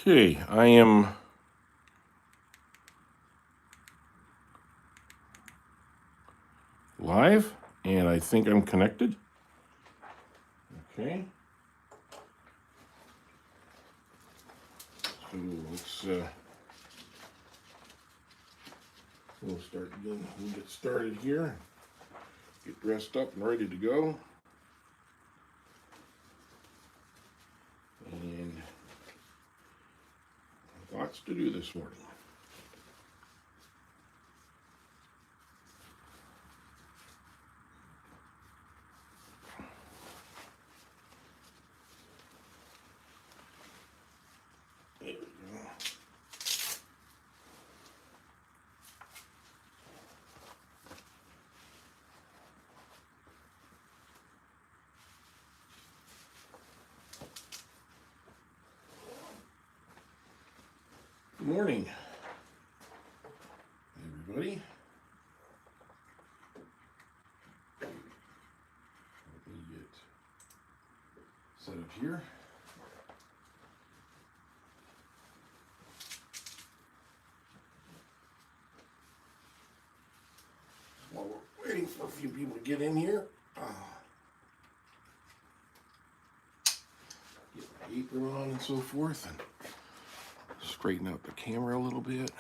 Okay, I am live, and I think I'm connected. Okay. So we'll get started here. Get dressed up and ready to go. And lots to do this morning. There we go. Good morning, everybody. Let me get set up here. While we're waiting for a few people to get in here, get my apron on and so forth, and straighten out the camera a little bit.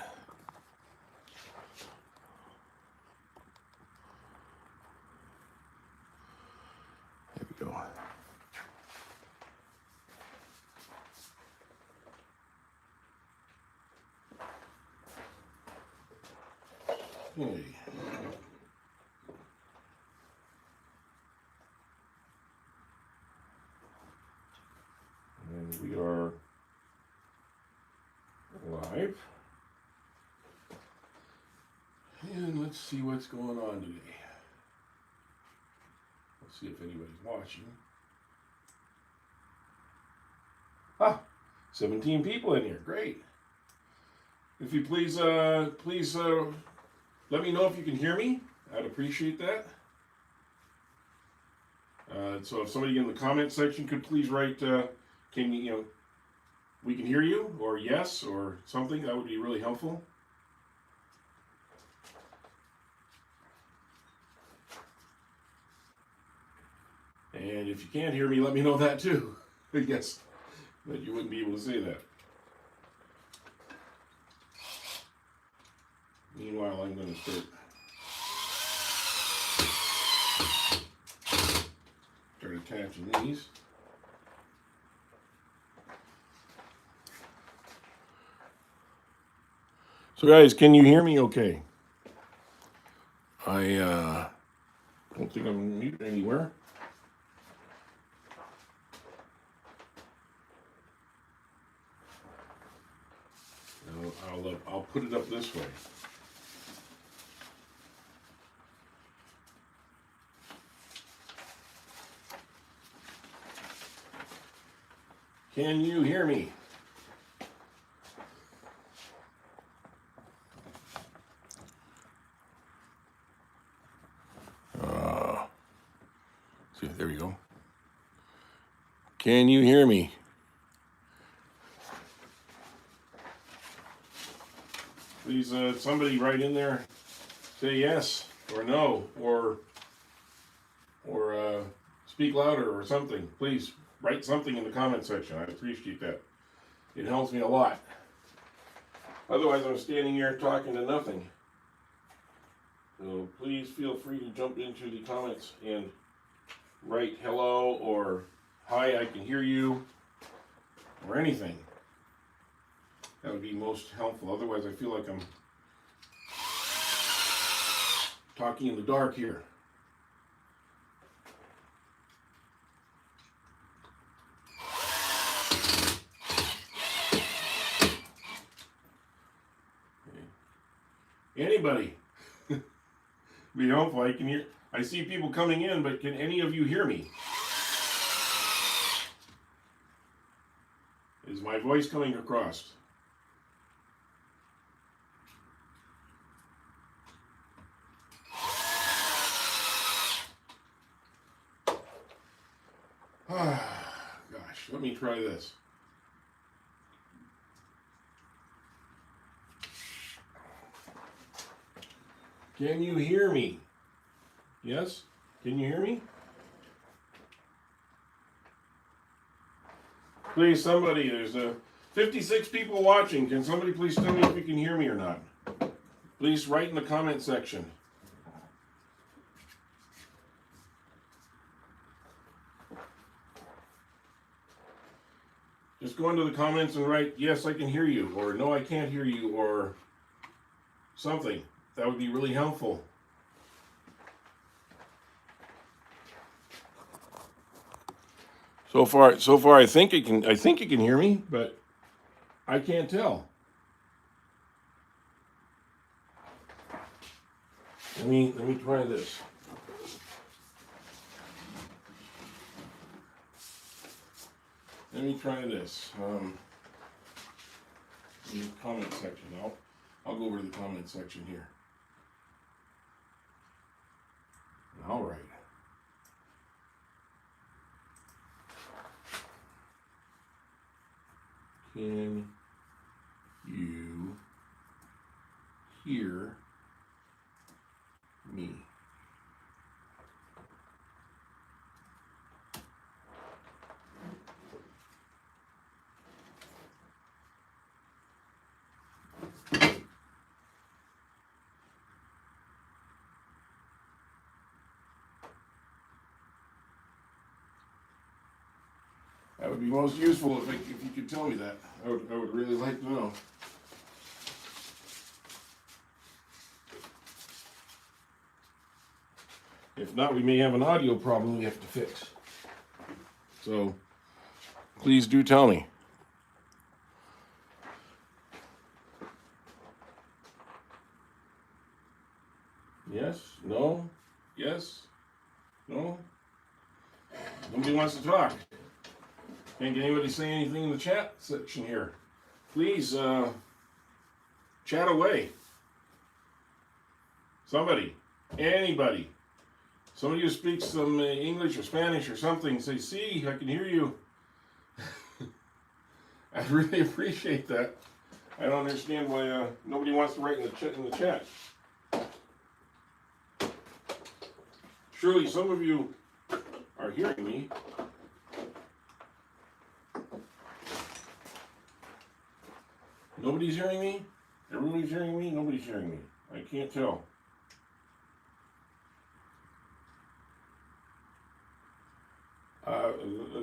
There we go. Okay. And we are live. And let's see what's going on today. Let's see if anybody's watching. 17 people in here. Great. If you please let me know if you can hear me. I'd appreciate that. So if somebody in the comment section could please write, can you, we can hear you, or yes, or something, that would be really helpful. And if you can't hear me, let me know that too. I guess that you wouldn't be able to say that. Meanwhile, I'm going to start attaching these. So guys, can you hear me okay? I don't think I'm muted anywhere. I'll put it up this way. Can you hear me? See, there we go. Can you hear me? Please, somebody write in there, say yes or no, or speak louder or something. Please write something in the comment section. I appreciate that. It helps me a lot. Otherwise, I'm standing here talking to nothing. So please feel free to jump into the comments and write hello or hi, I can hear you, or anything. That would be most helpful. Otherwise, I feel like I'm talking in the dark here. Anybody? Be helpful. I can hear. I see people coming in, but can any of you hear me? Is my voice coming across? Gosh, let me try this. Can you hear me? Yes? Can you hear me? Please, somebody, there's 56 people watching. Can somebody please tell me if you can hear me or not? Please write in the comment section. Just go into the comments and write, yes, I can hear you, or no, I can't hear you, or something. That would be really helpful. So far, I think you can hear me, but I can't tell. Let me try this. Let me try this. In the comment section. I'll go over to the comment section here. All right. Can you hear me? That would be most useful if you could tell me that. I would really like to know. If not, we may have an audio problem we have to fix. So, please do tell me. Yes? No? Yes? No? Nobody wants to talk. Can't get anybody say anything in the chat section here. Please, chat away. Somebody, anybody. Somebody who speaks some English or Spanish or something, say, see, I can hear you. I'd really appreciate that. I don't understand why nobody wants to write in the chat. Surely some of you are hearing me. Nobody's hearing me? Everybody's hearing me? Nobody's hearing me. I can't tell.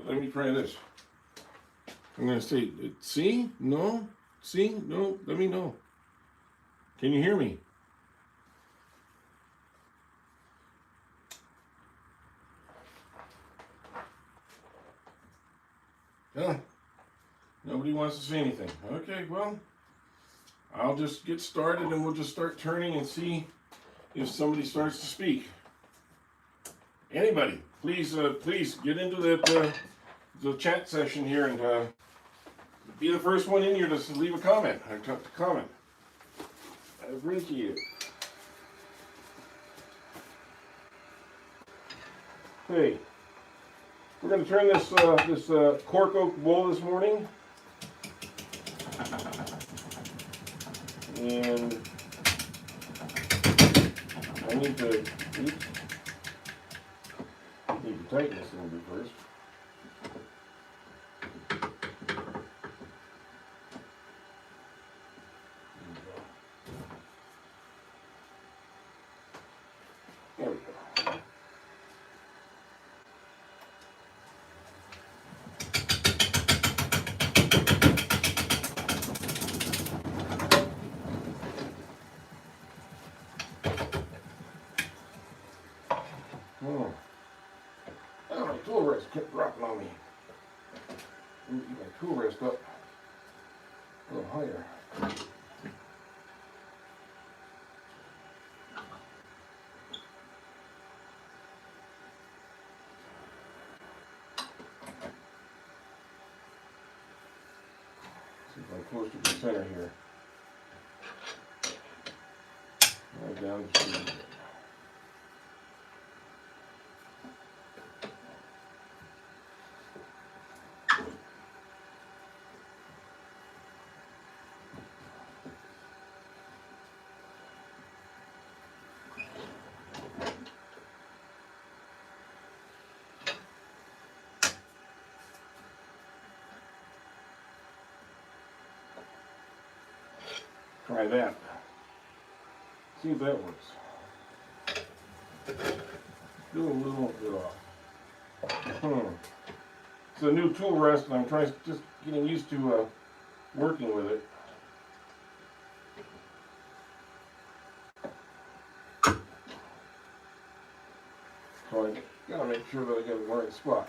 Let me try this. I'm going to say, see? No? See? No? Let me know. Can you hear me? Huh? Nobody wants to say anything. Okay, well, I'll just get started and we'll just start turning and see if somebody starts to speak. Anybody, please get into that the chat session here and be the first one in here to leave a comment. I got to comment. I appreciate it. Hey, we're going to turn this cork oak bowl this morning, and I need to tighten this a little bit first. There we go. Oh, my tool rest kept dropping on me. Let me get my tool rest up a little higher. See if I'm close to the center here. Right down the street. Try that. See if that works. Do a little bit off. It's a new tool rest, and I'm trying just getting used to working with it. So I gotta make sure that I get the right spot.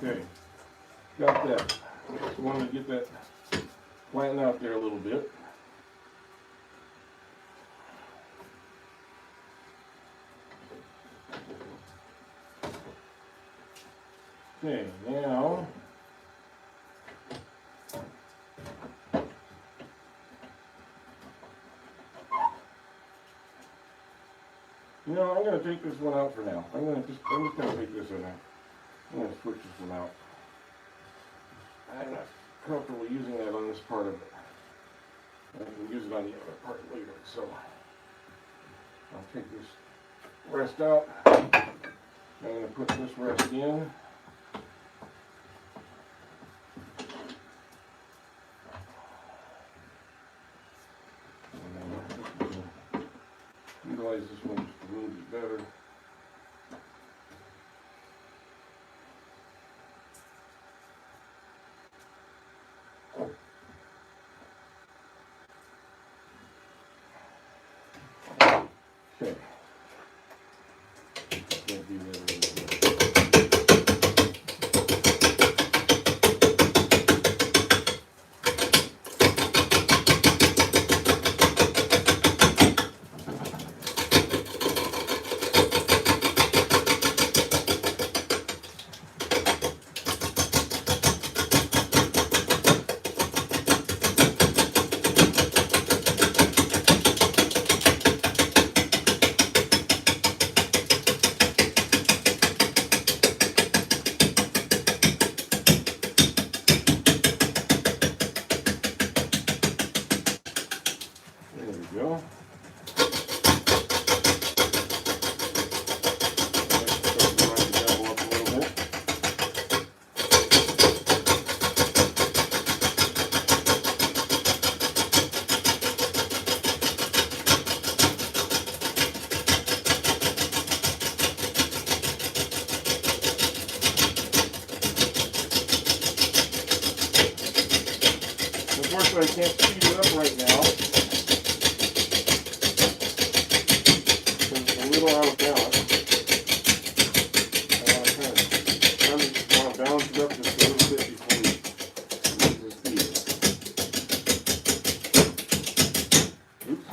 Okay, got that. Just wanted to get that flattened out there a little bit. Okay, now I'm going to take this one out for now. I'm just going to take this one out. I'm going to switch this one out. I'm not comfortable using that on this part of it. I can use it on the other part later, so I'll take this rest out. I'm going to put this rest in. Utilize this one just a little bit better. Okay. Can't do that a little bit. Unfortunately, I can't speed it up right now because it's a little out of balance. I want to balance it up just a little bit before we use the speed. Oops.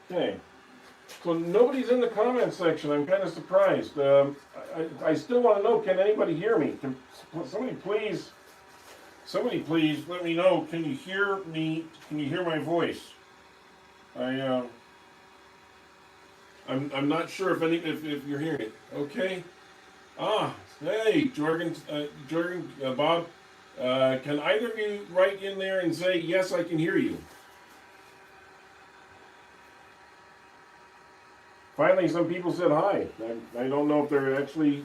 Okay, so nobody's in the comment section. I'm kind of surprised. I still want to know, can anybody hear me? Can somebody please let me know. Can you hear me? Can you hear my voice? I'm not sure if you're hearing it. Okay. Ah, hey, Jorgen, Bob. Can either of you write in there and say yes, I can hear you? Finally, some people said hi. I don't know if they're actually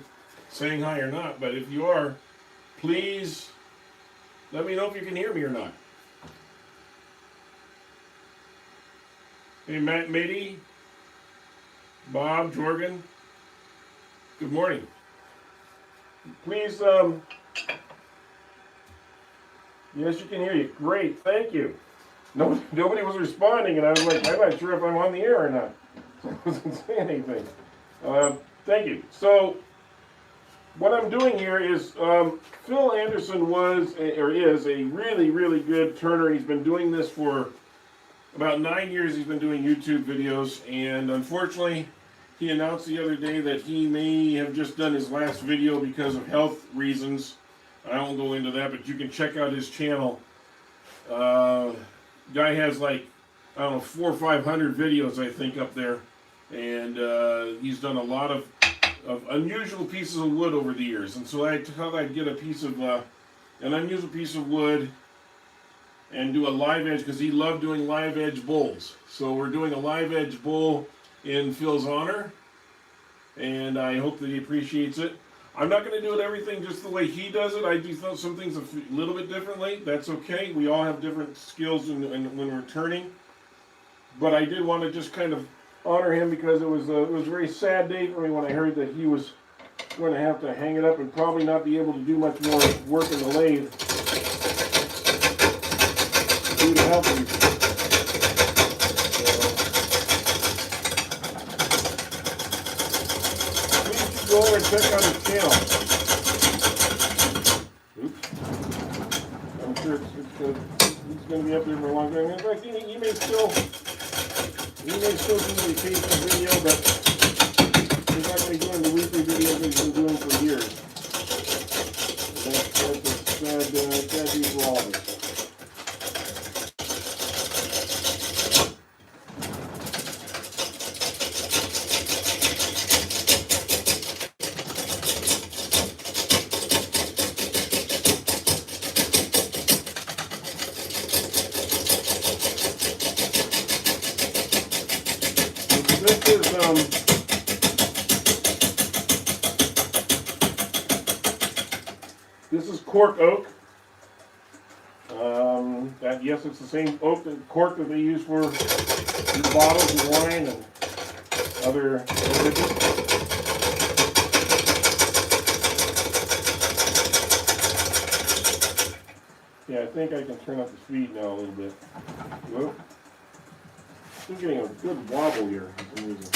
saying hi or not, but if you are, please let me know if you can hear me or not. Hey, Matt, Matey, Bob, Jorgen, good morning. Please, yes, you can hear you. Great, thank you. Nobody was responding, and I was like, I'm not sure if I'm on the air or not. I wasn't saying anything. Thank you. So, what I'm doing here is, Phil Anderson is a really, really good turner. He's been doing this for about 9 years. He's been doing YouTube videos, and unfortunately, he announced the other day that he may have just done his last video because of health reasons. I won't go into that, but you can check out his channel. Guy has like, I don't know, 400 or 500 videos, I think, up there. And he's done a lot of unusual pieces of wood over the years. And so I thought I'd get a piece of, an unusual piece of wood and do a live edge, because he loved doing live edge bowls. So we're doing a live edge bowl in Phil's honor, and I hope that he appreciates it. I'm not going to do it everything just the way he does it. I do some things a little bit differently. That's okay. We all have different skills when we're turning. But I did want to just kind of honor him, because it was a very sad day for me when I heard that he was going to have to hang it up and probably not be able to do much more work in the lathe due to health reasons. Go over and check out his channel. Oops. I'm sure it's going to be up there for a long time. In fact, he may still do the occasional video, but he's not going to be doing the weekly videos that he's been doing for years. That's a sad day for all of us. This is cork oak. Yes, it's the same oak and cork that they use for bottles of wine and other beverages. Yeah, I think I can turn up the speed now a little bit. Whoop. Still getting a good wobble here for some reason.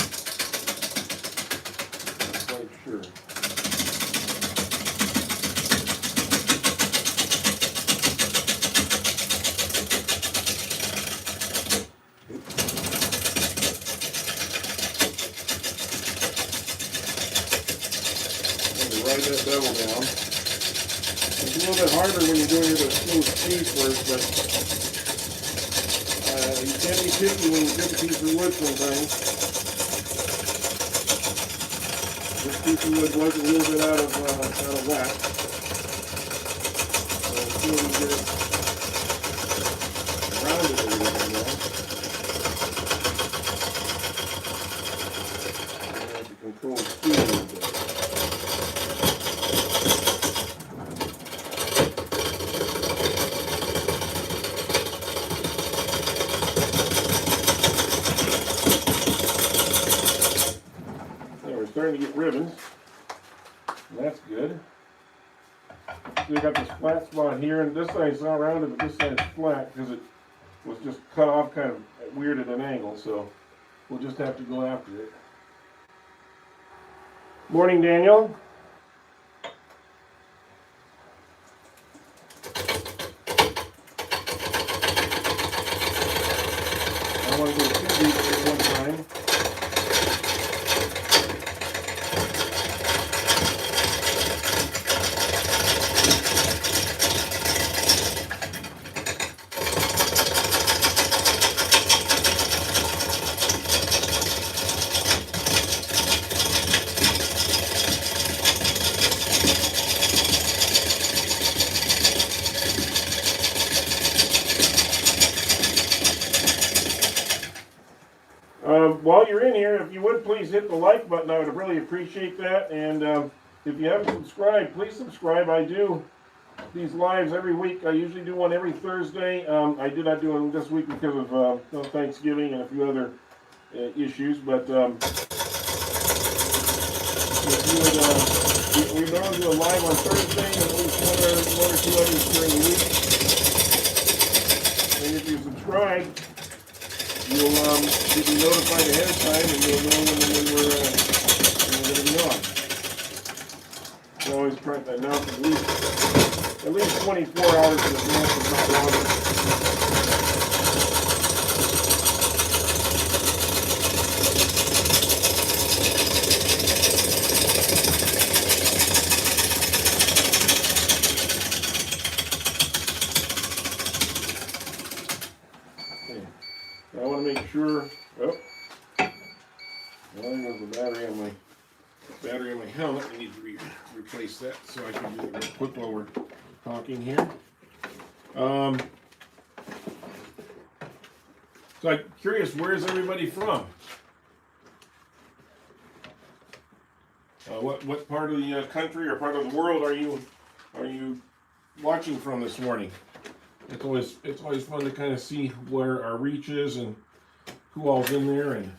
Not quite sure. Write that bevel down. It's a little bit harder when you're doing it at slow speed first, but you can't be picky when you get a piece of wood sometimes. This piece of wood was a little bit out of whack. So let's see if we can get it rounded a little bit now. I have to control the speed a little bit. Starting to get ribbons. That's good. So we got this flat spot here, and this side's not rounded, but this side's flat because it was just cut off kind of weird at an angle, so we'll just have to go after it. Morning, Daniel. I want to go too deep at one time. While you're in here, if you would please hit the like button, I would really appreciate that. And if you haven't subscribed, please subscribe. I do these lives every week. I usually do one every Thursday. I did not do one this week because of Thanksgiving and a few other issues. But if you would, we normally do a live on Thursday and at least one or two others during the week. And if you subscribe, you'll be notified ahead of time, and you'll know when we're going to be on. I always try to announce at least 24 hours in advance, if not longer. Okay. I want to make sure. Oh, well, there goes the battery on my helmet. I need to replace that, so I can do it real quick while we're talking here. So I'm curious, where's everybody from? What part of the country or part of the world are you watching from this morning? It's always fun to kind of see where our reach is and who all's in there. And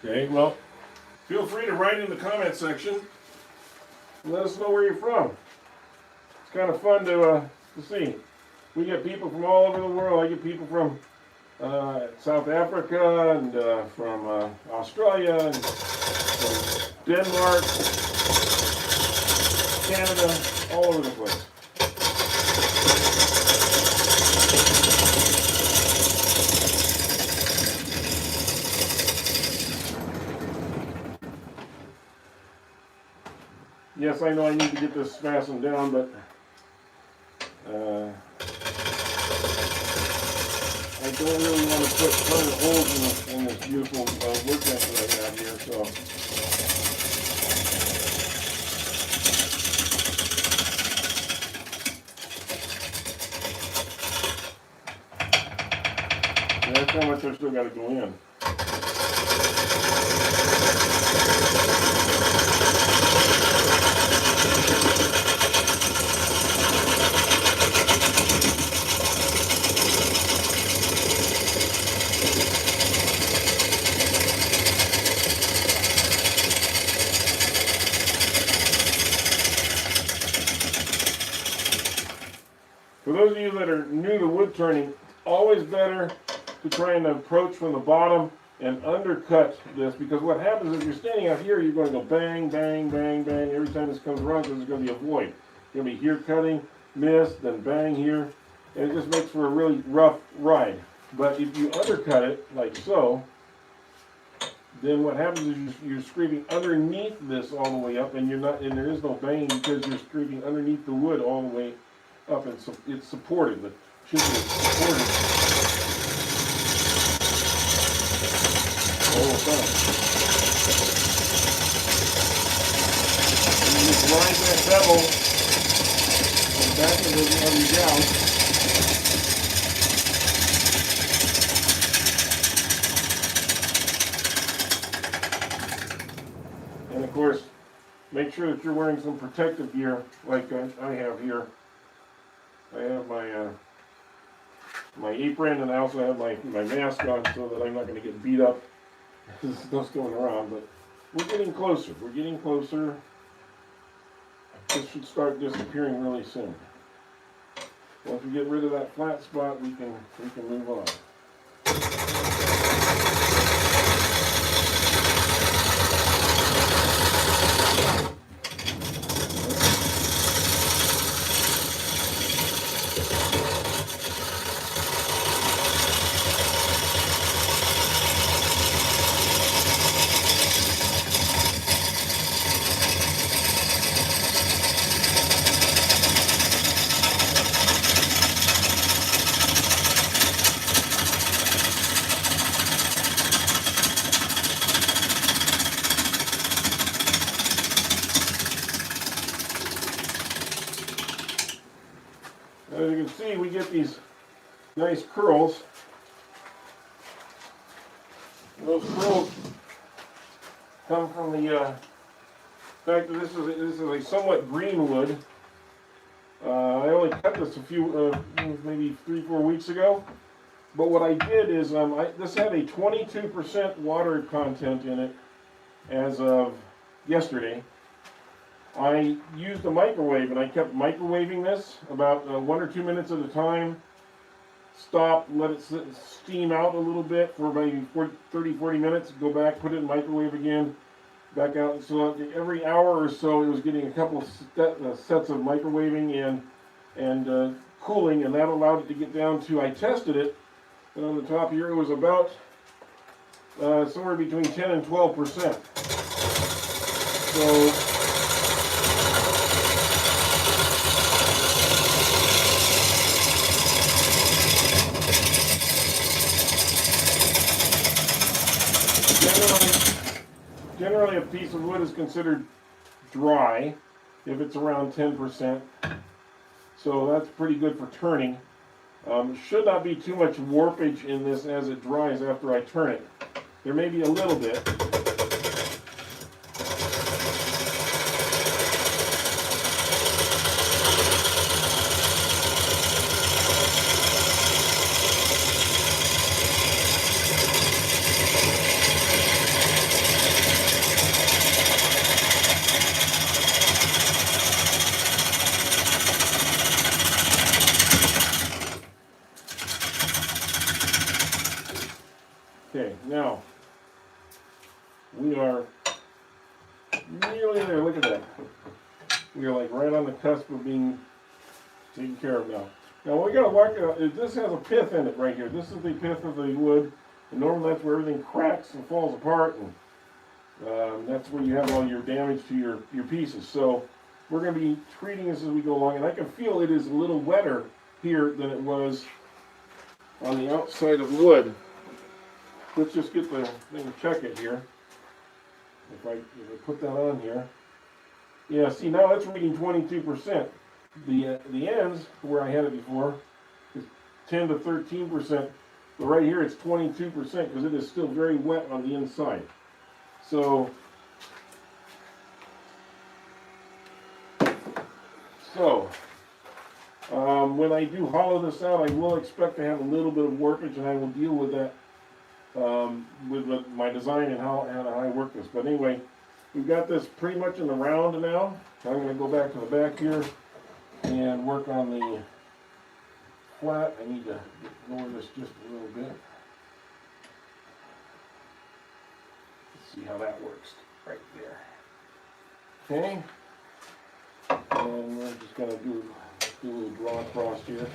okay, well, feel free to write in the comment section and let us know where you're from. It's kind of fun to see. We get people from all over the world. I get people from South Africa and from Australia and from Denmark, Canada, all over the place. Yes, I know I need to get this fastened down, but I don't really want to put ton of holes in this beautiful workbench that I have here, so. And that's how much I still got to go in. For those of you that are new to wood turning, it's always better to try and approach from the bottom and undercut this, because what happens is you're standing out here, you're going to go bang, bang, bang, bang every time this comes around, because there's going to be a void. You're going to be here cutting, miss, then bang here, and it just makes for a really rough ride. But if you undercut it, like so, then what happens is you're scraping underneath this all the way up, and there is no banging because you're scraping underneath the wood all the way up, and so it's supported. The chisel is supported all the time. And you just grind that bevel and back into the other gouge. And of course, make sure that you're wearing some protective gear like I have here. I have my apron, and I also have my mask on so that I'm not going to get beat up. There's stuff going around, but we're getting closer. We're getting closer. This should start disappearing really soon. Once we get rid of that flat spot, we can move on. As you can see, we get these nice curls. Those curls come from the fact that this is a somewhat green wood. I only cut this a few, maybe 3-4 weeks ago. But what I did is, this had a 22% water content in it as of yesterday. I used a microwave, and I kept microwaving this about 1 or 2 minutes at a time. Stop, let it steam out a little bit for maybe 30-40 minutes. Go back, put it in the microwave again, back out. So every hour or so, it was getting a couple of sets of microwaving and cooling, and that allowed it to get down to, I tested it, and on the top here it was about somewhere between 10 and 12%. So generally a piece of wood is considered dry if it's around 10%. So that's pretty good for turning. Should not be too much warpage in this as it dries after I turn it. There may be a little bit. Okay, now we are nearly there. Look at that. We are like right on the cusp of being taken care of now. Now what we got to work out is this has a pith in it right here. This is the pith of the wood, and normally that's where everything cracks and falls apart, and that's where you have all your damage to your pieces. So we're going to be treating this as we go along, and I can feel it is a little wetter here than it was on the outside of the wood. Let's just get the thing to check it here. If I put that on here. Yeah, see now it's reading 22%. The ends, where I had it before, is 10 to 13%. But right here it's 22% because it is still very wet on the inside. So when I do hollow this out, I will expect to have a little bit of warpage, and I will deal with that with my design and how I work this. But anyway, we've got this pretty much in the round now. I'm going to go back to the back here and work on the flat. I need to lower this just a little bit. Let's see how that works right there. Okay. And we're just going to do a little draw across here.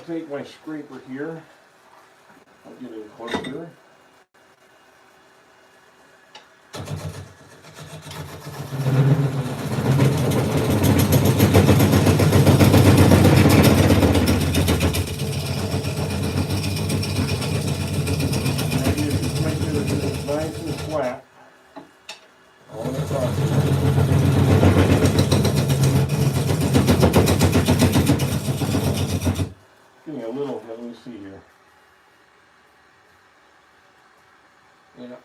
Take my scraper here. I'll get it closer. Just make sure that it's nice and flat all across getting a little, let me see here. Yeah.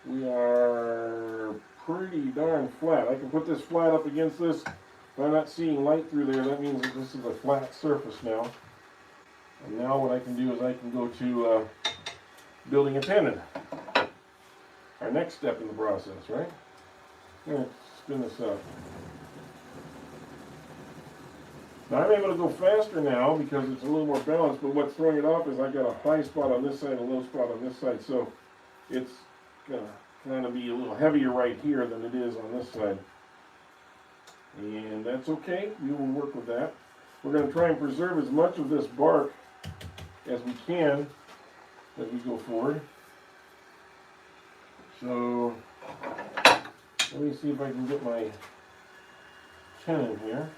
We are pretty darn flat. I can put this flat up against this. If I'm not seeing light through there, that means that this is a flat surface now. And now what I can do is I can go to building a tenon. Our next step in the process, right? I'm going to spin this up. Now I'm able to go faster now because it's a little more balanced, but what's throwing it off is I got a high spot on this side and a low spot on this side, so it's going to kind of be a little heavier right here than it is on this side. And that's okay, we will work with that. We're going to try and preserve as much of this bark as we can as we go forward. So let me see if I can get my tenon here.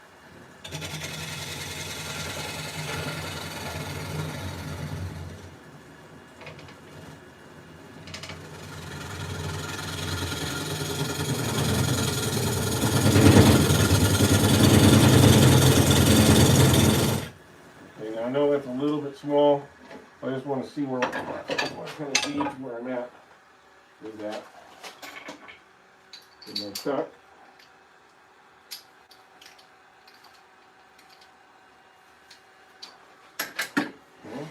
Okay, now I know that's a little bit small. I just want to see where, what kind of gauge where I'm at with that. In my cut. Okay.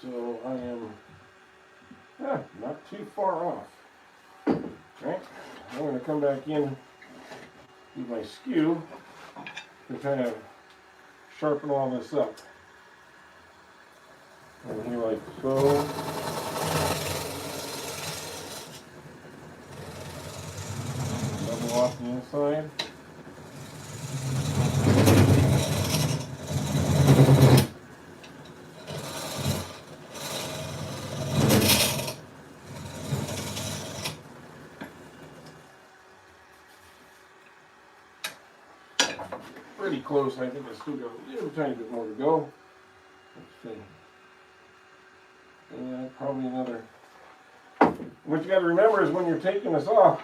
So I am not too far off. Right? I'm going to come back in with my skew to kind of sharpen all this up. And here like so. Double off the inside. Pretty close. I think I still got a little tiny bit more to go. Let's see. Yeah, probably another. What you got to remember is when you're taking this off,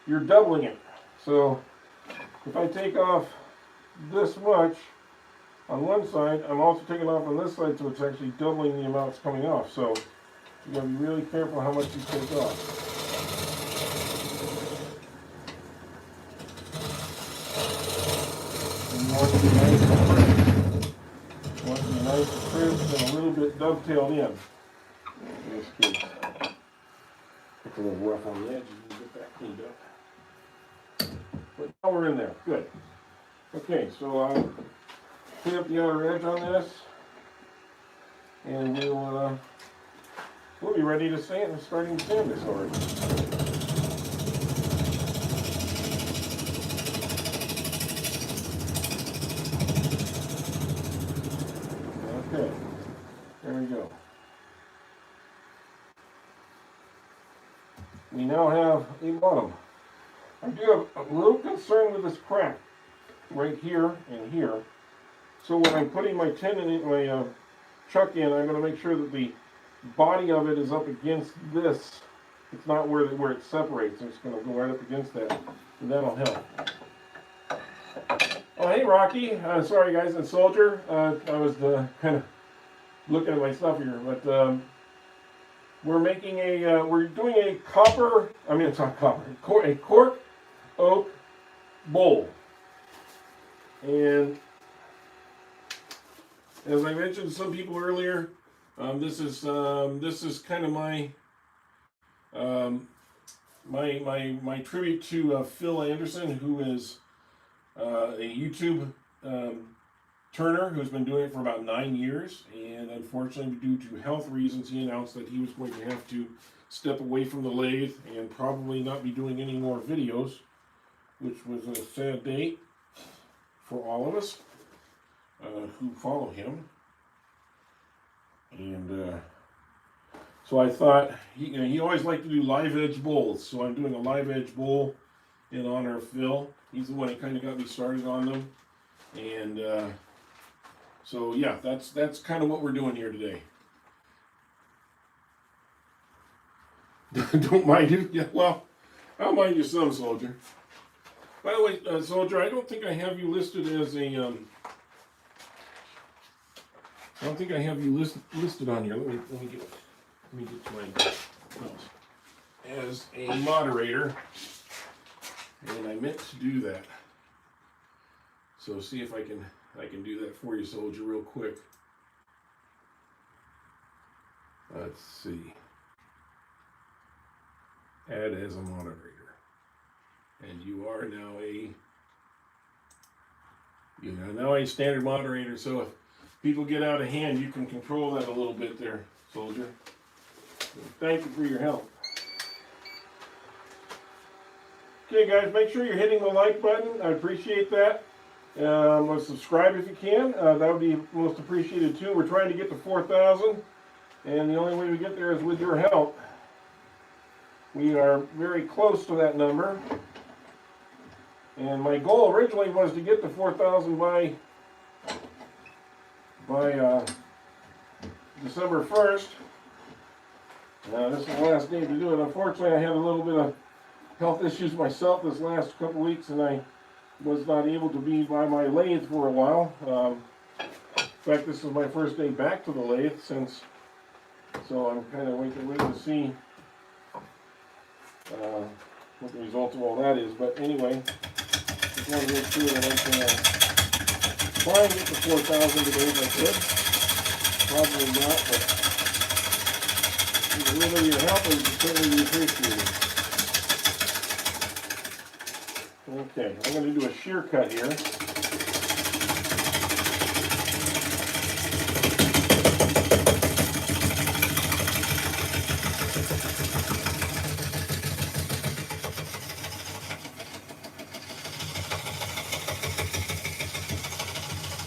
you're doubling it. So if I take off this much on one side, I'm also taking off on this side, so it's actually doubling the amounts coming off. So you got to be really careful how much you take off. And you want to be nice and crisp. You want to be nice and crisp and a little bit dovetailed in this case. It's a little rough on the edges. You get that cleaned up. But now we're in there. Good. Okay, so I'll clean up the outer edge on this, and we'll be ready to sand and starting to sand this already. Okay, there we go. We now have a bottom. I do have a little concern with this crack right here and here. So when I'm putting my tenon in, my chuck in, I'm going to make sure that the body of it is up against this. It's not where it separates. It's going to go right up against that, and that'll help. Oh, hey, Rocky. Sorry, guys, and Soldier. I was kind of looking at my stuff here, but we're doing a copper. I mean, it's not copper. A cork oak bowl, and as I mentioned to some people earlier, this is kind of my my tribute to Phil Anderson, who is a YouTube turner who's been doing it for about 9 years, and unfortunately, due to health reasons, he announced that he was going to have to step away from the lathe and probably not be doing any more videos, which was a sad day for all of us who follow him. And so I thought, he always liked to do live edge bowls, so I'm doing a live edge bowl in honor of Phil. He's the one that kind of got me started on them. And so yeah, that's kind of what we're doing here today. Don't mind you? Yeah, well, I'll mind you some, Soldier. By the way, Soldier, I don't think I have you listed as a I don't think I have you listed on here. Let me get to my notes as a moderator, and I meant to do that. So see if I can do that for you, Soldier, real quick. Let's see. Add as a moderator, and you are now a standard moderator. So if people get out of hand, you can control that a little bit there, Soldier. Thank you for your help. Okay, guys, make sure you're hitting the like button. I appreciate that. Subscribe if you can. That would be most appreciated too. We're trying to get to 4,000, and the only way we get there is with your help. We are very close to that number. And my goal originally was to get to 4,000 by December 1st. This is the last day to do it. Unfortunately, I had a little bit of health issues myself this last couple weeks, and I was not able to be by my lathe for a while. In fact, this is my first day back to the lathe so I'm kind of waiting to see what the result of all that is. But anyway, just want to go through it, and I can try and get to 4,000 today if I could. Probably not, but with a little bit of your help, I would certainly be appreciated. Okay, I'm going to do a shear cut here.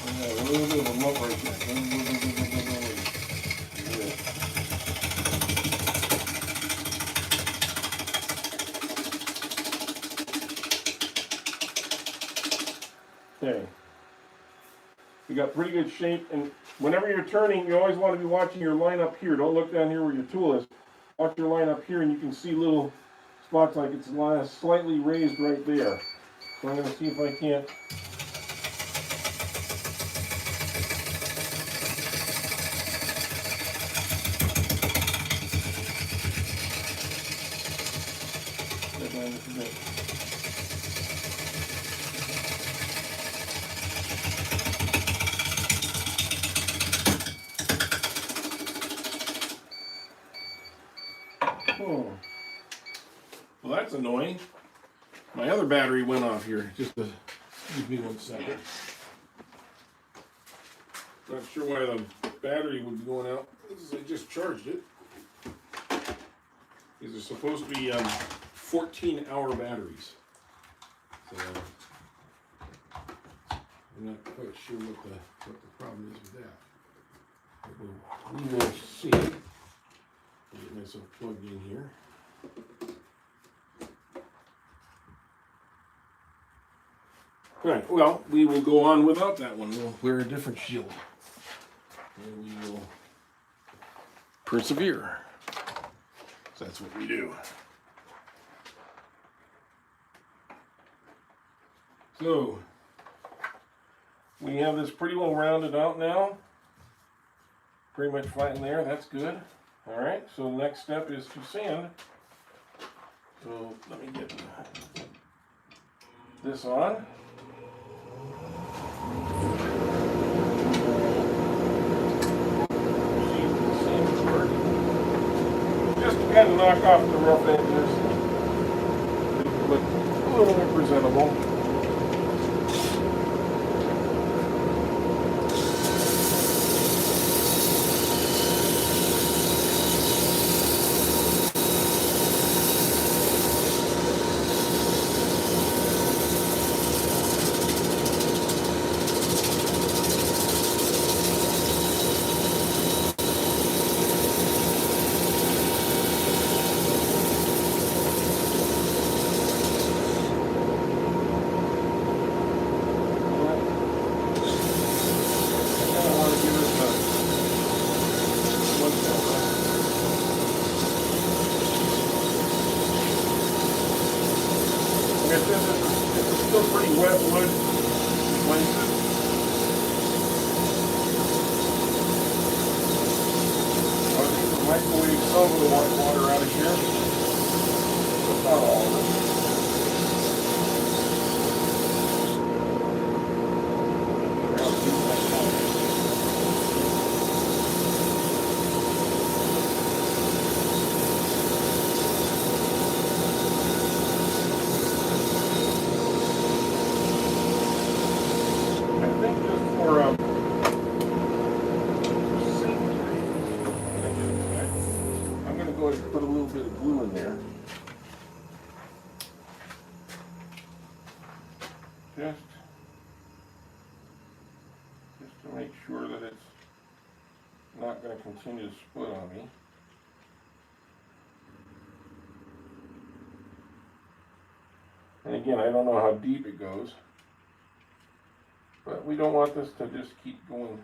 A little bit of a lump right there. Okay. You got pretty good shape, and whenever you're turning, you always want to be watching your line up here. Don't look down here where your tool is. Watch your line up here, and you can see little spots like it's slightly raised right there. So I'm going to see if I can't. Oh. Well, that's annoying. My other battery went off here. Just give me 1 second. Not sure why the battery would be going out. I just charged it. These are supposed to be 14-hour batteries. So I'm not quite sure what the problem is with that. But we will see. I'll get myself plugged in here. Alright, well, we will go on without that one. We'll wear a different shield. And we will persevere. So that's what we do. So, we have this pretty well rounded out now. Pretty much flat in there, that's good. Alright, so the next step is to sand. So let me get this on. Just to kind of knock off the rough edges. Look a little more presentable. It's still pretty wet wood in places. I was able to microwave some of the white water out of here, but not all of it. Put a little bit of glue in there. Just make sure that it's not going to continue to split on me. And again, I don't know how deep it goes, but we don't want this to just keep going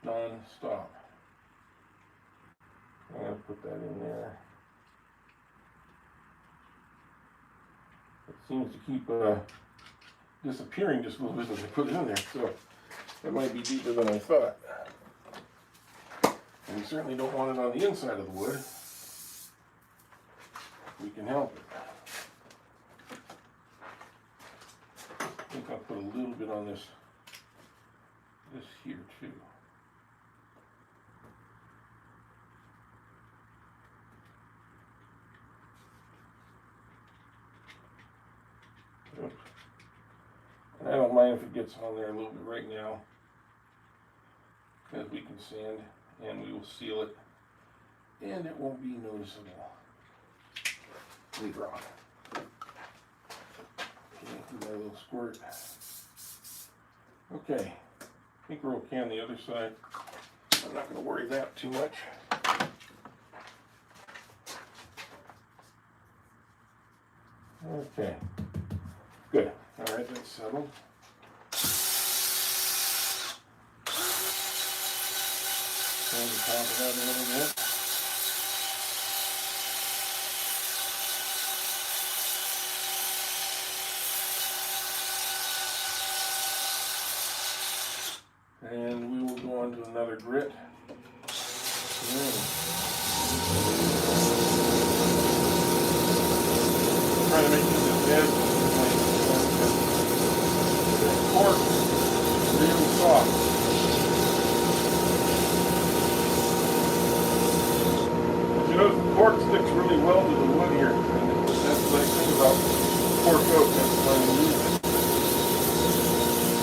non-stop. I'm going to put that in there. It seems to keep disappearing just a little bit as I put it in there, so it might be deeper than I thought. And we certainly don't want it on the inside of the wood. We can help it. I think I'll put a little bit on this here too. Oops. And I don't mind if it gets on there a little bit right now, because we can sand and we will seal it, and it won't be noticeable later on. Okay, do that little squirt. Okay, I think we're okay on the other side. I'm not going to worry that too much. Okay, good. All right, that's settled. Turn the top of that a little bit. And we will go on to another grit. Try to make this as bad as cork is really soft. But you notice the cork sticks really well to the wood here, and that's the nice thing about cork oak. That's why we use it.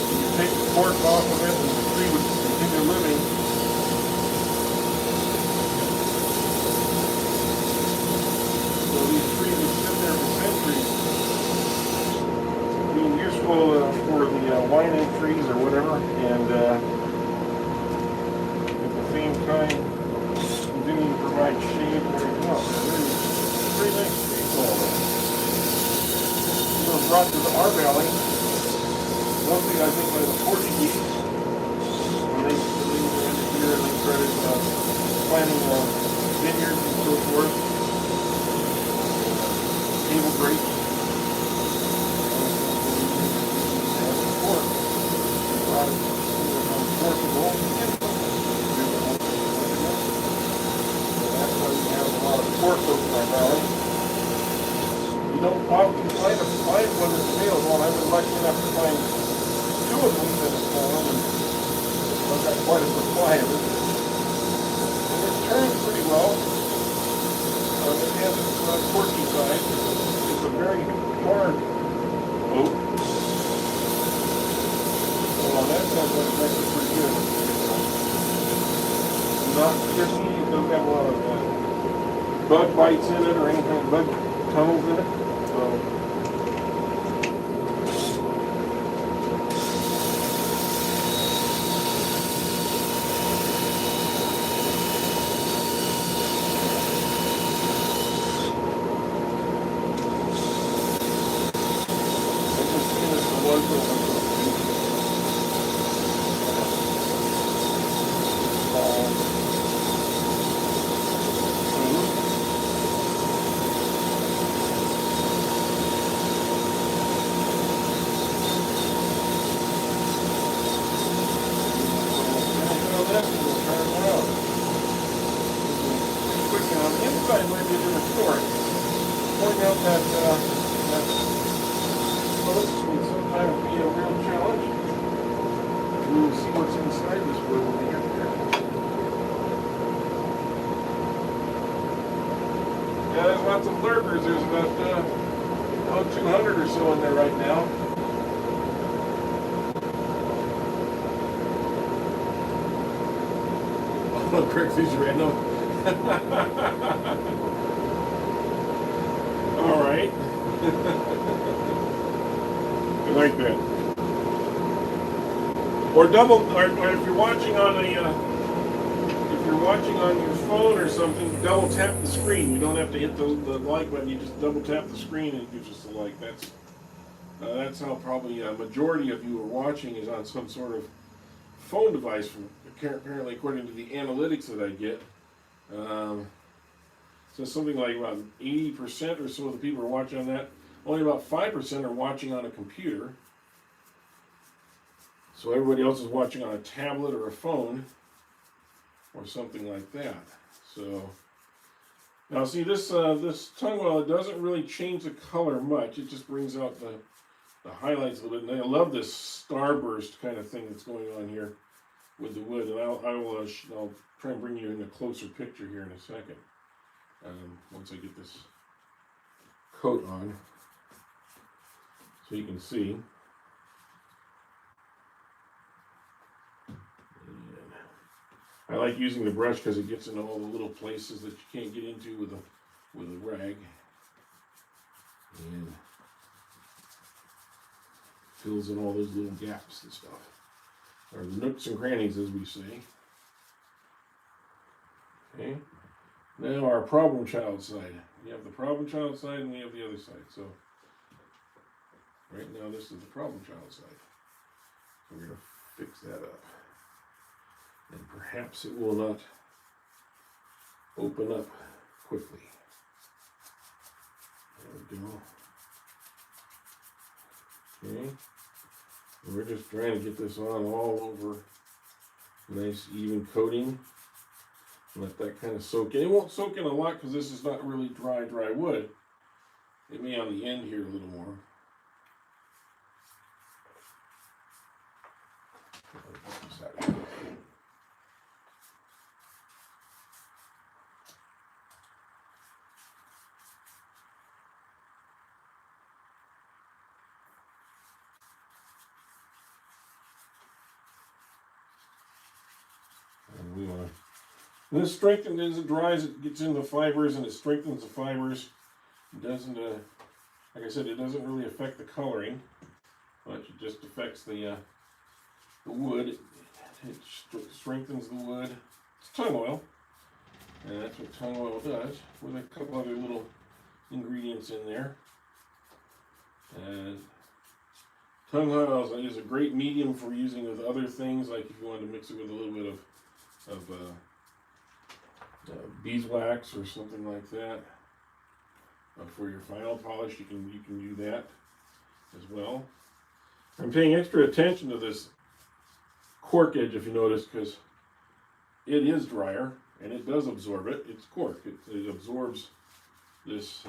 You can take the cork off of it, and the tree would continue living. So these trees would sit there for centuries, being useful for the wine trees or whatever, and at the same time continuing to provide shade and everything else. Pretty nice trees all that. It was brought to our valley, mostly I think by the Portuguese, when they were in here and they started planting vineyards and so forth. Table grapes. And cork. Brought it from Portugal. So that's why we have a lot of cork oak in our valley. You don't often find one that's available, and I've been lucky enough to find two of them in the farm, and I've got quite a supply of it. And it turns pretty well. It has its corky side. It's a very hard oak. So on that side, that's actually pretty good. Not sticky. It doesn't have a lot of bug bites in it or anything, bug tunnels in it. So there's lots of lurkers. There's about 200 or so in there right now. Oh, Craig's random. All right. I like that. or if you're watching on if you're watching on your phone or something, double tap the screen. You don't have to hit the like button. You just double tap the screen and it gives us a like. That's how probably a majority of you are watching is on some sort of phone device. Apparently, according to the analytics that I get, so something like about 80% or so of the people are watching on that. Only about 5% are watching on a computer. So everybody else is watching on a tablet or a phone or something like that. So now see this tongue weld, it doesn't really change the color much. It just brings out the highlights a little bit. And I love this starburst kind of thing that's going on here with the wood. And I'll try and bring you in a closer picture here in a second. Once I get this coat on, so you can see. I like using the brush because it gets into all the little places that you can't get into with a rag, and fills in all those little gaps and stuff, or the nooks and crannies, as we say. Okay. Now our problem child side. We have the problem child side and we have the other side. So right now this is the problem child side. So we're going to fix that up. And perhaps it will not open up quickly. There we go. Okay. And we're just trying to get this on all over. Nice even coating. Let that kind of soak in. It won't soak in a lot because this is not really dry wood. It may on the end here a little more. This strengthens as it dries, it gets into the fibers and it strengthens the fibers. It doesn't, like I said, it doesn't really affect the coloring, but it just affects the wood. It strengthens the wood. It's tongue oil, and that's what tongue oil does, with a couple other little ingredients in there. And tongue oil is a great medium for using with other things, like if you wanted to mix it with a little bit of beeswax or something like that. For your final polish, you can do that as well. I'm paying extra attention to this cork edge, if you notice, because it is drier and it does absorb it. It's cork. It absorbs this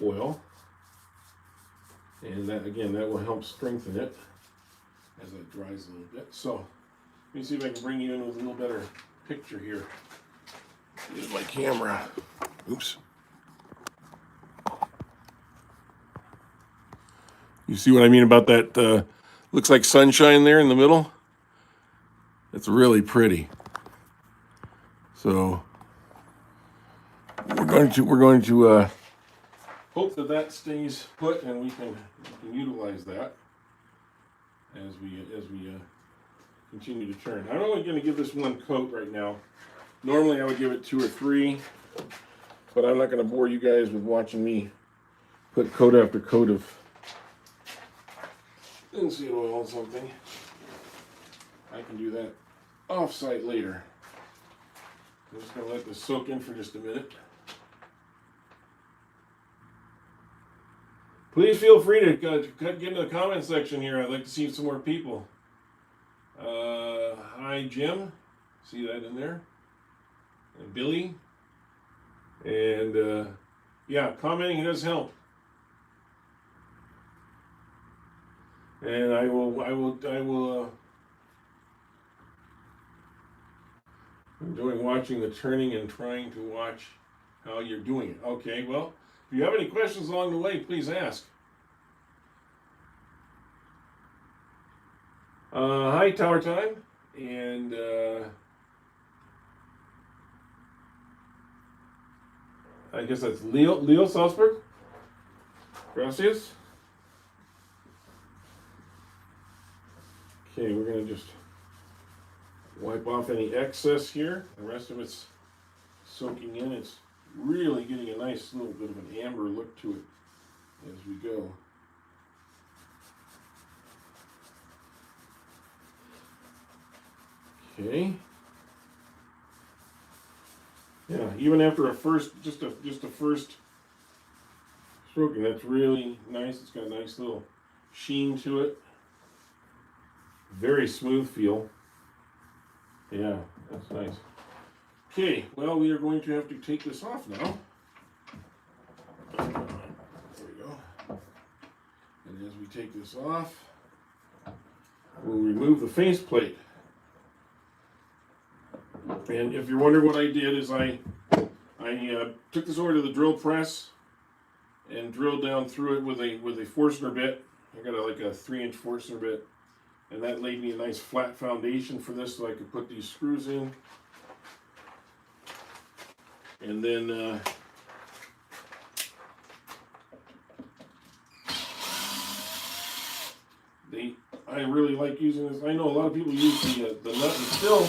oil, and that will help strengthen it as it dries a little bit. So let me see if I can bring you in with a little better picture here. Here's my camera. Oops. You see what I mean about that? Looks like sunshine there in the middle. It's really pretty. So we're going to hope that stays put, and we can utilize that as we continue to turn. I'm only going to give this one coat right now. Normally I would give it 2 or 3, but I'm not going to bore you guys with watching me put coat after coat of linseed oil on something. I can do that off-site later. I'm just going to let this soak in for just a minute. Please feel free to get into the comment section here. I'd like to see some more people. Hi, Jim. See that in there? And Billy. And yeah, commenting does help. And I will enjoy watching the turning and trying to watch how you're doing it. Okay, well, if you have any questions along the way, please ask. Hi, Tower Time, and I guess that's Leo Salzburg. Gracias. Okay, we're going to just wipe off any excess here. The rest of it's soaking in. It's really getting a nice little bit of an amber look to it as we go. Okay. Yeah, even after a first, just a first stroking, that's really nice. It's got a nice little sheen to it. Very smooth feel. Yeah, that's nice. Okay, well, we are going to have to take this off now. There we go. And as we take this off, we'll remove the faceplate. And if you're wondering what I did is I took this over to the drill press and drilled down through it with a Forstner bit. I got like a 3-inch Forstner bit, and that laid me a nice flat foundation for this, so I could put these screws in. And then I really like using this. I know a lot of people use the nut, and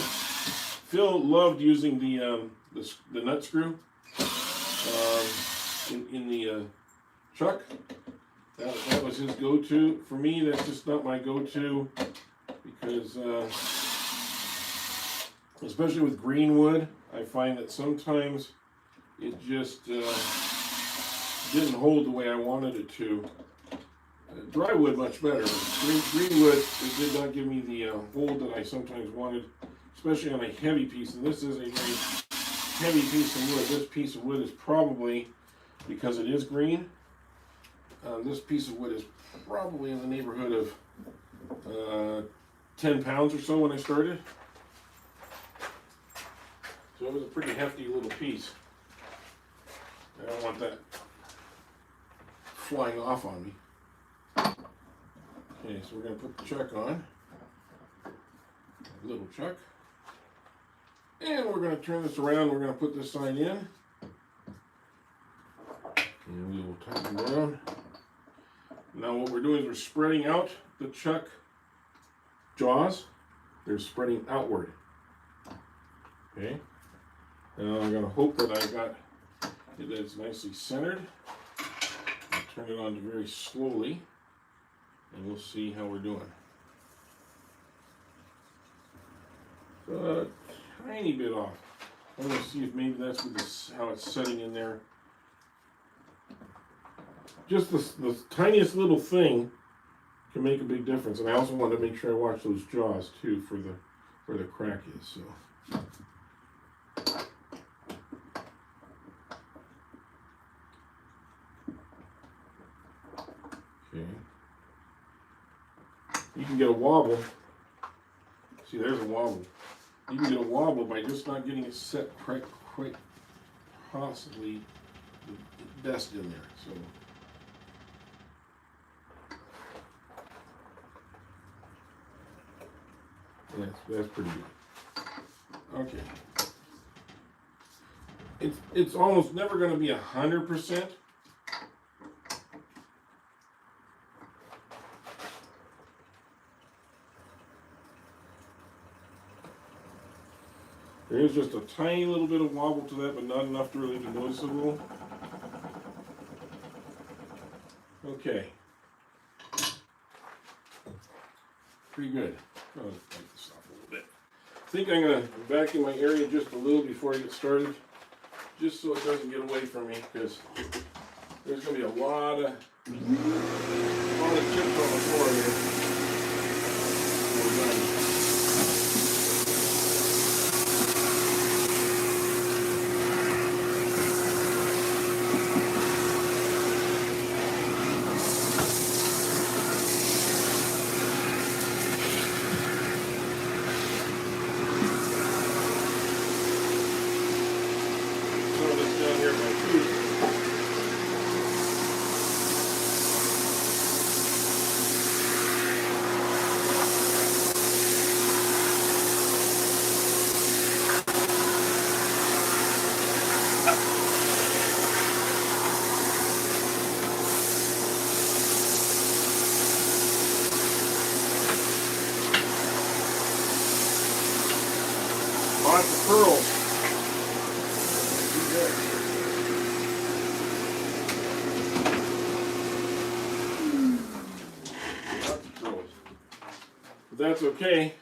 Phil loved using the nut screw in the chuck. That was his go-to. For me, that's just not my go-to, because especially with green wood, I find that sometimes it just didn't hold the way I wanted it to. Dry wood much better, but green wood, it did not give me the hold that I sometimes wanted, especially on a heavy piece. And this is a very heavy piece of wood. This piece of wood is probably, because it is green, this piece of wood is probably in the neighborhood of 10 pounds or so when I started. So it was a pretty hefty little piece. I don't want that flying off on me. Okay, so we're going to put the chuck on. Little chuck. And we're going to turn this around. We're going to put this side in. And we will tighten down. Now what we're doing is we're spreading out the chuck jaws. They're spreading outward. Okay. Now I'm going to hope that I got it, that it's nicely centered. I'll turn it on very slowly, and we'll see how we're doing. A tiny bit off. I'm going to see if maybe that's with how it's setting in there. Just the tiniest little thing can make a big difference. And I also want to make sure I watch those jaws too for where the crack is. So. Okay. You can get a wobble. See, there's a wobble. You can get a wobble by just not getting it set quite possibly the best in there. So. That's pretty good. Okay. It's almost never going to be 100%. There is just a tiny little bit of wobble to that, but not enough to really be noticeable. Okay. Pretty good. I'll take this off a little bit. I think I'm going to vacuum my area just a little before I get started, just so it doesn't get away from me, because there's going to be a lot of chips on the floor here. lots of curls. Lots of curls. But that's okay.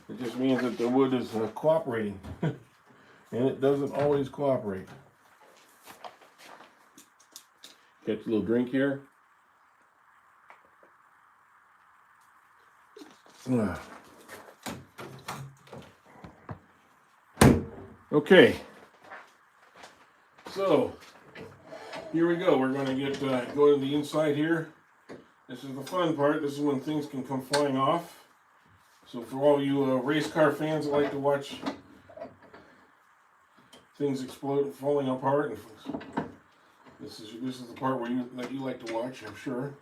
It just means that the wood is cooperating. And it doesn't always cooperate. Catch a little drink here. Okay, so here we go. We're going to get go to the inside here. This is the fun part. This is when things can come flying off. So for all you race car fans that like to watch things explode, falling apart, this is the part where you like to watch, I'm sure.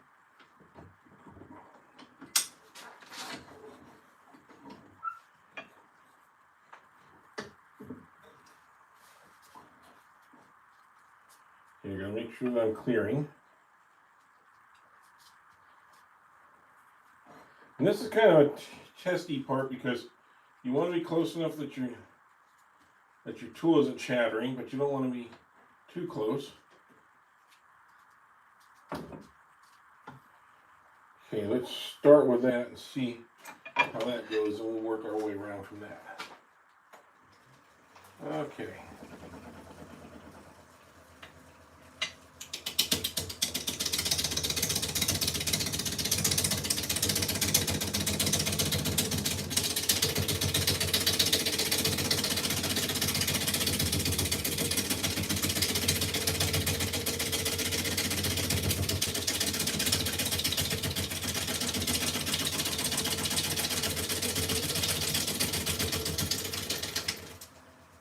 You're going to make sure that I'm clearing. And this is kind of a testy part because you want to be close enough that your tool isn't chattering, but you don't want to be too close. Okay, let's start with that and see how that goes, and we'll work our way around from that. Okay.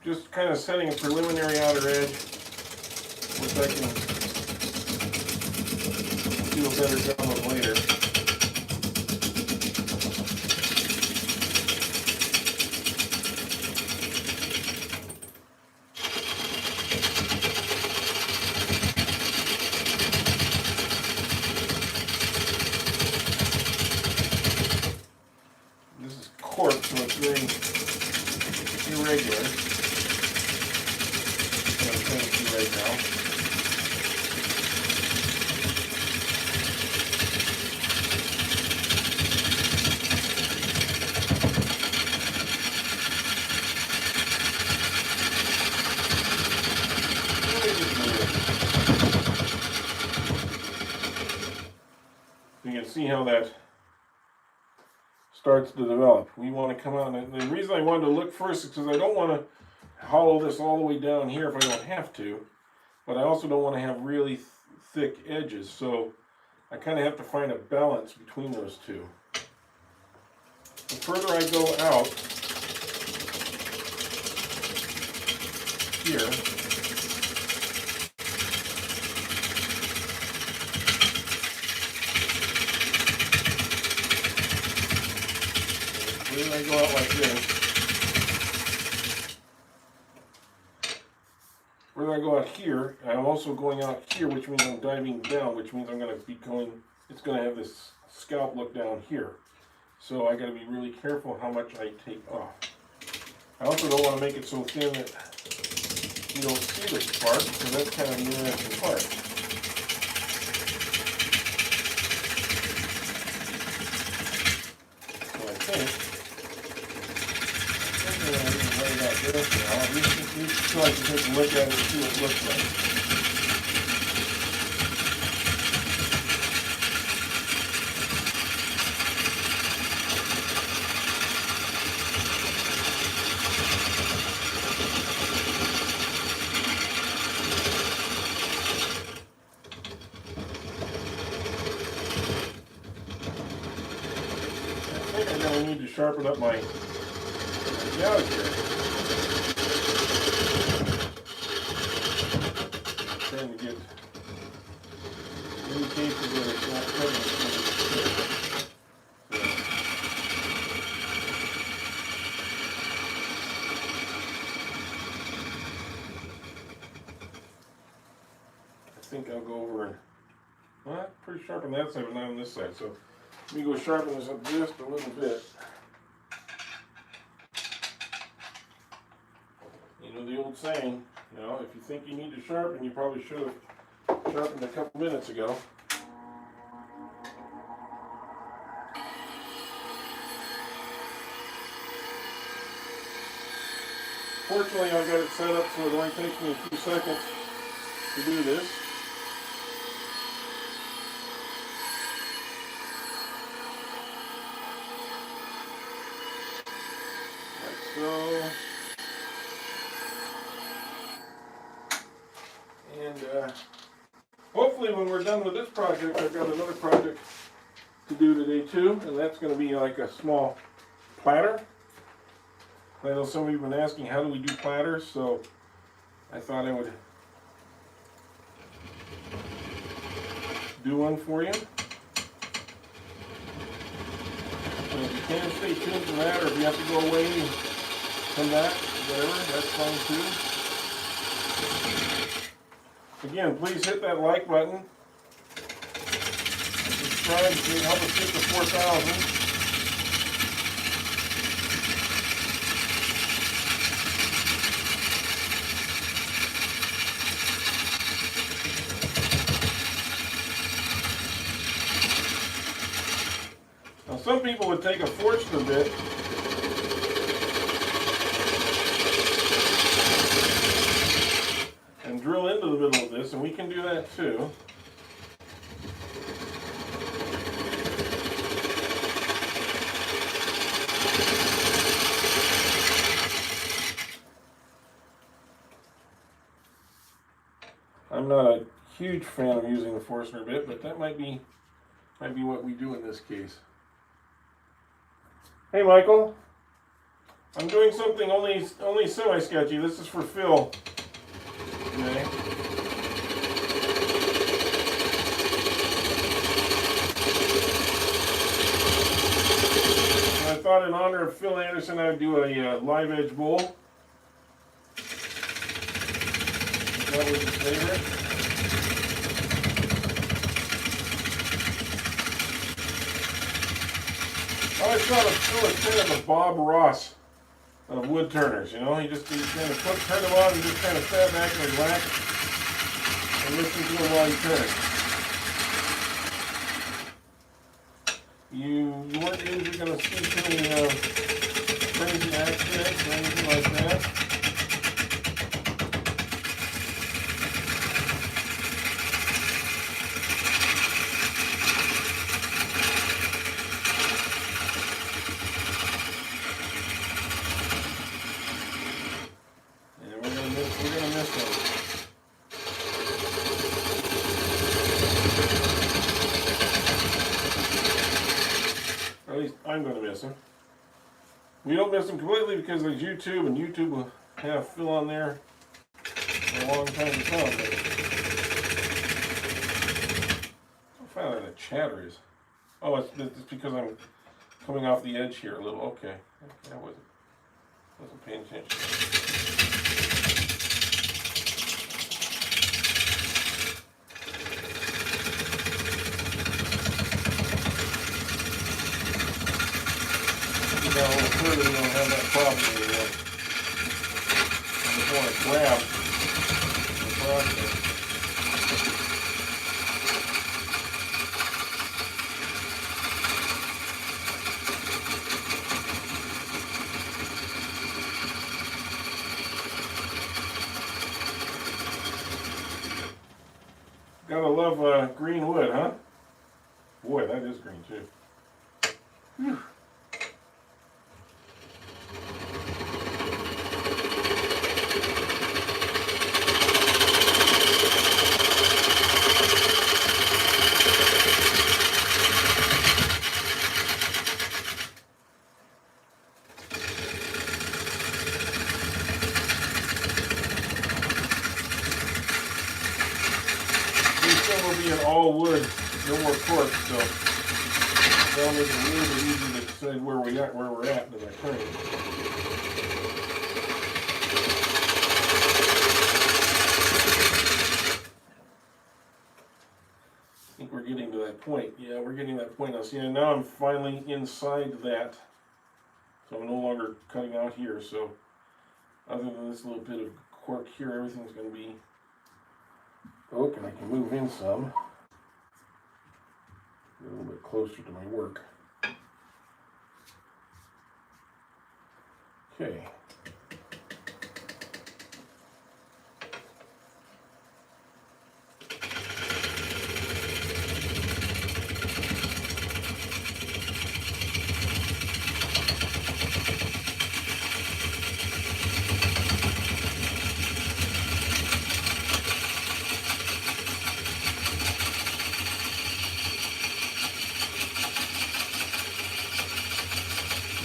Just kind of setting a preliminary outer edge, which I can do a better job of later. This is cork, so it's very irregular. Right now. You can see how that starts to develop. We want to come out, and the reason I wanted to look first is because I don't want to hollow this all the way down here if I don't have to, but I also don't want to have really thick edges, so I kind of have to find a balance between those two. The further I go out here, the further I go out like this, where I go out here, I'm also going out here, which means I'm diving down, which means I'm going to be going, it's going to have this scalp look down here. So I got to be really careful how much I take off. I also don't want to make it so thin that you don't see this part, because that's kind of the interesting part. So I think I'm going to lay it out this now. You try to take a look at it and see what it looks like. I think I'm going to need to sharpen up my gouge here. Trying to get any cases that it's not present. I think I'll go over and, well, pretty sharp on that side, but not on this side. So let me go sharpen this up just a little bit. old saying, you know, if you think you need to sharpen, you probably should have sharpened a couple minutes ago. Fortunately, I've got it set up so it only takes me a few seconds to do this. Like so. And hopefully when we're done with this project, I've got another project to do today too, and that's going to be like a small platter. I know some of you have been asking how do we do platters, so I thought I would do one for you. So if you can, stay tuned for that, or if you have to go away and come back, whatever, that's fine too. Again, please hit that like button. Subscribe to help us get to 4,000. Now, some people would take a Forstner bit and drill into the middle of this, and we can do that too. I'm not a huge fan of using the Forstner bit, but that might be what we do in this case. Hey Michael, I'm doing something only semi-sketchy. This is for Phil today. And I thought in honor of Phil Anderson, I'd do a live edge bowl. That was his favorite. I always thought of Phil as kind of the Bob Ross of woodturners, you know? He kind of turn him on and just kind of sat back and relax and listen to him while he turned. You weren't usually going to see too many crazy accidents or anything like that. I'm going to miss him. We don't miss him completely because there's YouTube, and YouTube will have Phil on there for a long time to come. But I found out that chatter is. Oh, it's because I'm coming off the edge here a little. Okay, I wasn't paying attention. A little further, we don't have that problem anymore. I just want to grab the process. Gotta love green wood, huh? Boy, that is green too. Whew. Will be an all wood, no more cork, so that'll make it really easy to decide where we're at in that turn. I think we're getting to that point. Yeah, we're getting to that point now. See, and now I'm finally inside that, so I'm no longer cutting out here. So, other than this little bit of cork here, everything's going to be oak, and I can move in some. Get a little bit closer to my work. Okay.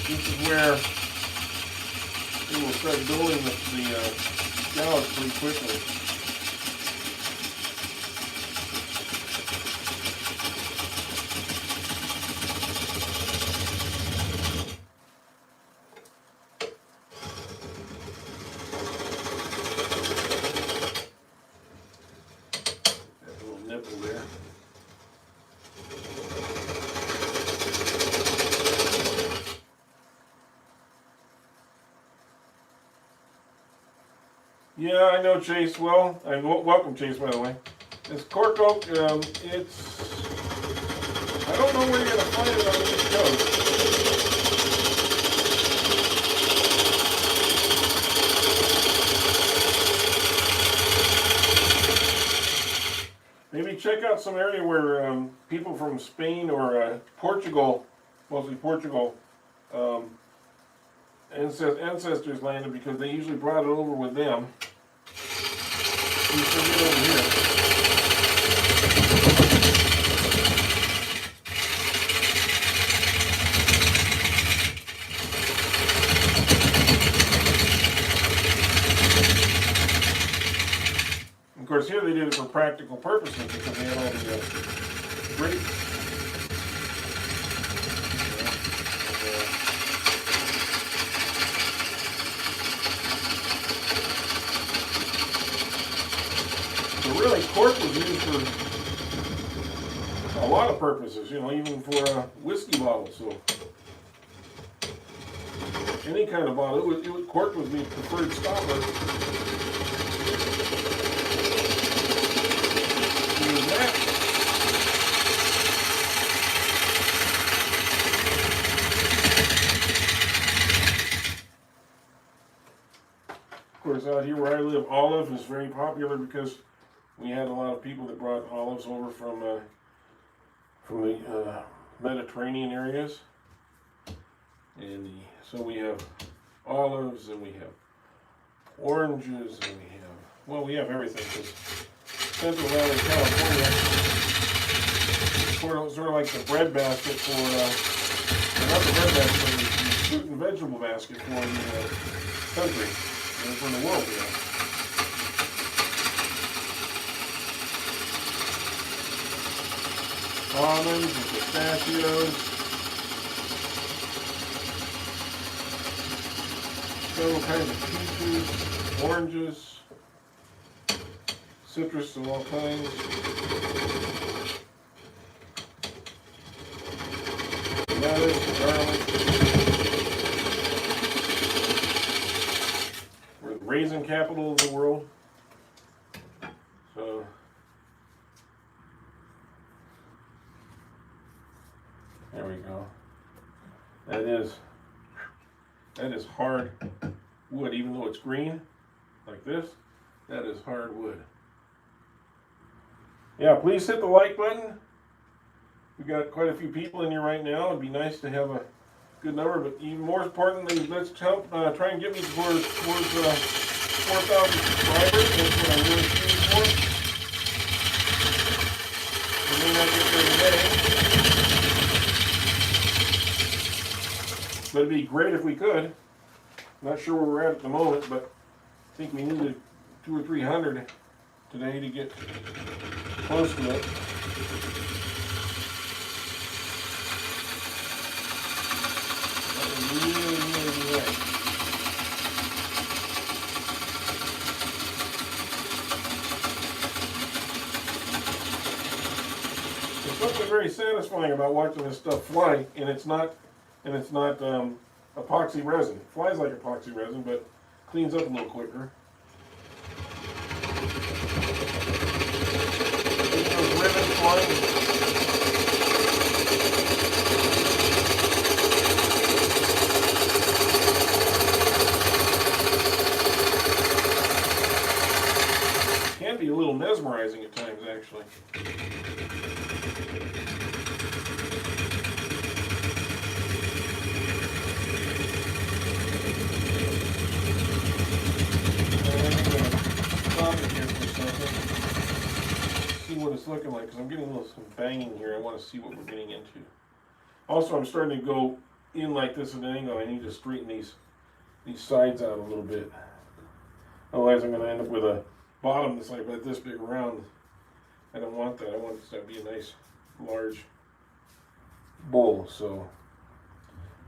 This is where it will start building the scallops pretty quickly. That little nipple there. Yeah, I know Chase well. And welcome, Chase, by the way. This cork oak, it's... I don't know where you're going to find it on the East Coast. Maybe check out some area where people from Spain or Portugal, mostly Portugal, ancestors landed, because they usually brought it over with them. You can get over here. Of course, here they did it for practical purposes, because they had all the grates. Really, cork was used for a lot of purposes, you know, even for whiskey bottles. So any kind of bottle, cork was the preferred stopper. Use that. Of course, out here where I live, olive is very popular, because we had a lot of people that brought olives over from the Mediterranean areas, and so we have olives, and we have oranges, and we have everything, because Central Valley, California, sort of like the bread basket for not the bread basket, but the fruit and vegetable basket for the country and for the world, you know. Almonds and pistachios, several kinds of peaches, oranges, citrus of all kinds, lettuce, garlic. We're the raisin capital of the world, so. There we go. That is hard wood, even though it's green, like this. That is hard wood. Yeah, please hit the like button. We've got quite a few people in here right now. It'd be nice to have a good number, but even more importantly, let's help try and get me towards 4,000 subscribers. That's what I'm really shooting for. We may not get there today, but it'd be great if we could. Not sure where we're at the moment, but I think we needed 200 or 300 today to get close to it. That would really be nice. There's something very satisfying about watching this stuff fly, and it's not epoxy resin. It flies like epoxy resin, but cleans up a little quicker. line. Can be a little mesmerizing at times, actually. See what it's looking like, because I'm getting a little some banging here. I want to see what we're getting into. Also, I'm starting to go in like this at an angle. I need to straighten these sides out a little bit. Otherwise, I'm going to end up with a bottom that's like this big around. I don't want that. I want this to be a nice, large bowl. So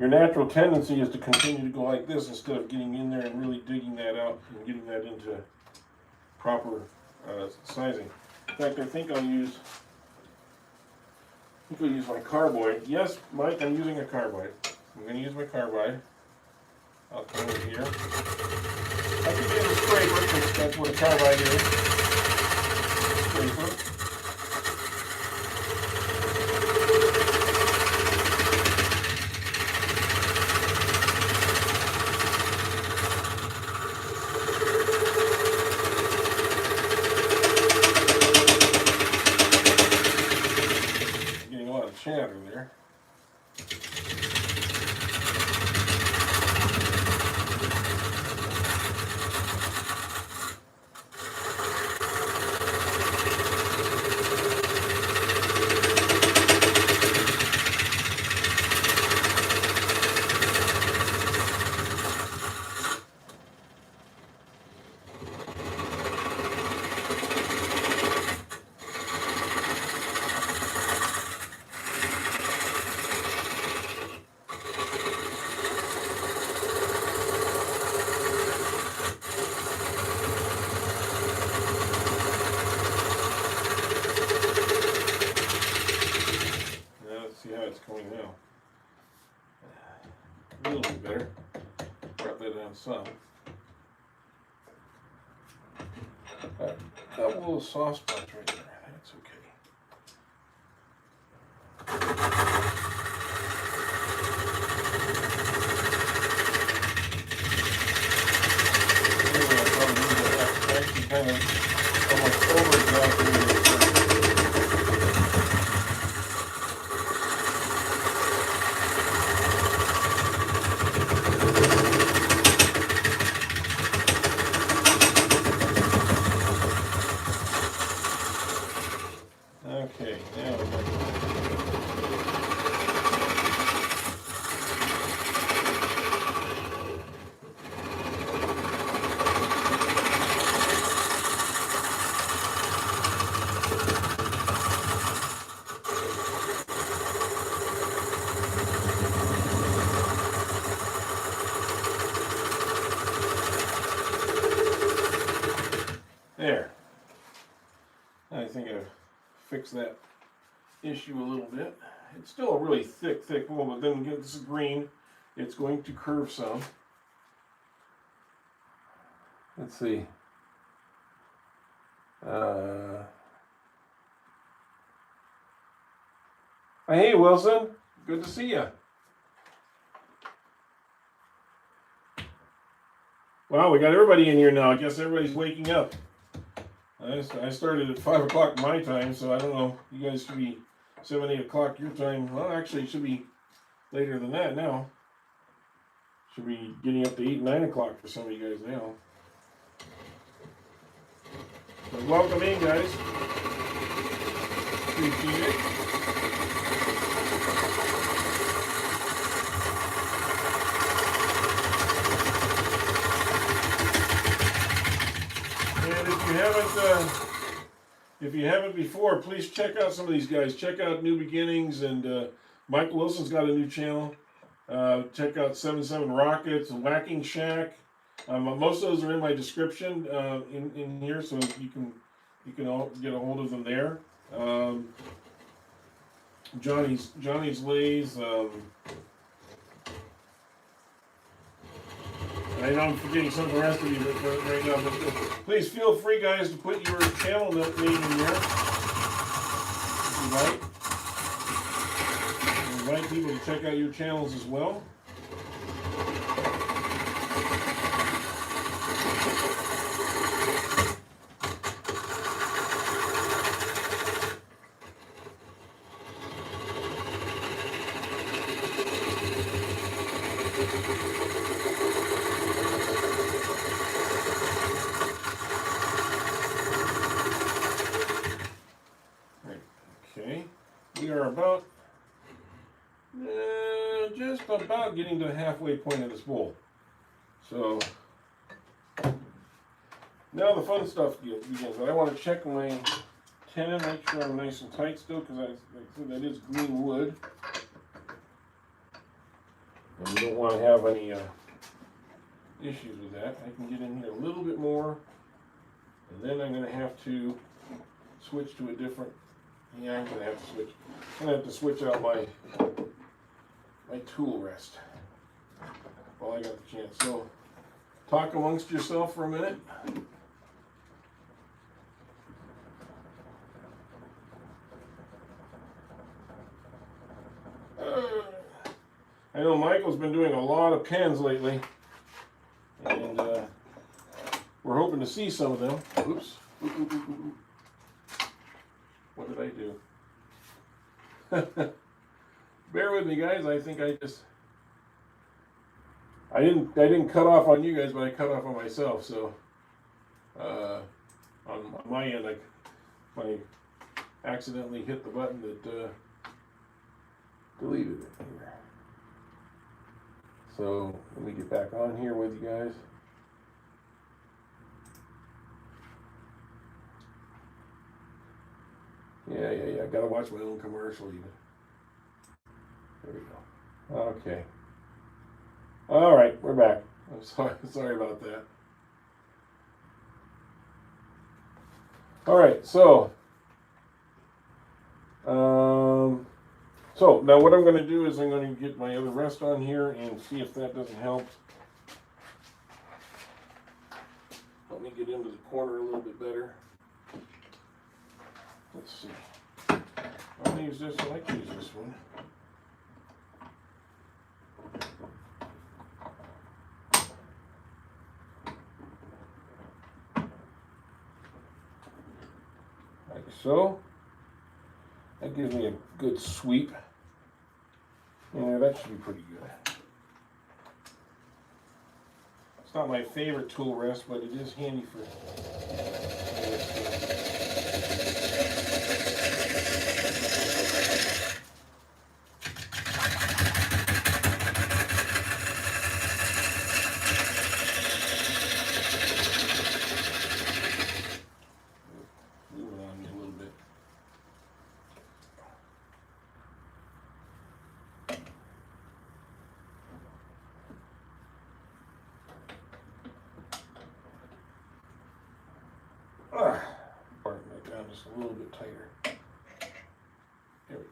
your natural tendency is to continue to go like this instead of getting in there and really digging that out and getting that into proper sizing. In fact, I think I'll use my carboy. Yes, Mike, I'm using a carboy. I'm going to use my carbide. I'll come over here. I could use a scraper because that's what a carbide is. Scraper. Getting a lot of chatter there. See how it's going now. A little bit better. Brought that down some. That little soft spot right there. That's okay. Anyway, I probably need to actually kind of almost over-exaggerated. Okay, now we're going there. I think I've fixed that issue a little bit. It's still a really thick wool, but then again, this is green. It's going to curve some. Let's see. Hey, Wilson. Good to see you. Wow, we got everybody in here now. I guess everybody's waking up. I started at 5 o'clock my time, so I don't know. You guys should be 7, 8 o'clock your time. Well, actually, it should be later than that now. Should be getting up to 8, 9 o'clock for some of you guys now. But welcome in, guys. Appreciate it. And if you haven't before, please check out some of these guys. Check out New Beginnings, and Mike Wilson's got a new channel. Check out 77 Rockets and Whacking Shack. Most of those are in my description in here, so you can all get a hold of them there. Johnny's Lathe. I know I'm forgetting some of the rest of you right now, but please feel free, guys, to put your channel name in there. invite people to check out your channels as well. Okay, we are about just about getting to the halfway point of this bowl. So now the fun stuff begins. But I want to check my tenon, make sure I'm nice and tight still, because like I said, that is green wood, and we don't want to have any issues with that. I can get in here a little bit more, and then I'm going to have to switch to a different. Yeah, I'm gonna have to switch. I'm gonna have to switch out my tool rest while I got the chance. So, talk amongst yourself for a minute. I know Michael's been doing a lot of pens lately, and we're hoping to see some of them. Oops. What did I do? Bear with me, guys. I think I didn't cut off on you guys, but I cut off on myself. So on my end, I accidentally hit the button that deleted it here. So let me get back on here with you guys. Yeah. I gotta watch my own commercial even. There we go. Okay. All right, we're back. I'm sorry about that. All right, so now what I'm going to do is I'm going to get my other rest on here and see if that doesn't help. Let me get into the corner a little bit better. Let's see. I'll use this. I like to use this one. Like so. That gives me a good sweep. Yeah, that should be pretty good. It's not my favorite tool rest, but it is handy for part that down just a little bit tighter. There we go.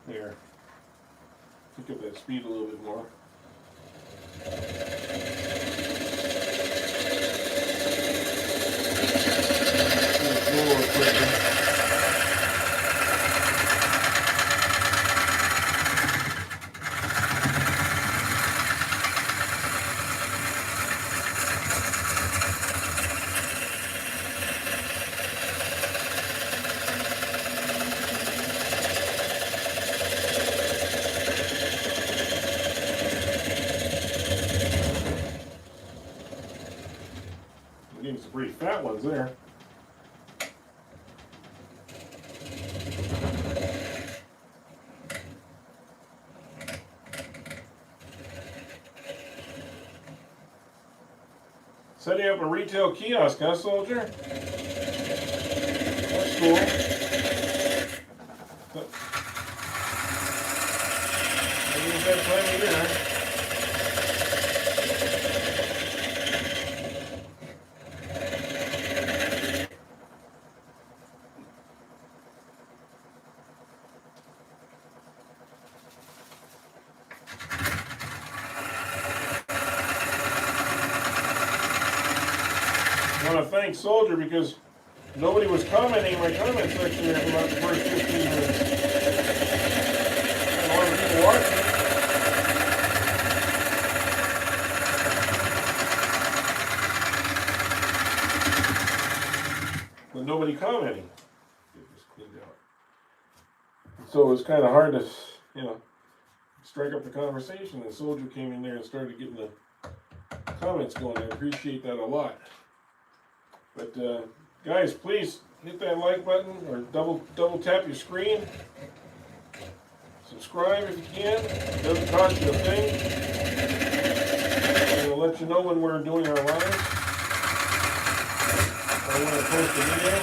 There. Pick up that speed a little bit more. A little quicker. Getting some pretty fat ones there. Setting up a retail kiosk, huh, soldier? That's cool. Maybe it's that time of year. I want to thank Soldier because nobody was commenting in my comment section there for about the first 15 minutes. And a lot of people watching. But nobody commenting. Get this cleaned out. So it was kind of hard to, strike up the conversation. And Soldier came in there and started getting the comments going. I appreciate that a lot. But guys, please hit that like button or double tap your screen. Subscribe if you can. It doesn't cost you a thing. It'll let you know when we're doing our lives. Or when I post a video.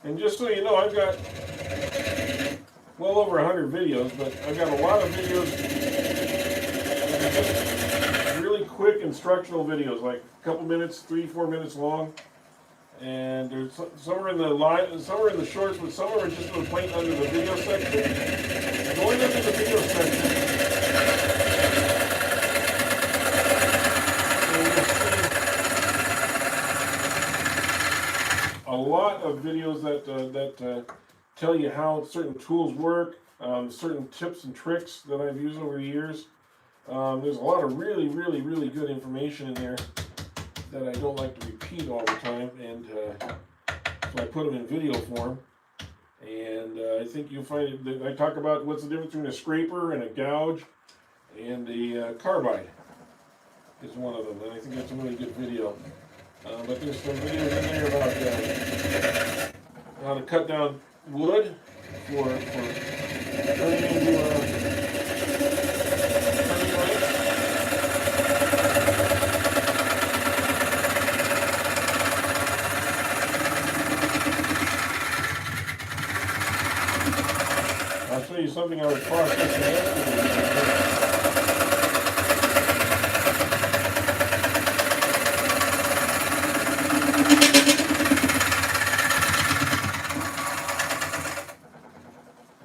And just so you know, I've got well over 100 videos, but I've got a lot of videos. Really quick instructional videos, like a couple minutes, 3-4 minutes long, and there's some are in the live, some are in the shorts, but some are just plain under the video section. Going under the video section, you'll see a lot of videos that tell you how certain tools work, certain tips and tricks that I've used over the years. There's a lot of really good information in there that I don't like to repeat all the time, and so I put them in video form. And I think you'll find it. I talk about what's the difference between a scraper and a gouge, and a carbide is one of them. And I think that's a really good video. But there's some videos in there about how to cut down wood for turning into I'll show you something I was processing yesterday.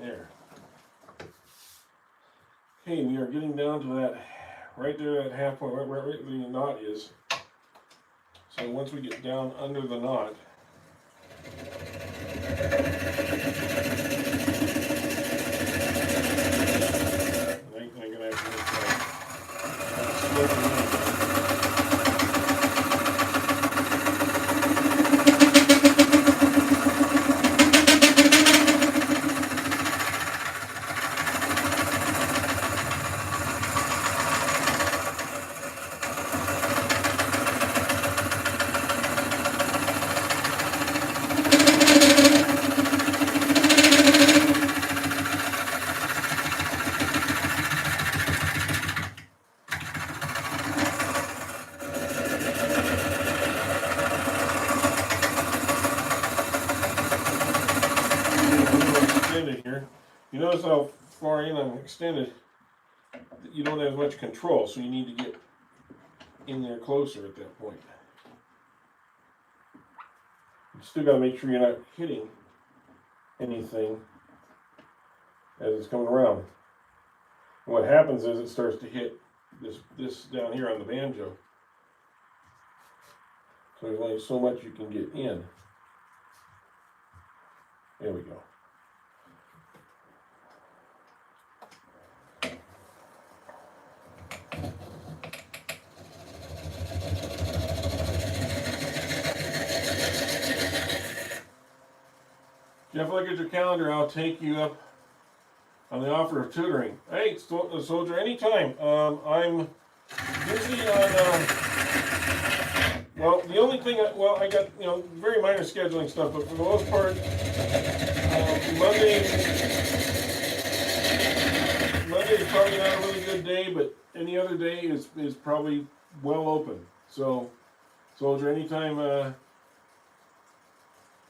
There. Okay, we are getting down to that, right there at half point, right where the knot is. So once we get down under the knot, here. You notice how far in I'm extended. You don't have much control, so you need to get in there closer at that point. You still got to make sure you're not hitting anything as it's coming around. And what happens is it starts to hit this down here on the banjo. So there's only so much you can get in. There we go. Jeff, look at your calendar. I'll take you up on the offer of tutoring. Hey, soldier, anytime. I'm busy on. Well, the only thing, I got very minor scheduling stuff, but for the most part, Monday is probably not a really good the day, but any other day is probably well open. So, soldier, anytime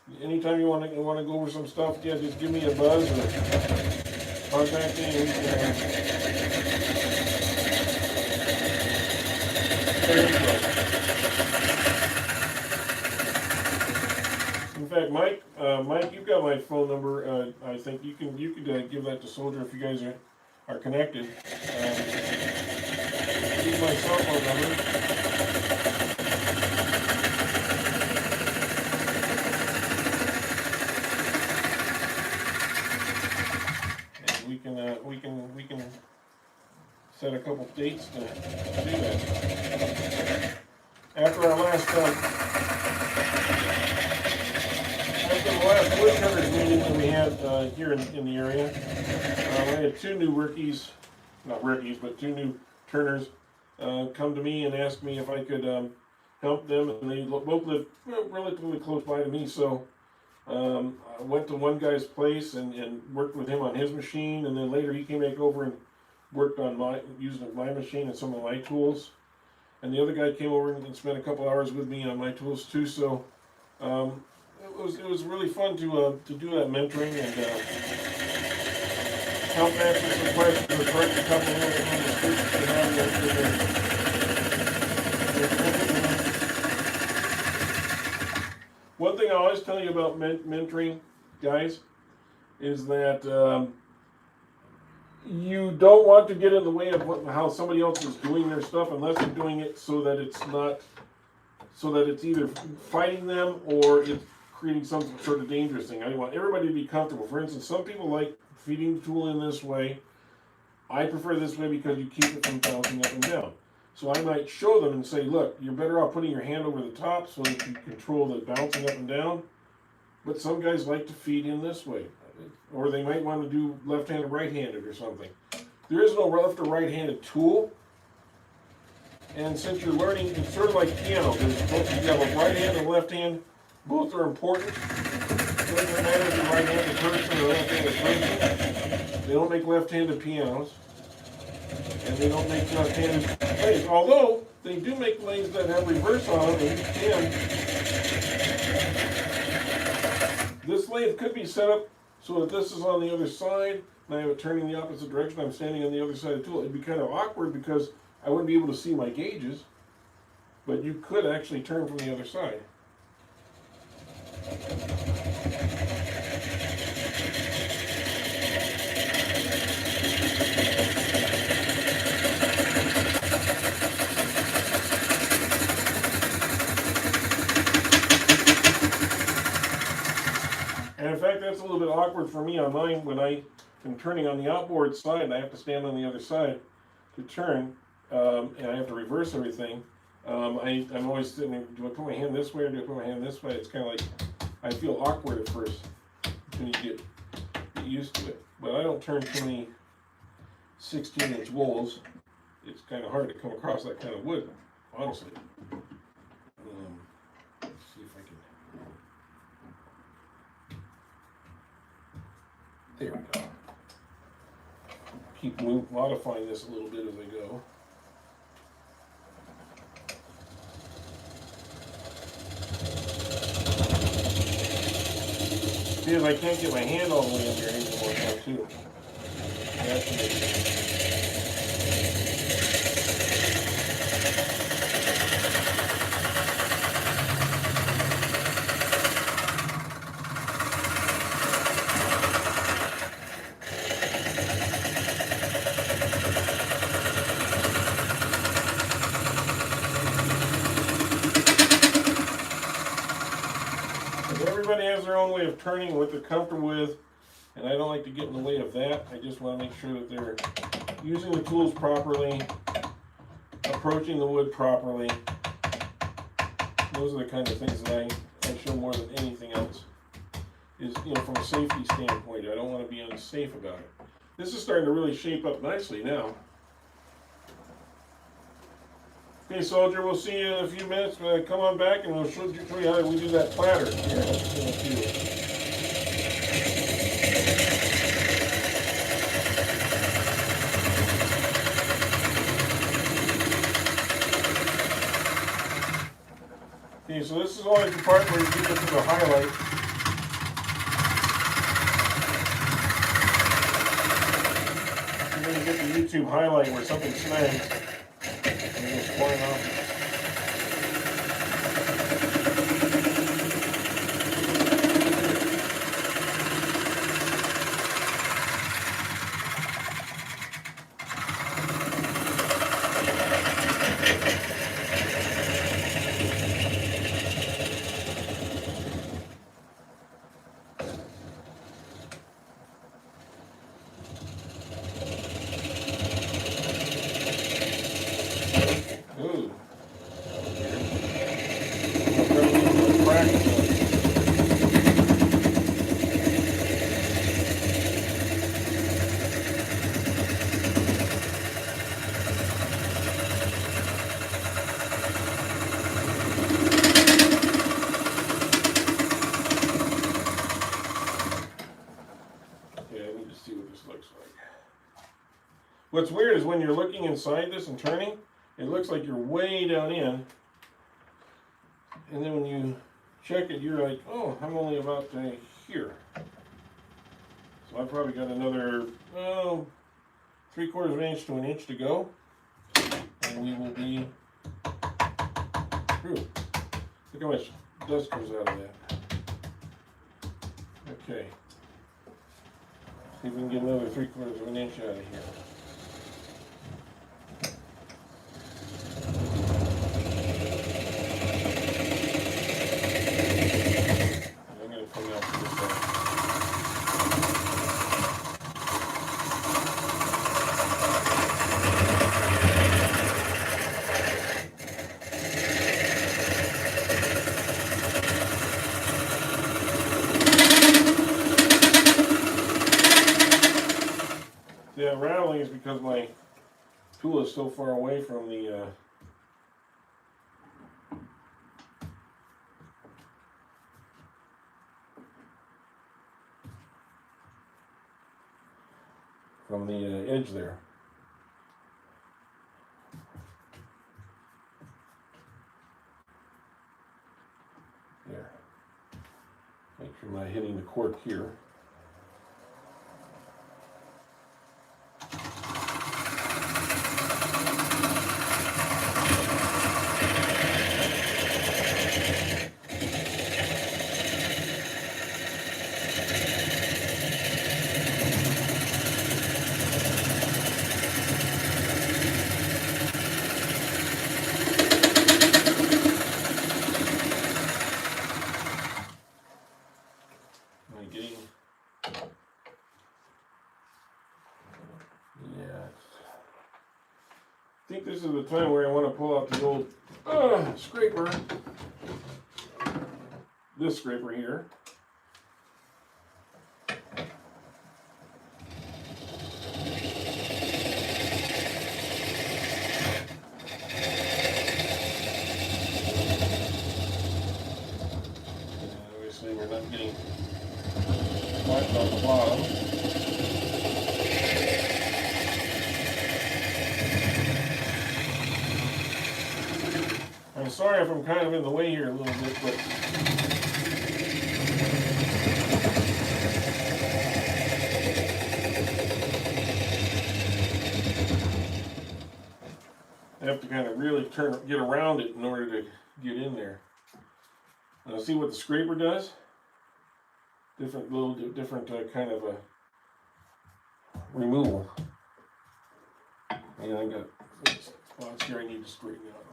you want to go over some stuff, yeah, just give me a buzz or contact me. And we can, there you go. In fact, Mike, you've got my phone number. I think you could give that to Soldier if you guys are connected. Here's my cell phone number. And we can set a couple dates to do that. After our last Woodturning meeting that we had here in the area, we had two new rookies, not rookies, but two new turners come to me and ask me if I could help them, and they both live relatively close by to me, so I went to one guy's place and worked with him on his machine, and then later he came back over and worked on using my machine and some of my tools, and the other guy came over and spent a couple hours with me on my tools too, so it was really fun to do that mentoring and help answer some questions or correct a couple of mistakes they have. One thing I always tell you about mentoring, guys, is that you don't want to get in the way of how somebody else is doing their stuff unless you're doing it so that it's either fighting them or it's creating some sort of dangerous thing. I want everybody to be comfortable. For instance, some people like feeding the tool in this way. I prefer this way because you keep it from bouncing up and down. So I might show them and say, look, you're better off putting your hand over the top so that you control the bouncing up and down. But some guys like to feed in this way. Or they might want to do left-handed, right-handed or something. There is no left or right-handed tool. And since you're learning, it's sort of like piano. You have a right hand and a left hand. Both are important. It doesn't matter if you're a right-handed person or a left-handed person. They don't make left-handed pianos. And they don't make left-handed lathes. Although, they do make lathes that have reverse on them, and you can. This lathe could be set up so that this is on the other side, and I have it turning the opposite direction. I'm standing on the other side of the tool. It'd be kind of awkward because I wouldn't be able to see my gauges, but you could actually turn from the other side. And in fact, that's a little bit awkward for me on mine when I am turning on the outboard side and I have to stand on the other side to turn, and I have to reverse everything. I'm always sitting there, do I put my hand this way or do I put my hand this way? It's kind of like, I feel awkward at first until you get used to it. But I don't turn too many 16-inch wools. It's kind of hard to come across that kind of wood, honestly. Let's see if I can. There we go. Keep modifying this a little bit as I go. See, if I can't get my hand all the way in there anymore now too. That's amazing. Everybody has their own way of turning, what they're comfortable with, and I don't like to get in the way of that. I just want to make sure that they're using the tools properly, approaching the wood properly. Those are the kind of things that I show more than anything else. Is, from a safety standpoint, I don't want to be unsafe about it. This is starting to really shape up nicely now. Okay, Soldier, we'll see you in a few minutes. Come on back and we'll show you how we do that platter. Okay, so this is always the part where you get to the highlight. You're going to get the YouTube highlight where something snags and it goes flying off. Ooh. Yeah, I need to see what this looks like. What's weird is when you're looking inside this and turning, it looks like you're way down in. And then when you check it, you're like, oh, I'm only about here. So I've probably got another, 3/4 of an inch to an inch to go. And we will be through. Look how much dust comes out of that. Okay. See if we can get another 3/4 of an inch out of here. I'm going to come out to this side. Yeah, rattling is because my tool is so far away from the edge there. There. Make sure I'm not hitting the cork here. I think this is the time where I want to pull out the old scraper. This scraper here. And obviously we're not getting flat on the bottom. I'm sorry if I'm kind of in the way here a little bit, but I have to kind of really get around it in order to get in there. And see what the scraper does. Different kind of a removal. And I got spots here I need to straighten out a little.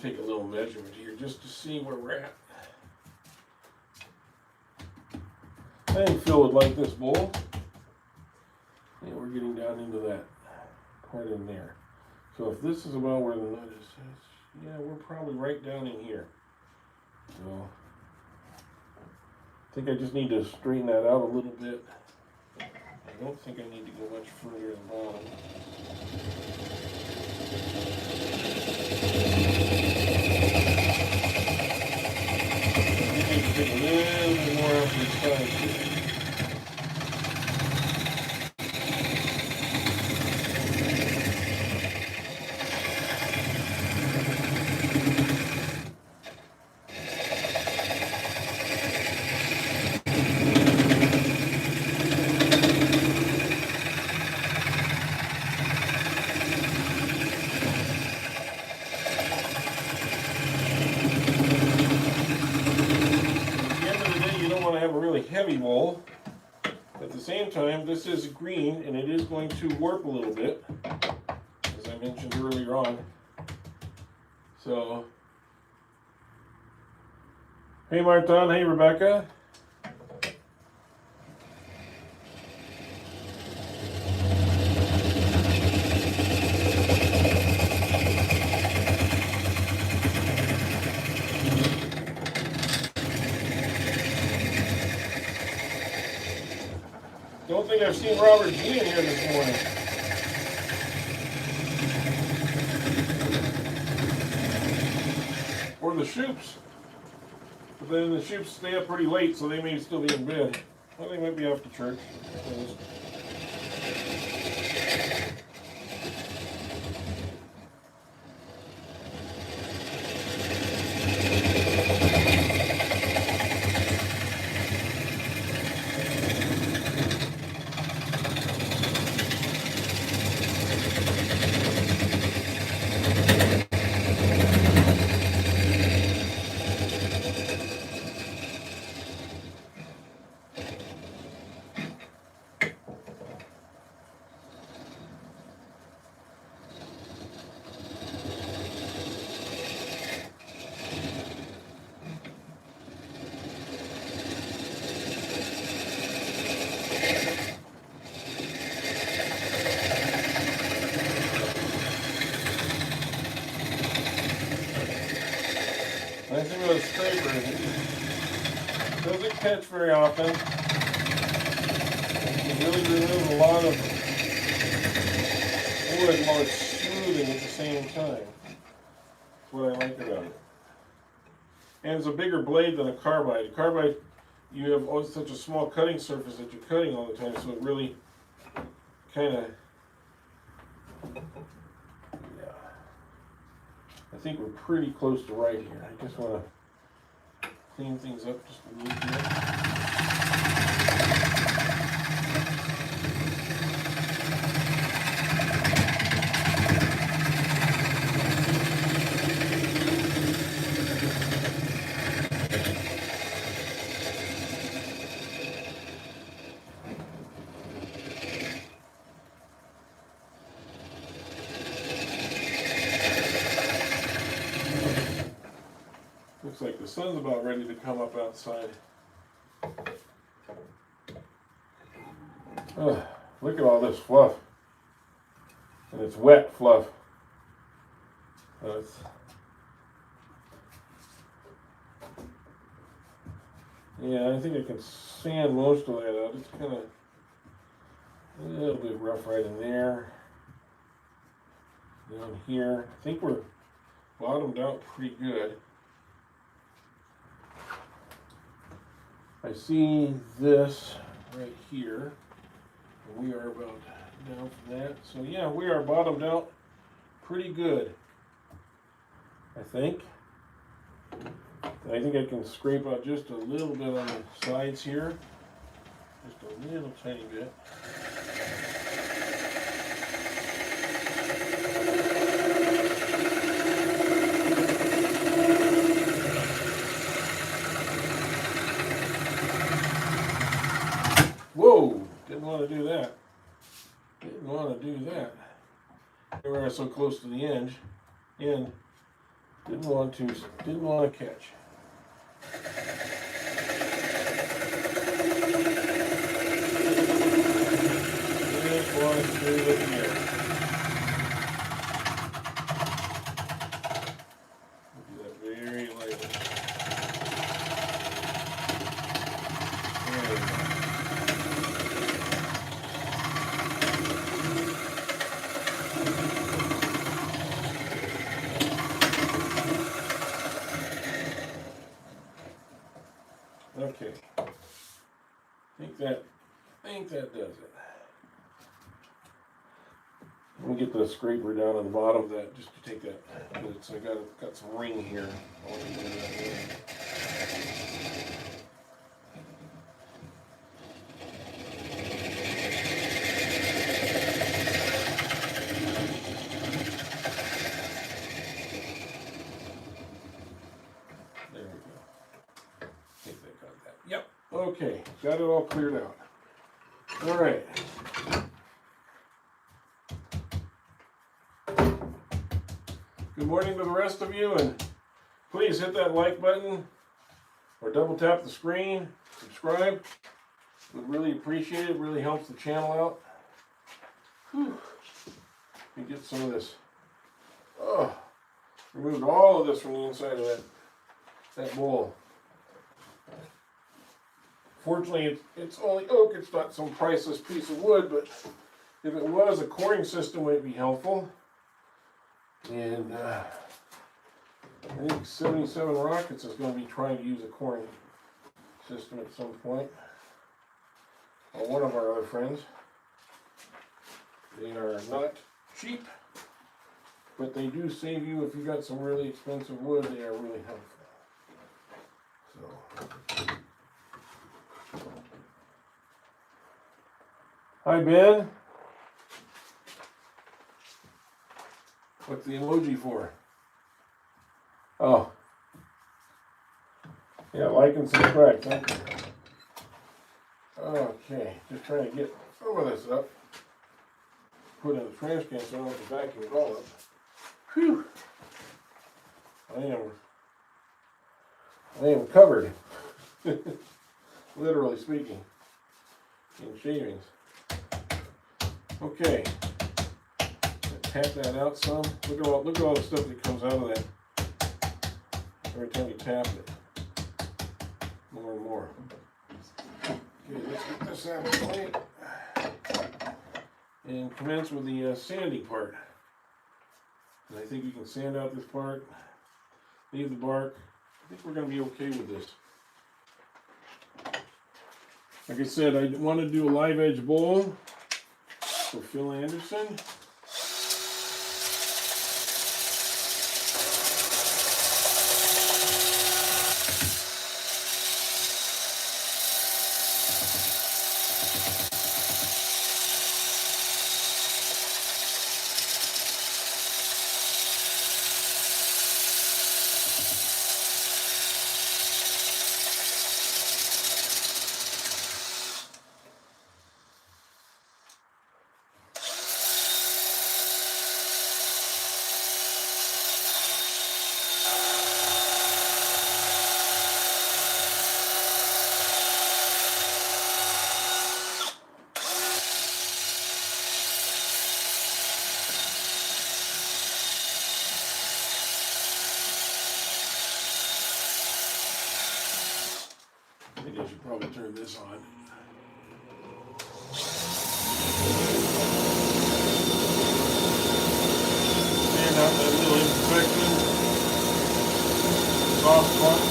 take a little measurement here just to see where we're at. I think Phil would like this bowl. And we're getting down into that part in there. So if this is about where the nut is, yeah, we're probably right down in here. So I think I just need to straighten that out a little bit. I don't think I need to go much further in the bottom. I need to take a little bit more off the side here. Heavy wool. At the same time, this is green and it is going to warp a little bit, as I mentioned earlier on. So, hey Martin, hey Rebecca. Don't think I've seen Robert G in here this morning. Or the Shoops. But then the Shoops stay up pretty late, so they may still be in bed. Well, they might be off to church. Nice thing with a scraper is it doesn't catch very often. You can really remove a lot of wood while it's smoothing at the same time. That's what I like about it. And it's a bigger blade than a carbide. A carbide, you have always such a small cutting surface that you're cutting all the time, so it really kind of, yeah. I think we're pretty close to right here. I just want to clean things up just a little bit. Looks like the sun's about ready to come up outside. Look at all this fluff. And it's wet fluff. Yeah, I think I can sand most of that out. It's kind of a little bit rough right in there. Down here. I think we're bottomed out pretty good. I see this right here. We are about down from that. So yeah, we are bottomed out pretty good, I think. I think I can scrape out just a little bit on the sides here. Just a little tiny bit. Whoa! Didn't want to do that. Didn't want to do that. We were so close to the end. Didn't want to catch. Just want to screw it together. Do that very lightly. There we go. Okay, I think that does it. Let me get the scraper down on the bottom of that just to take that. So I got some ring here. I want to do that ring. There we go. I think that got that. Yep. Okay, got it all cleared out. All right. Good morning to the rest of you, and please hit that like button or double tap the screen, subscribe. Would really appreciate it. Really helps the channel out. Whew. Let me get some of this. Oh, removed all of this from the inside of that bowl. Fortunately, it's only oak. It's not some priceless piece of wood, but if it was, a coring system would be helpful. And I think 77 Rockets is going to be trying to use a coring system at some point. Or one of our other friends. They are not cheap, but they do save you if you got some really expensive wood. They are really helpful. So, hi Ben. What's the emoji for? Oh. Yeah, like and subscribe. Thank you. Okay, just trying to get some of this up. Put it in the trash can so I don't have to vacuum it all up. Whew. I am covered. Literally speaking. In shavings. Okay. Tap that out some. Look at all the stuff that comes out of that every time you tap it. More and more. Okay, let's get this out of the way and commence with the sanding part. And I think you can sand out this part, leave the bark. I think we're going to be okay with this. Like I said, I want to do a live edge bowl for Phil Anderson. I should probably turn this on. Sand out that little imperfection. Soft spots.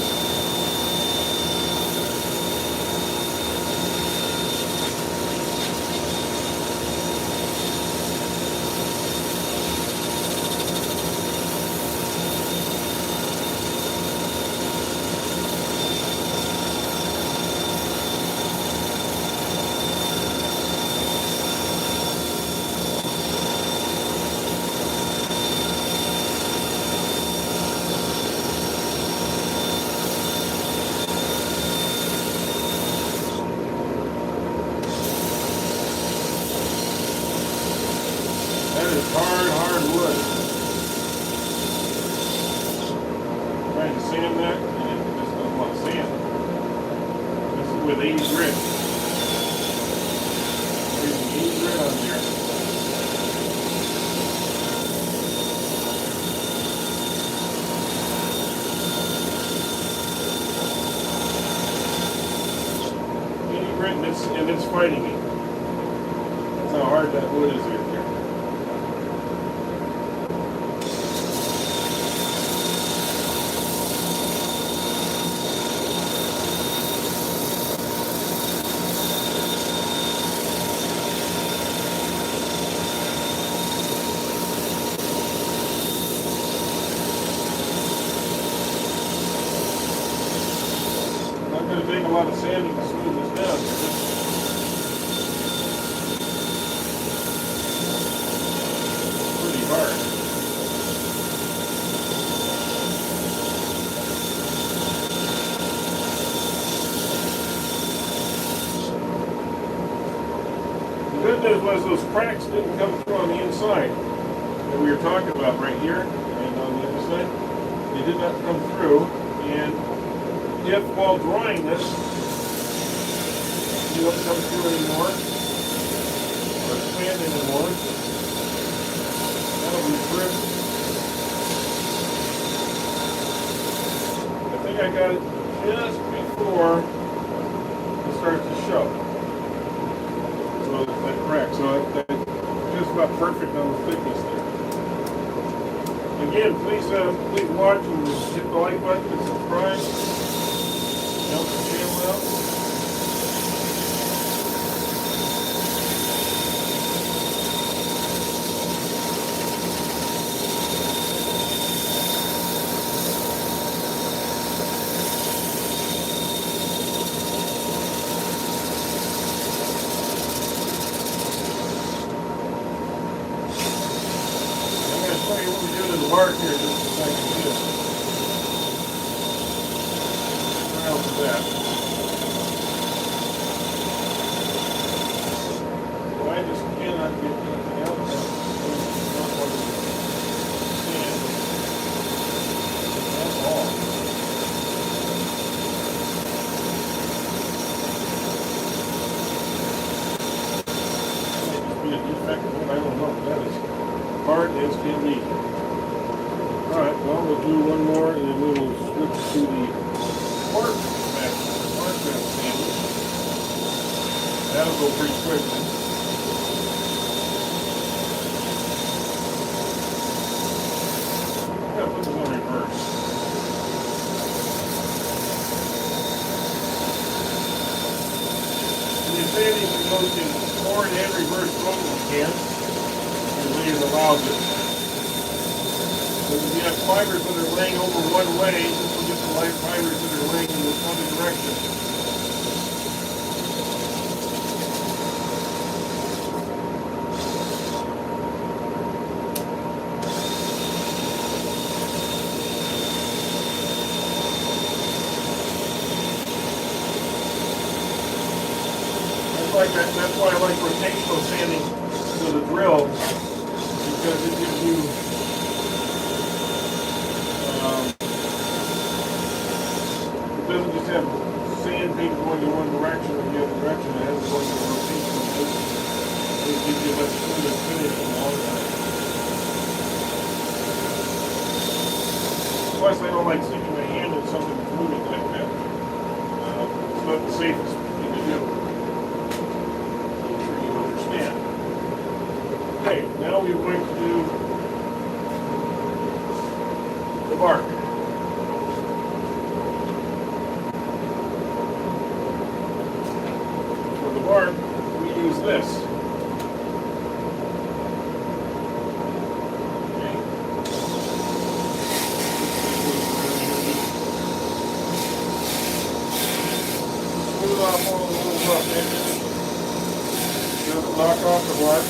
That is hard wood. sand that, and it just doesn't want to sand. This is with 80 grit. Using 80 grit on there. And it's fighting me. That's how hard that wood is right there. I'm not going to take a lot of sanding to smooth this down. Hard. The good news was those cracks didn't come through on the inside that we were talking about right here and on the other side. They did not come through, and if while drawing this you don't come through anymore or expand anymore, I think I got it just before it starts to show. So that crack. So that's just about perfect on the thickness there. Again, please watch and hit the like button and subscribe. Help the channel out. I'll show you what we do to the bark here just a second too. What else is that? Well, I just cannot get anything out of that. It's not what it is. That's all. That might just be a defect of it. I don't know. That is hard as can be. Alright, well, we'll do one more and then we will switch to the cork sandwich. That'll go pretty quickly. I'm going to put this on reverse. When you're sanding, you go to forward and reverse both if you can. It allows it. So if you have fibers that are laying over one way, this will get the light fibers that are laying in the other direction. That's why I like rotational sanding to the drill. Because it gives you it doesn't just have sandpaper going in one direction or the other direction, it has going in a rotational motion. It gives you a much smoother finish in the long time. Plus I don't like sticking my hand in something that's moving like that. It's not the safest thing to do. I'm sure you understand. Okay, now we're going to do the bark. For the bark, we use this. Okay. Smooth off all the little rough edges. Doesn't knock off the bark.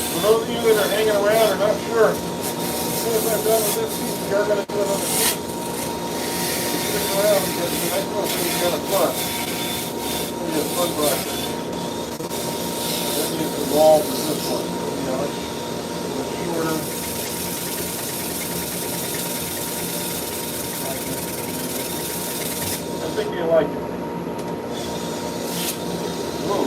For those of you that are hanging around or not sure, as soon as I'm done with this piece, we are going to do another piece. Stick around because the next one is going to be kind of fun. be a fun project. That means involved with this one. You know, it's shorter. I think you like it. Whoa.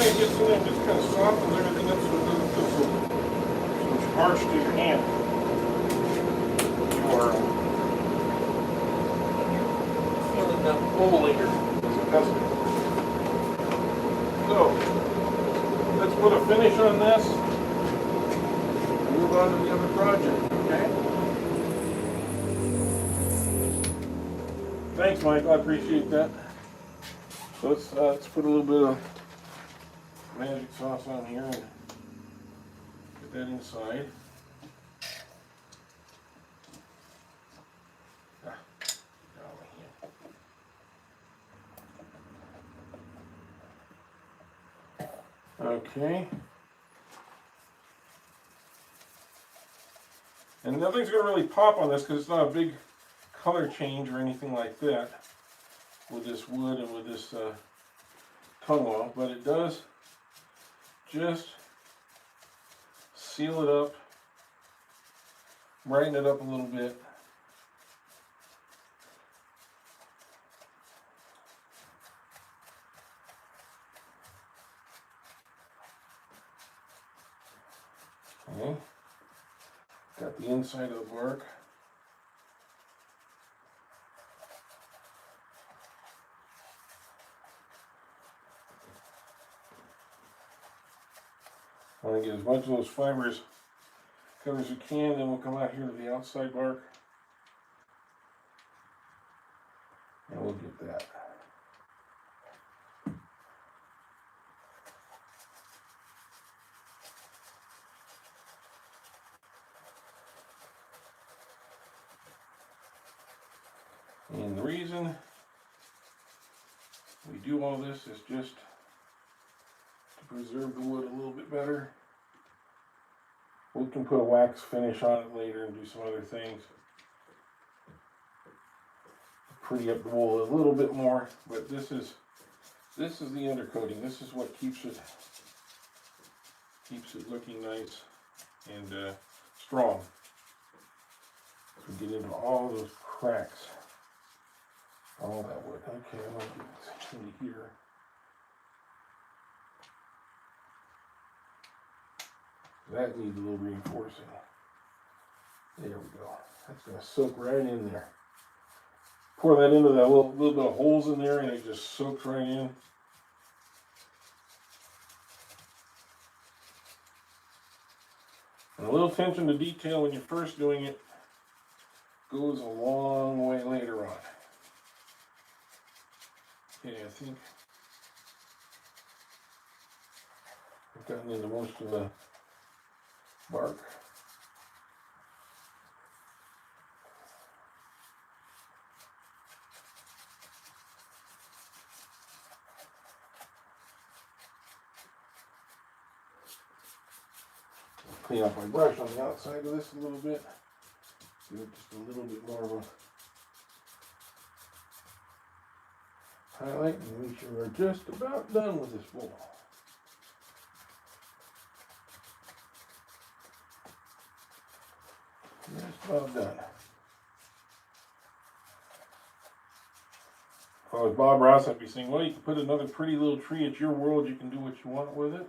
Gets in there and just kind of softens everything up so it doesn't feel so harsh to your hand. You are feeling that pull later as a customer. So, let's put a finish on this and move on to the other project, okay? Thanks, Michael, I appreciate that. So let's put a little bit of magic sauce on here and get that inside. Okay. And nothing's going to really pop on this because it's not a big color change or anything like that with this wood and with this tongue wall, but it does just seal it up, brighten it up a little bit. Okay. Got the inside of the bark. I want to get as much of those fibers covered as we can, then we'll come out here to the outside bark. And we'll get that. And the reason we do all this is just to preserve the wood a little bit better. We can put a wax finish on it later and do some other things. Pretty up the wool a little bit more, but this is the undercoating. This is what keeps it looking nice and strong. So we get into all those cracks. All that wood. Okay, I'm going to get this into here. That needs a little reinforcing. There we go. That's going to soak right in there. Pour that into that little bit of holes in there and it just soaks right in. And a little attention to detail when you're first doing it goes a long way later on. Okay, I think I've gotten into most of the bark. Clean off my brush on the outside of this a little bit. Give it just a little bit more of a highlight and make sure we're just about done with this bowl. Just about done. If I was Bob Ross, I'd be saying, well, you can put another pretty little tree. It's your world. You can do what you want with it.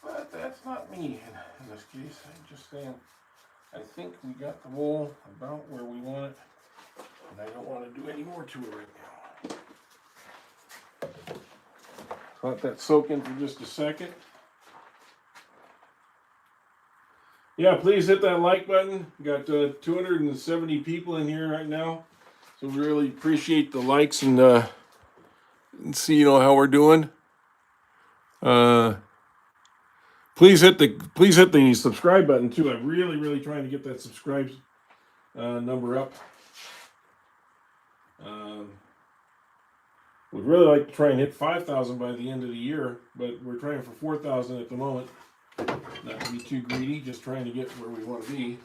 But that's not me in this case. I'm just saying, I think we got the wool about where we want it. And I don't want to do any more to it right now. Let that soak in for just a second. Yeah, please hit that like button. We got 270 people in here right now, so we really appreciate the likes and see how we're doing. Please hit the subscribe button too. I'm really trying to get that subscribe number up. Would really like to try and hit 5,000 by the end of the year, but we're trying for 4,000 at the moment. Not to be too greedy, just trying to get where we want to be.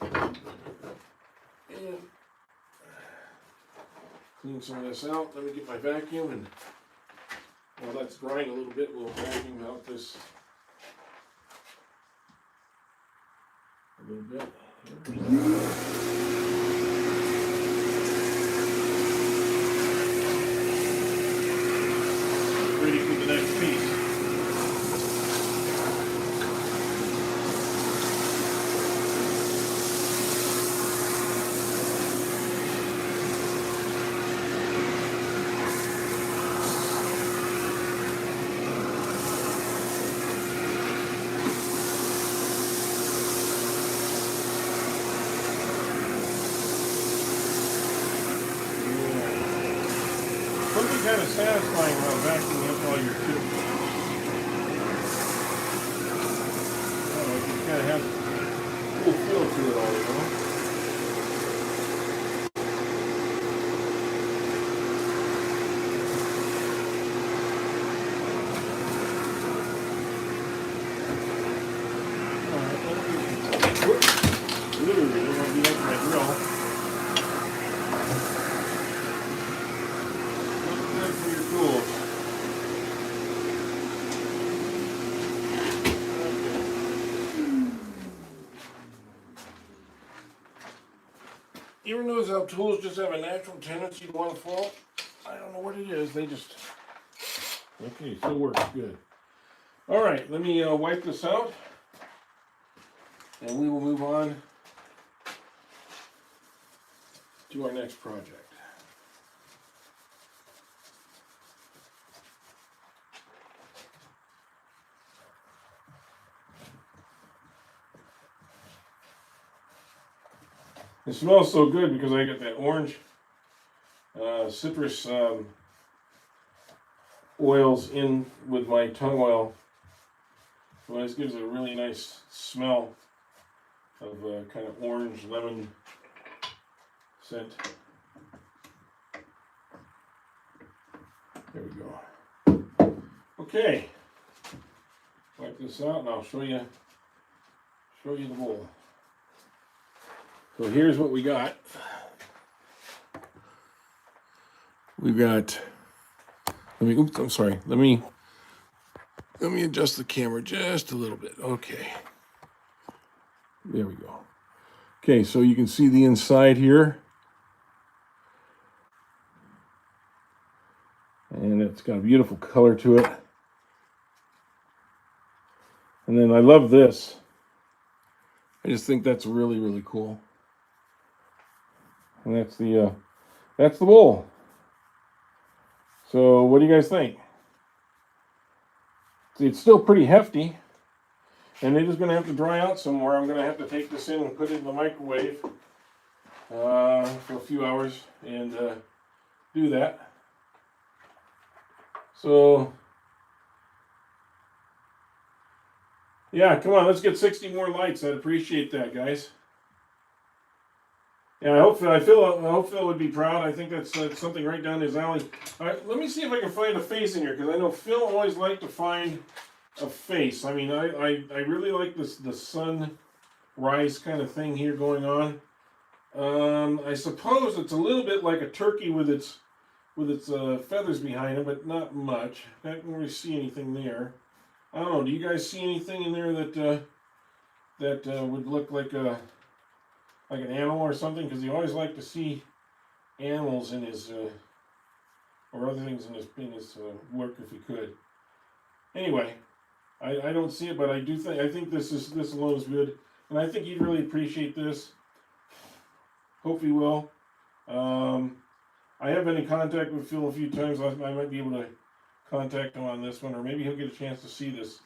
And clean some of this out. Let me get my vacuum, and while that's drying a little bit, we'll vacuum out this a little bit. Ready for the next piece. Something kind of satisfying about vacuuming up all your tubes. It kind of has a cool feel to it all, Literally, we're going to be up my grill. For your tools. You ever notice how tools just have a natural tendency to want to fall? I don't know what it is. They just... Okay, still works. Good. All right, let me wipe this out, and we will move on to our next project. It smells so good because I got that orange citrus oils in with my tung oil. So this gives it a really nice smell of kind of orange lemon scent. There we go. Okay, wipe this out and I'll show you the bowl. So here's what we got. We've got, I'm sorry. Let me adjust the camera just a little bit. Okay. There we go. Okay, so you can see the inside here. And it's got a beautiful color to it. And then I love this. I just think that's really cool. And that's the bowl. So what do you guys think? It's still pretty hefty, and it is going to have to dry out somewhere. I'm going to have to take this in and put it in the microwave for a few hours and do that. So yeah, come on, let's get 60 more likes. I'd appreciate that, guys. Yeah, I hope Phil would be proud. I think that's something right down his alley. All right, let me see if I can find a face in here, because I know Phil always liked to find a face. I mean, I really like the sunrise kind of thing here going on. I suppose it's a little bit like a turkey with its feathers behind it, but not much. I don't really see anything there. I don't know. Do you guys see anything in there that would look like an animal or something? Because he always liked to see animals in his or other things in his work if he could. Anyway, I don't see it, but I think this alone is good, and I think he'd really appreciate this. Hope he will. I have been in contact with Phil a few times. I might be able to contact him on this one, or maybe he'll get a chance to see this.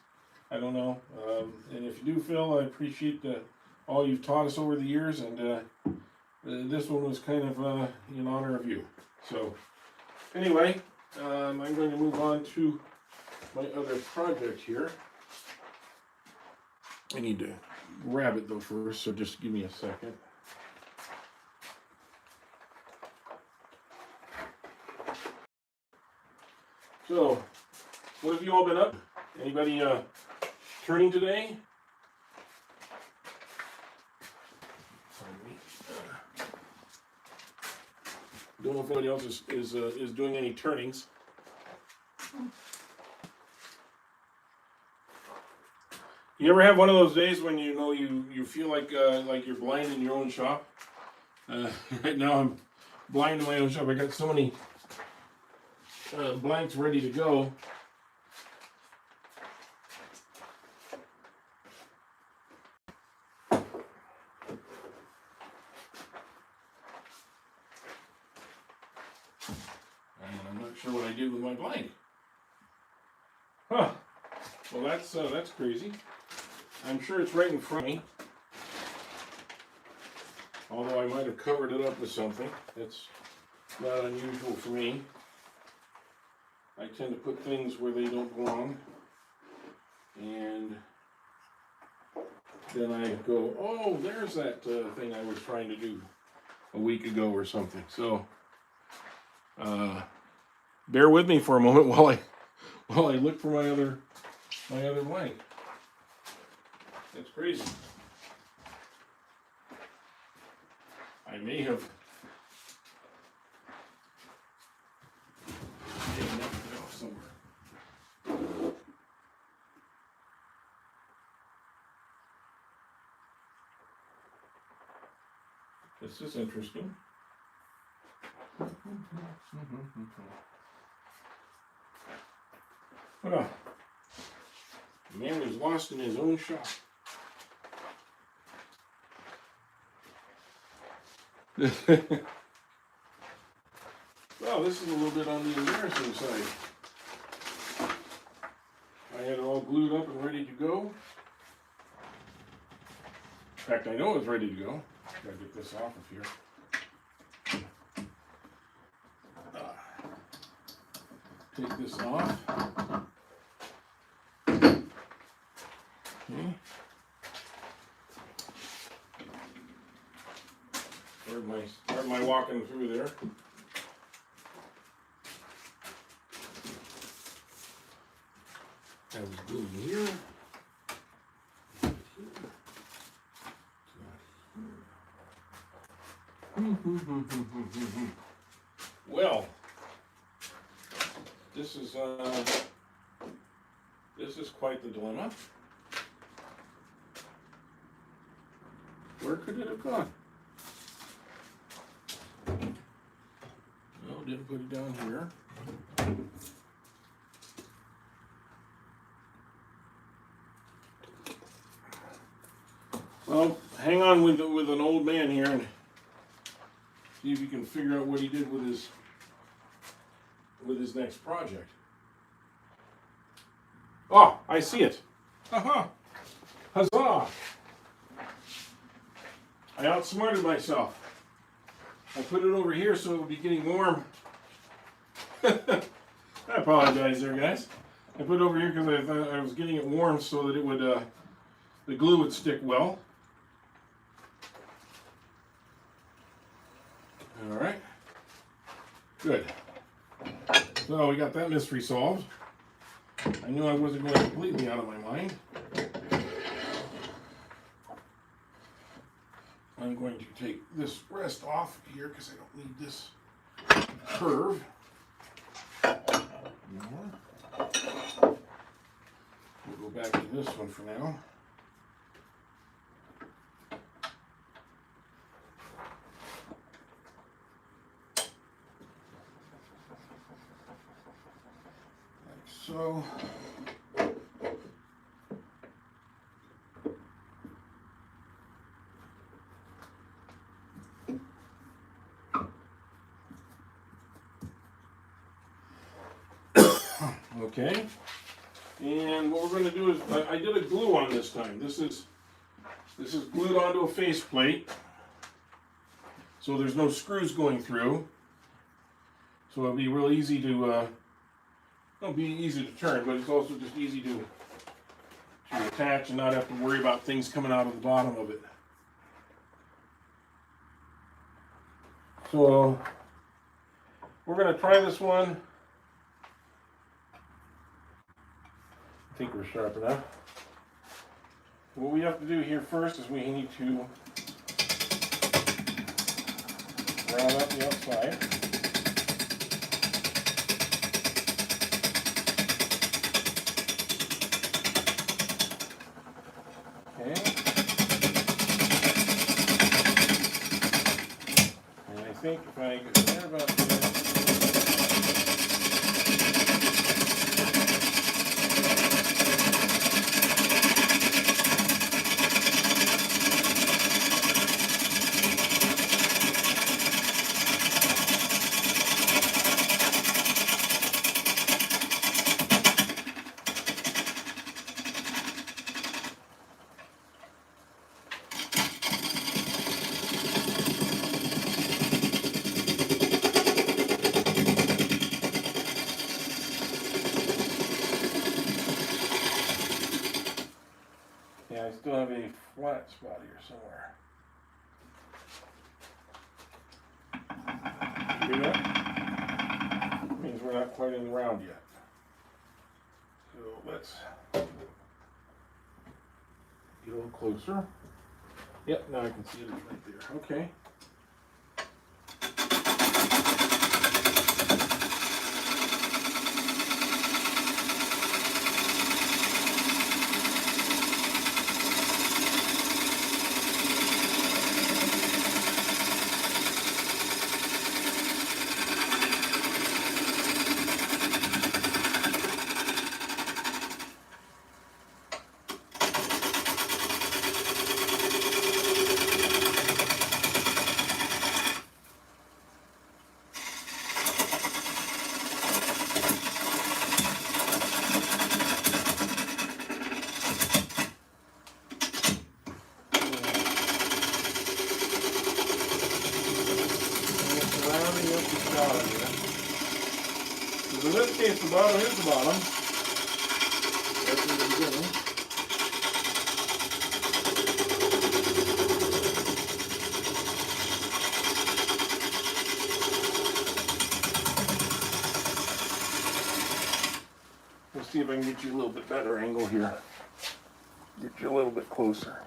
I don't know. And if you do, Phil, I appreciate the all you've taught us over the years, and this one was kind of in honor of you. So anyway, I'm going to move on to my other project here. I need to grab it though first, so just give me a second. So, what have you all been up? Anybody turning today? Don't know if anybody else is doing any turnings. You ever have one of those days when you know you feel like you're blind in your own shop? Right now I'm blind in my own shop. I got so many blanks ready to go. And I'm not sure what I did with my blank. Huh. Well, that's crazy. I'm sure it's right in front of me. Although I might have covered it up with something. That's not unusual for me. I tend to put things where they don't belong. And then I go, oh, there's that thing I was trying to do a week ago or something. So bear with me for a moment while I look for my other blank. That's crazy. I may have taken that off somewhere. This is interesting. Oh, the man was lost in his own shop. Well, this is a little bit on the embarrassing side. I had it all glued up and ready to go. In fact, I know it's ready to go. Gotta get this off of here. Take this off. Okay. Start my walking through there. I was glued here. Well, this is quite the dilemma. Where could it have gone? No, didn't put it down here. Well, hang on with an old man here and see if you can figure out what he did with his next project. Oh, I see it. Aha! Huzzah! I outsmarted myself. I put it over here so it would be getting warm. I apologize there, guys. I put it over here because I thought I was getting it warm so that it would, the glue would stick well. All right. Good. So we got that mystery solved. I knew I wasn't going completely out of my mind. I'm going to take this rest off here because I don't need this curve. We'll go back to this one for now. Like so. Okay, and what we're going to do is, I did a glue on this time. This is This is glued onto a faceplate, so there's no screws going through. So it'll be real easy to, it'll be easy to turn, but it's also just easy to attach and not have to worry about things coming out of the bottom of it. So we're going to try this one. I think we're sharp enough. What we have to do here first is we need to round up the outside. Okay. And I think if I get there about there. Yeah, I still have a flat spot here somewhere. See that? Means we're not quite in the round yet. So let's get a little closer. Yep, now I can see it right there. Okay. In this case, the bottom is the bottom. That's in the beginning. Let's see if I can get you a little bit better angle here. Get you a little bit closer.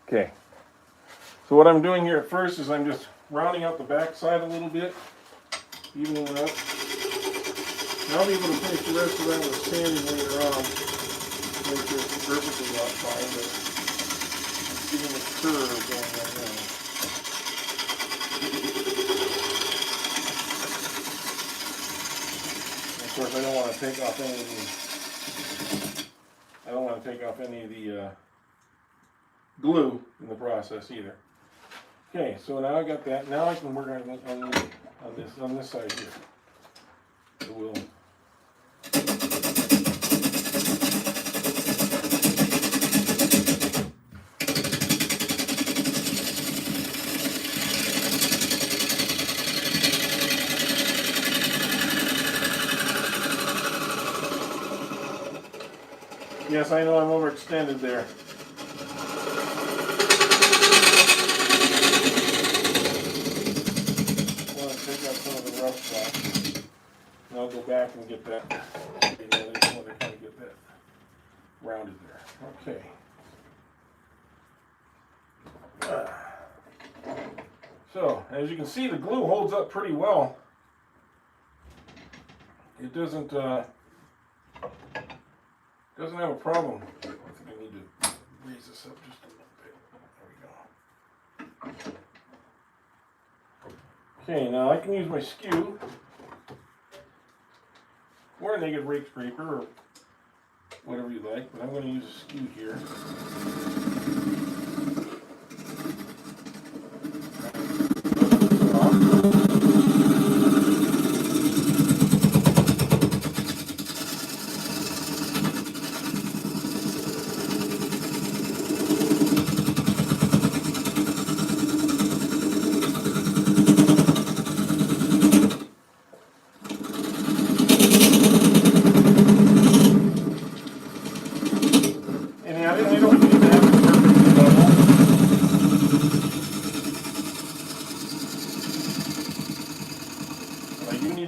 Okay. So what I'm doing here at first is I'm just rounding out the back side a little bit, evening it up. And I'll be able to finish the rest of that with sanding later on. Make sure it's perfectly not fine, but getting the curve going right now. And of course, I don't want to take off any of the glue in the process either. Okay, so now I got that. Now I can work on this side here. So we'll Yes, I know I'm overextended there. I want to take out some of the rough spots. And I'll go back and get that. I just want to kind of get that rounded there. Okay. So, as you can see, the glue holds up pretty well. It doesn't have a problem. I think I need to raise this up just a little bit. There we go. Okay, now I can use my skew or a naked rake scraper or whatever you like, but I'm going to use a skew here.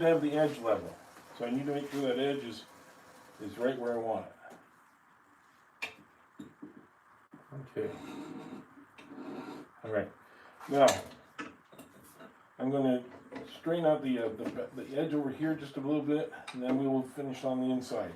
to have the edge level. So I need to make sure that edge is right where I want it. Okay. All right. Now, I'm going to straighten out the edge over here just a little bit, and then we will finish on the inside.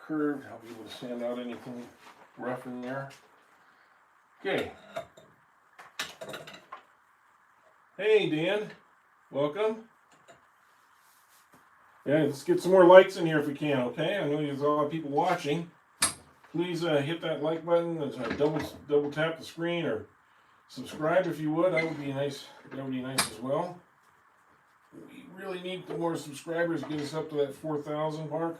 Curved. I'll be able to sand out anything rough in there. Okay. Hey, Dan. Welcome. Yeah, let's get some more likes in here if we can, okay? I know there's a lot of people watching. Please hit that like button, double tap the screen, or subscribe if you would. That would be nice. That would be nice as well. We really need more subscribers to get us up to that 4,000 mark.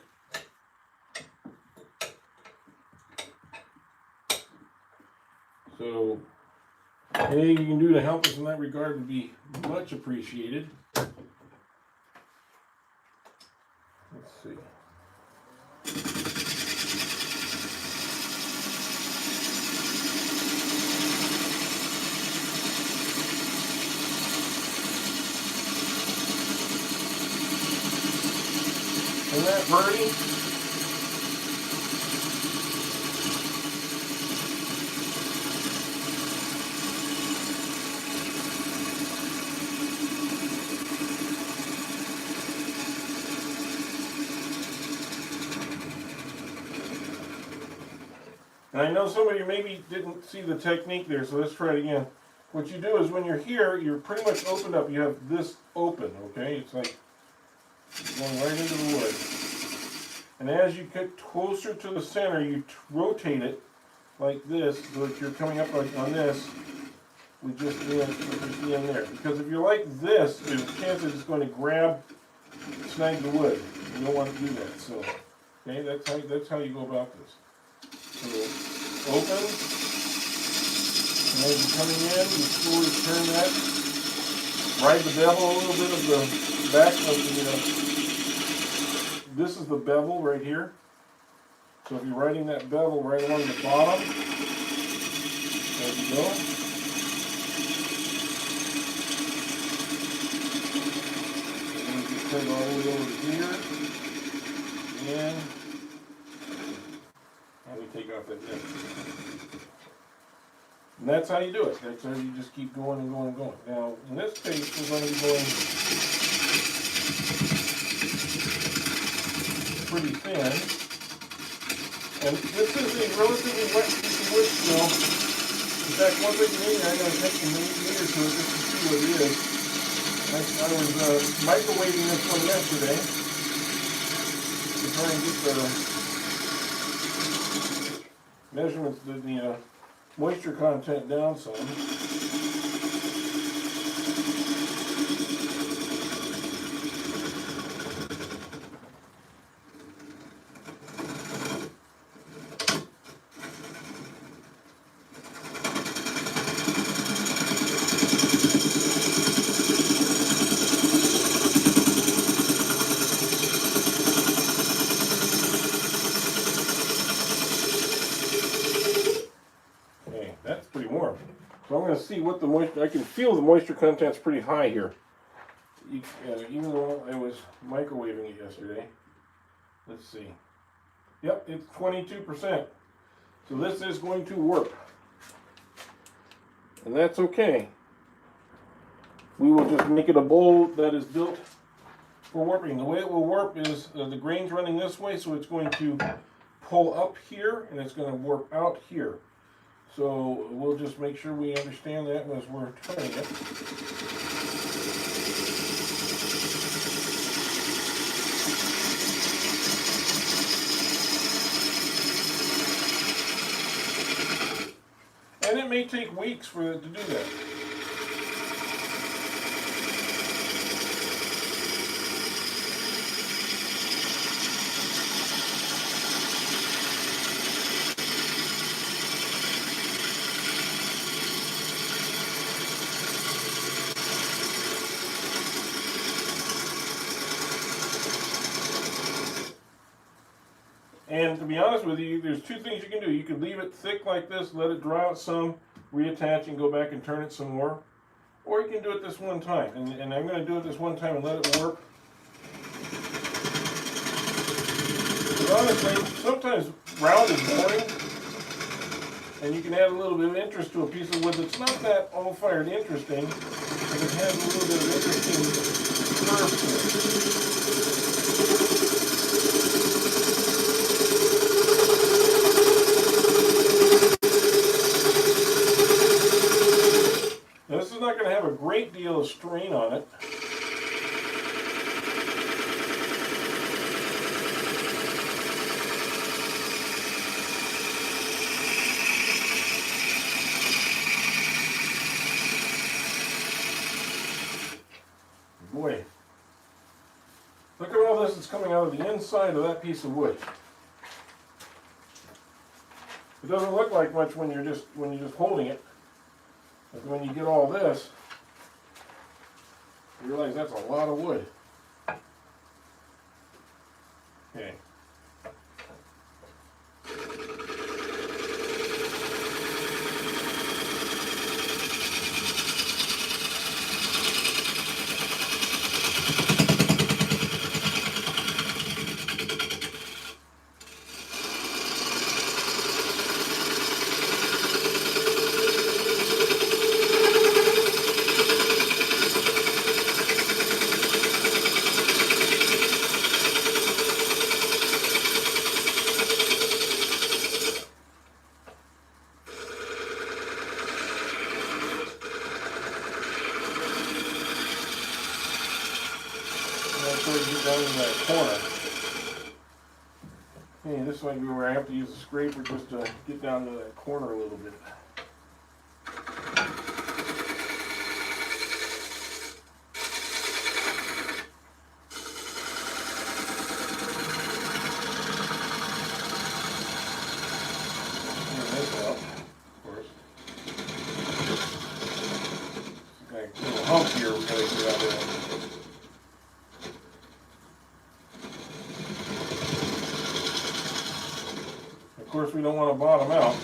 So, anything you can do to help us in that regard would be much appreciated. Let's see. Isn't that pretty? And I know some of you maybe didn't see the technique there, so let's try it again. What you do is when you're here, you're pretty much opened up. You have this open, okay? It's like going right into the wood. And as you get closer to the center, you rotate it like this, so that you're coming up like on this. We just be in there. Because if you're like this, there's a chance that it's going to snag the wood. You don't want to do that. So, okay, that's how you go about this. So open, and as you're coming in, you slowly turn that, ride the bevel a little bit of the back of this is the bevel right here. So if you're riding that bevel right along the bottom, there you go. And then you turn all the way over here, and we take off that nip. And that's how you do it. That's how you just keep going and going and going. Now, in this case, we're going to be going pretty thin. And this is a relatively wet piece of wood still. In fact, once I get in here, I'm going to take some meters to it just to see what it is. I was microwaving this one yesterday to try and get the measurements, the moisture content down some. See what the moisture, I can feel the moisture content's pretty high here. Even though I was microwaving it yesterday. Let's see. Yep, it's 22%. So this is going to warp. And that's okay. We will just make it a bowl that is built for warping. The way it will warp is the grain's running this way, so it's going to pull up here and it's going to warp out here. So we'll just make sure we understand that as we're turning it. take weeks for it to do that. And to be honest with you, there's two things you can do. You can leave it thick like this, let it dry out some, reattach and go back and turn it some more. Or you can do it this one time. And I'm going to do it this one time and let it work. But honestly, sometimes round is boring. And you can add a little bit of interest to a piece of wood that's not that all-fired interesting. But it has a little bit of interesting curve to it. Now, this is not going to have a great deal of strain on it. Boy, look at all this that's coming out of the inside of that piece of wood. It doesn't look like much when you're just holding it. But when you get all this, you realize that's a lot of wood. Okay. Down in that corner. Hey, this might be where I have to use a scraper just to get down to that corner a little bit. This up, of course. Got a little hump here we gotta get out of. Of course, we don't want to bottom out.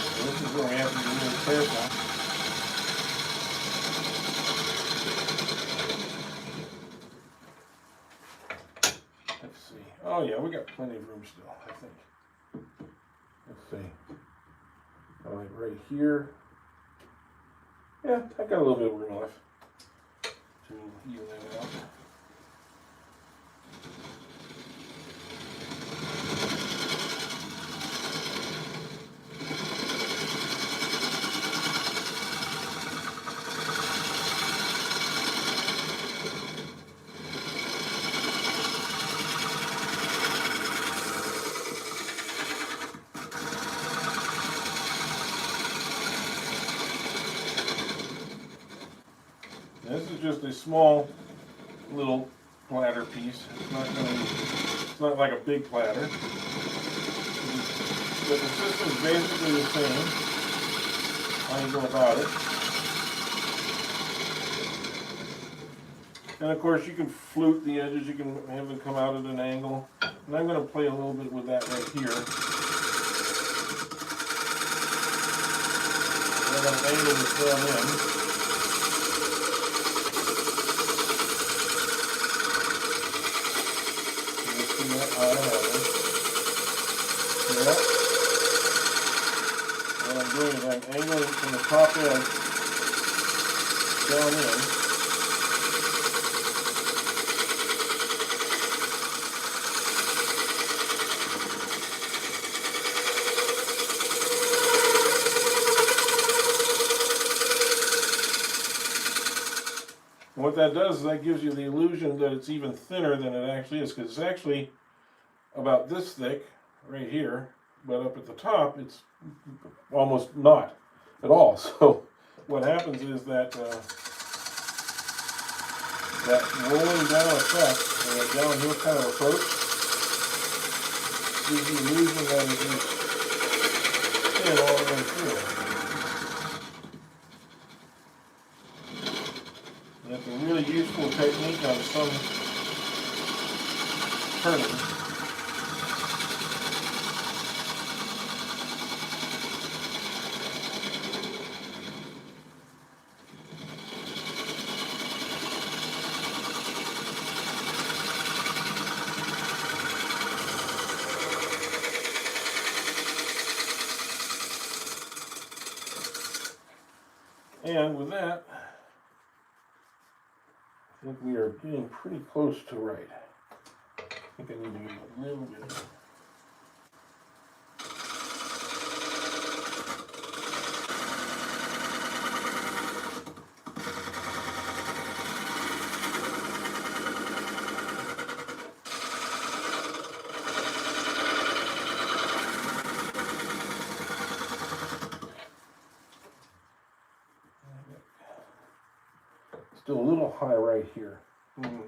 So this is where we have to be really careful. Let's see. Oh yeah, we got plenty of room still, I think. Let's see. All right, right here. Yeah, I got a little bit of room left to even that out. This is just a small little platter piece. It's not like a big platter. But the system's basically the same. How you go about it. And of course you can flute the edges, you can have them come out at an angle. And I'm going to play a little bit with that right here. And I'm going to angle this down in. What I'm doing is I'm angling from the top edge down in. And what that does is that gives you the illusion that it's even thinner than it actually is, because it's actually about this thick right here, but up at the top it's almost not at all. So what happens is that that rolling down effect, and that downhill kind of approach, gives the illusion that it is thin all the way through. And it's a really useful technique on some turning. And with that, I think we are getting pretty close to right. I think I need to make a little bit of still a little high right here. Let me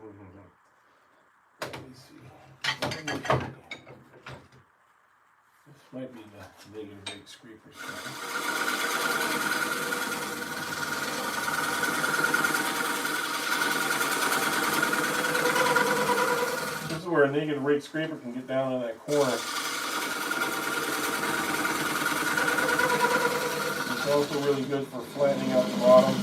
see. This might be the negative rate scraper stuff. This is where a negative rate scraper can get down in that corner. It's also really good for flattening out the bottom.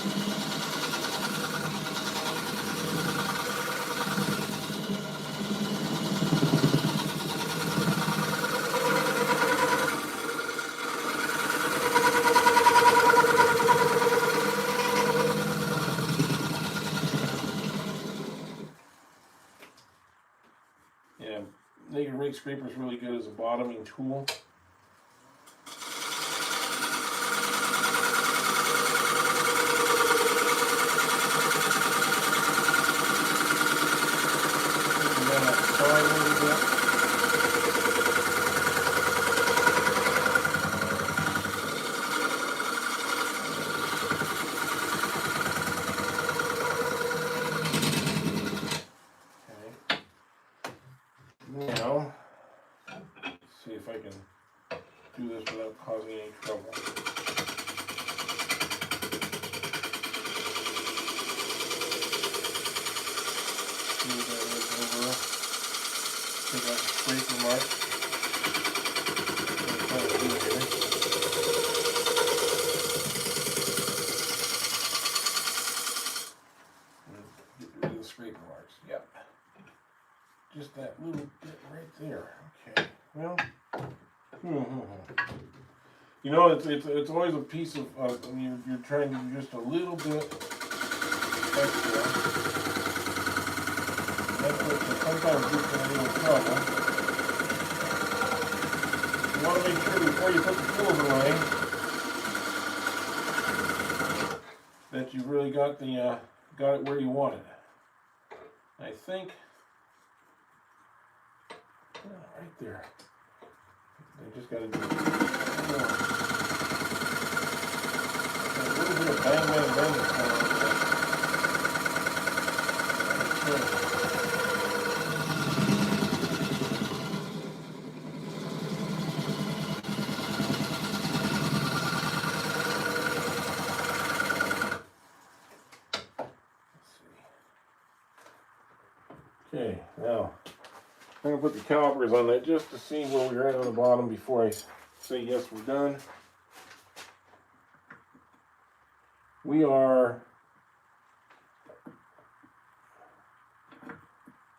Yeah, negative rate scraper is really good as a bottoming tool. Now, let's see if I can do this without causing any trouble. Move that right over. Take out the scraper mark. Get rid of the scraper marks. Yep. Just that little bit right there. Okay. Well, you know, it's always a piece of when you're trying to do just a little bit extra. That's what sometimes gets in a little trouble. You want to make sure before you put the tools away that you've really got it where you want it. I think. Yeah, right there. I just got to do a little bit of bang, bang, bang. Okay, now I'm going to put the calipers on that just to see where we're at on the bottom before I say yes, we're done. We are,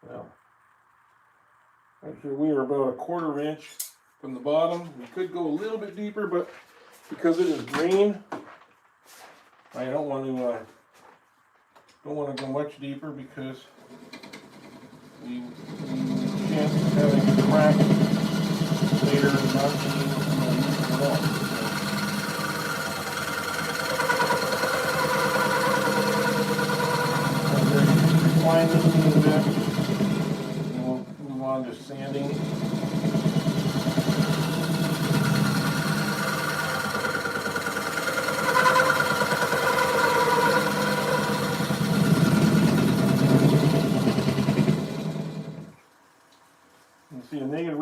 well, right here we are about a 1/4 inch from the bottom. We could go a little bit deeper, but because it is green, I don't want to go much deeper because we chance of having a crack later and not being able to use it at all. I'm going to refine this a little bit, and we'll move on to sanding.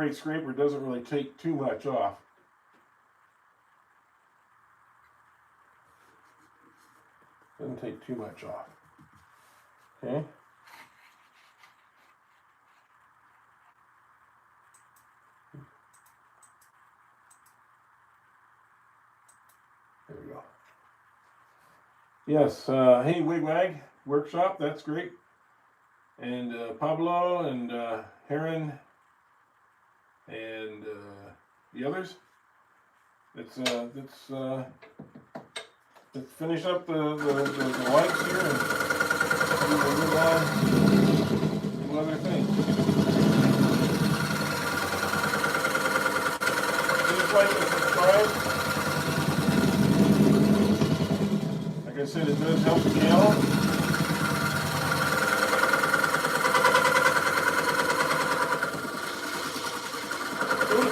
automatic scraper doesn't really take too much off. Doesn't take too much off. Okay. There we go. Yes, hey Wigwag Workshop, that's great. And Pablo and Heron and the others. Let's finish up the lights here and we'll move on to other things. Please like and subscribe. Like I said, it does help the channel.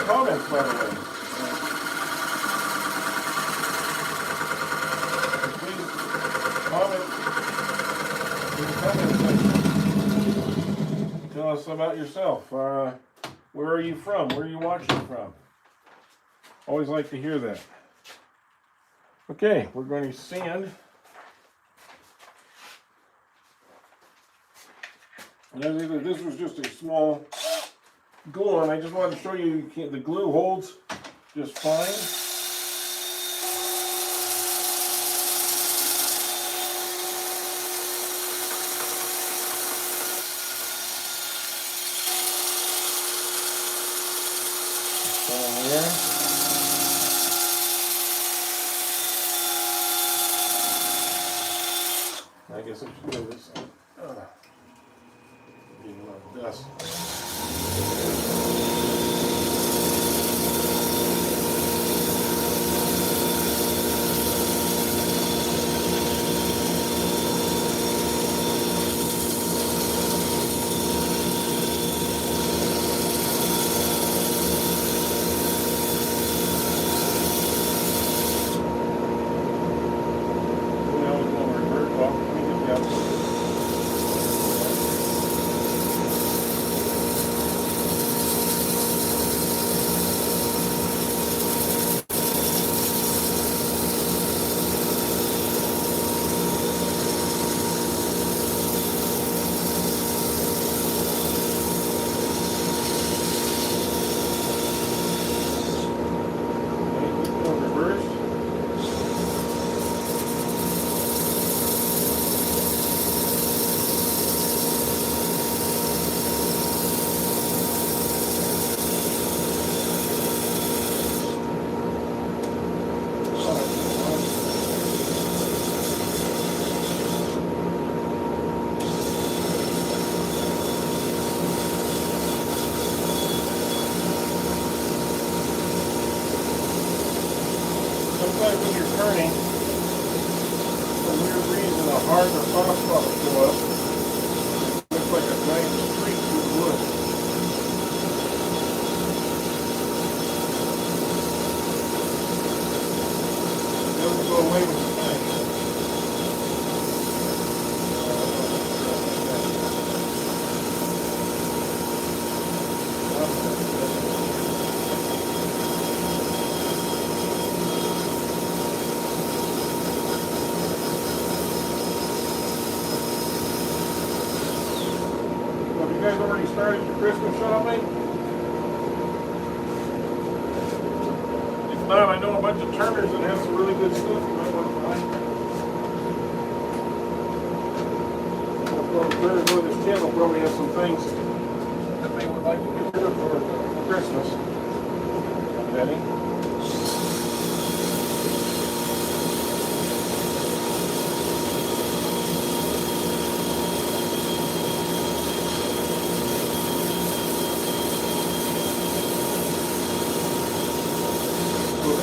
Comments, by the way. Please comment in the comment section. Tell us about yourself. Where are you from? Where are you watching from? Always like to hear that. Okay, we're going to sand. And this was just a small glue on. I just wanted to show you the glue holds just fine. There. I guess I should do this. Getting a lot of dust. Sometimes when you're turning, for weird reason, a hard or soft spot will show up. It looks like a giant streak through the wood. It doesn't go away with the finish. You guys already started your Christmas shopping? If not, I know a bunch of turners that have some really good stuff you might want to buy. Well, turners on this channel probably have some things that they would like to get rid of for Christmas. Betty.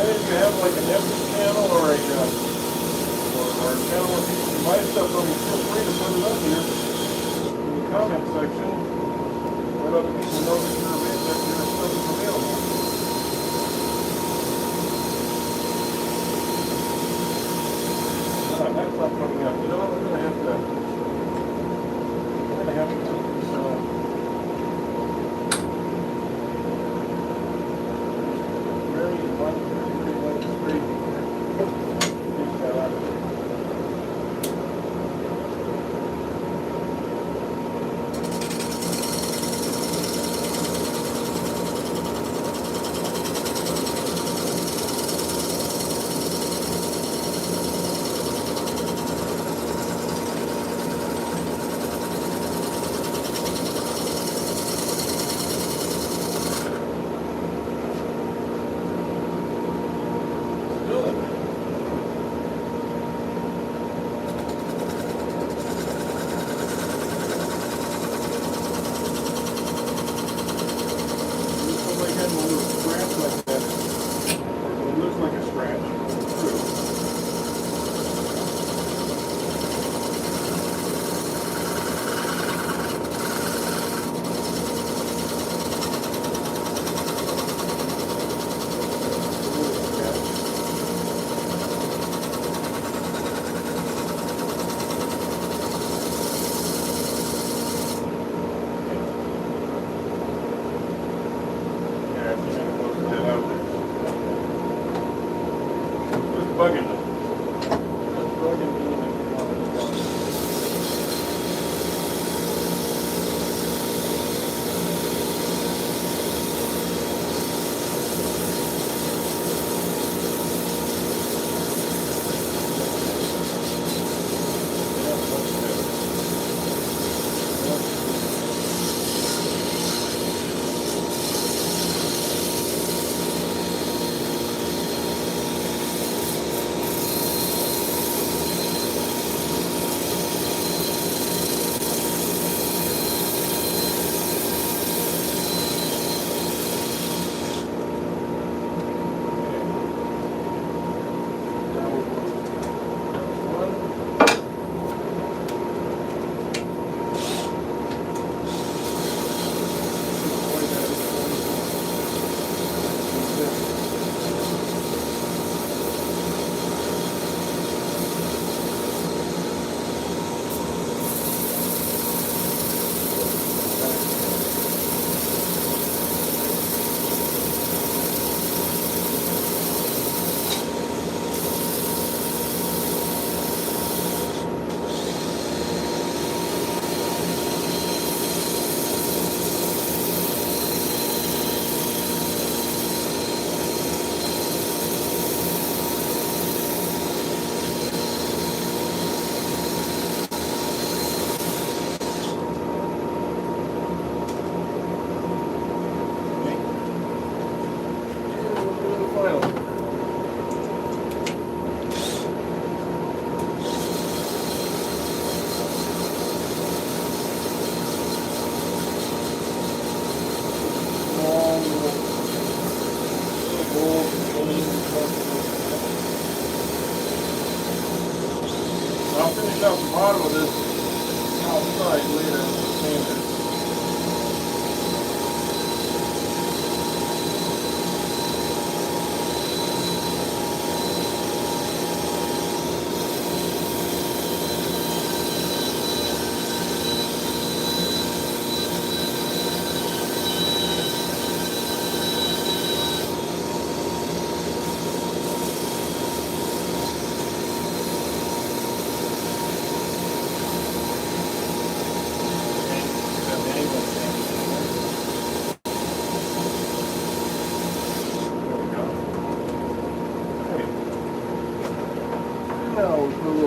If you have like an empty channel or a channel where people can buy stuff from you, feel free to put it up here in the comment section. Let other people know that your stuff is available. That's not coming up. You know what? We're gonna have to put this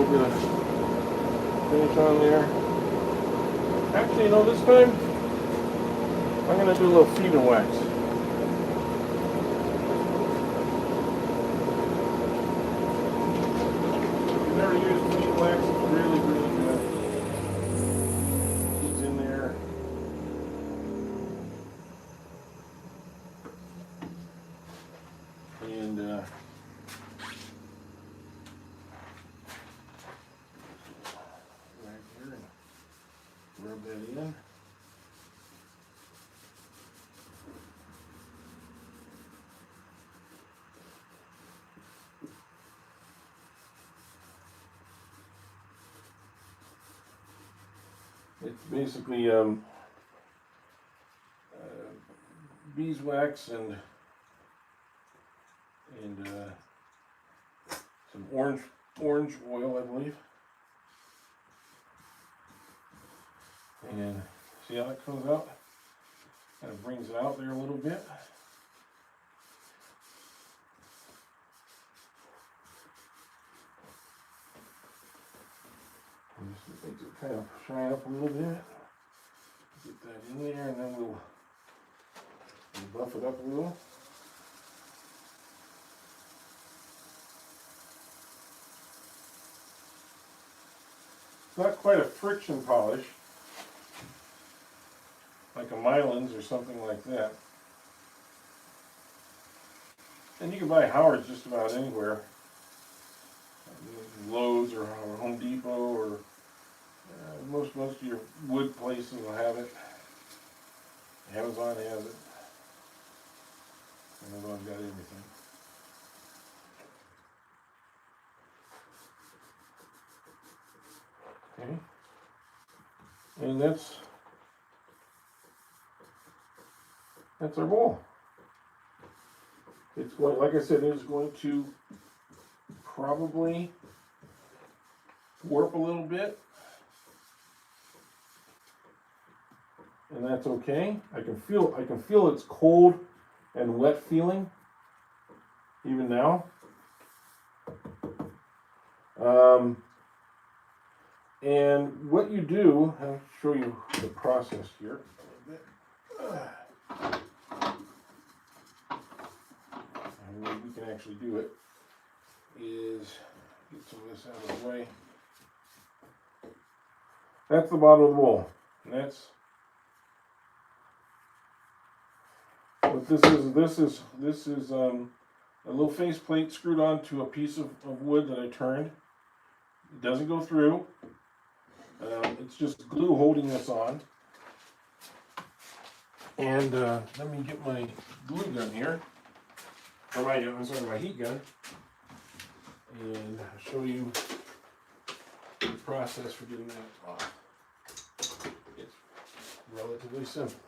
bit of finish on there. Actually, you know, this time I'm going to do a little feed and wax. If you've never used feed and wax, it's really, really good. It's in there. And right here, and rub that in. It's basically beeswax and some orange oil, I believe. And see how that comes out? Kind of brings it out there a little bit. And just makes it kind of shine up a little bit. Get that in there, and then we'll buff it up a little. It's not quite a friction polish, like a Mylan's or something like that. And you can buy Howard's just about anywhere. Lowe's or Home Depot or most of your wood places will have it. Amazon has it. Amazon's got everything. Okay. And that's our bowl. It's going, like I said, it's going to probably warp a little bit, and that's okay. I can feel its cold and wet feeling even now. And what you do, I'll show you the process here a bit. And the way we can actually do it is get some of this out of the way. That's the bottom of the bowl. And that's what this is. This is a little face plate screwed onto a piece of wood that I turned. It doesn't go through. It's just glue holding this on. And let me get my glue gun here, or my heat gun, and I'll show you the process for getting that off. It's relatively simple.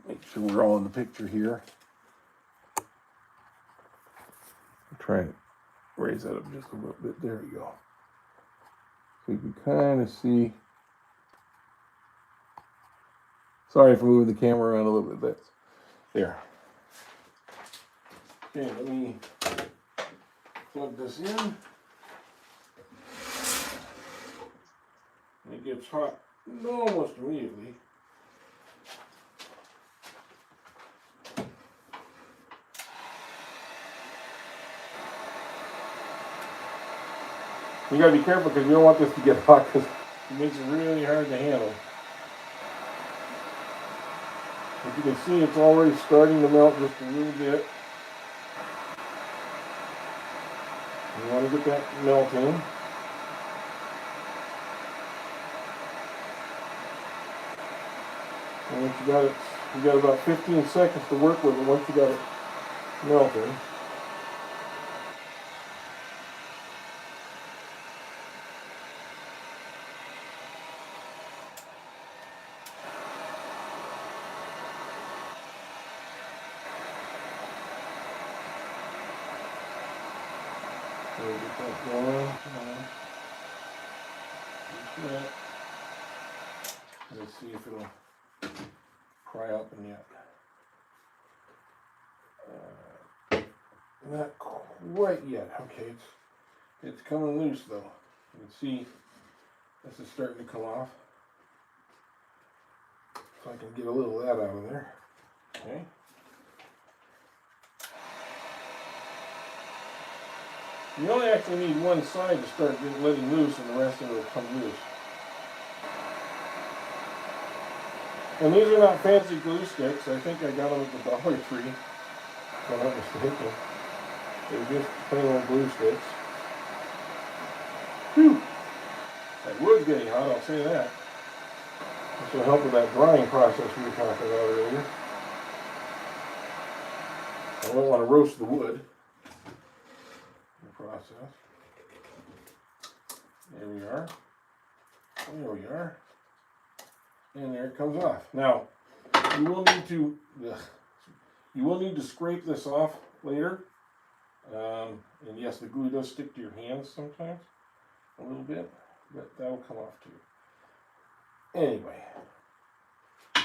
Make sure we're all in the picture here. Try and raise that up just a little bit. There we go. So you can kind of see. Sorry for moving the camera around a little bit. There. Okay, let me plug this in. And it gets hot almost immediately. You gotta be careful because you don't want this to get hot because it makes it really hard to handle. As you can see, it's already starting to melt just a little bit. You want to get that melting. And once you got it, you got about 15 seconds to work with it once you got it melting. So get that going. Let's see if it'll pry open yet. Not quite yet. Okay, it's coming loose though. You can see this is starting to come off. So I can get a little of that out of there. Okay. You only actually need one side to start letting loose, and the rest of it will come loose. And these are not fancy glue sticks. I think I got them at the Dollar Tree, if I'm not mistaken. They're just plain old glue sticks. Whew! That wood's getting hot, I'll say that. This will help with that drying process we were talking about earlier. I don't want to roast the wood in the process. There we are. There we are. And there it comes off. Now, you will need to scrape this off later. And yes, the glue does stick to your hands sometimes, a little bit, but that'll come off too. Anyway,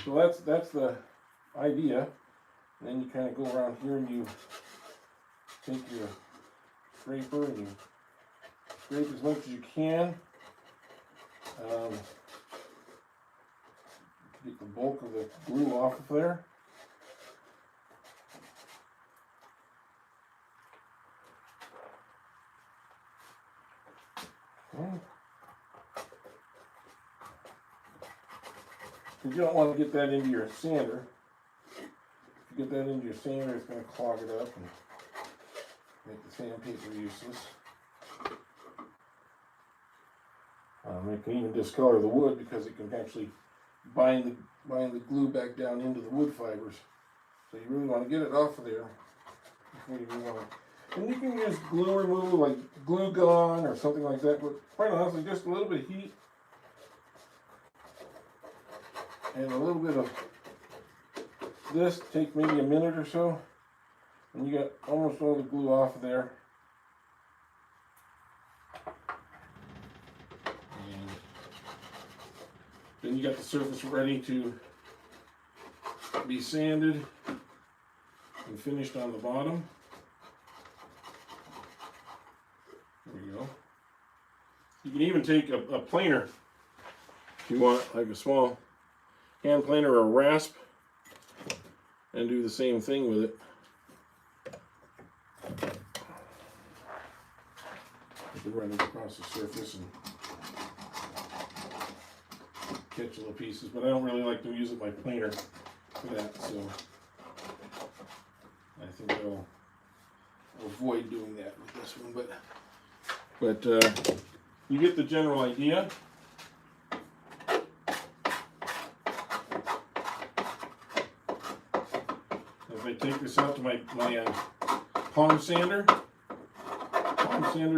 so that's the idea. And then you kind of go around here and you take your scraper and you scrape as much as you can. Get the bulk of the glue off of there. Okay. You don't want to get that into your sander. If you get that into your sander, it's going to clog it up and make the sandpaper useless. It can even discolor the wood because it can actually bind the glue back down into the wood fibers. So you really want to get it off of there before you move on. And you can use glue removal like glue gun or something like that, but quite honestly, just a little bit of heat and a little bit of this takes maybe a minute or so, and you got almost all the glue off of there. And then you got the surface ready to be sanded and finished on the bottom. There we go. You can even take a planer if you want, like a small hand planer or a rasp, and do the same thing with it. You can run it across the surface and catch little pieces, but I don't really like to use it my planer for that, so I think I'll avoid doing that with this one. But you get the general idea. If I take this out to my palm sander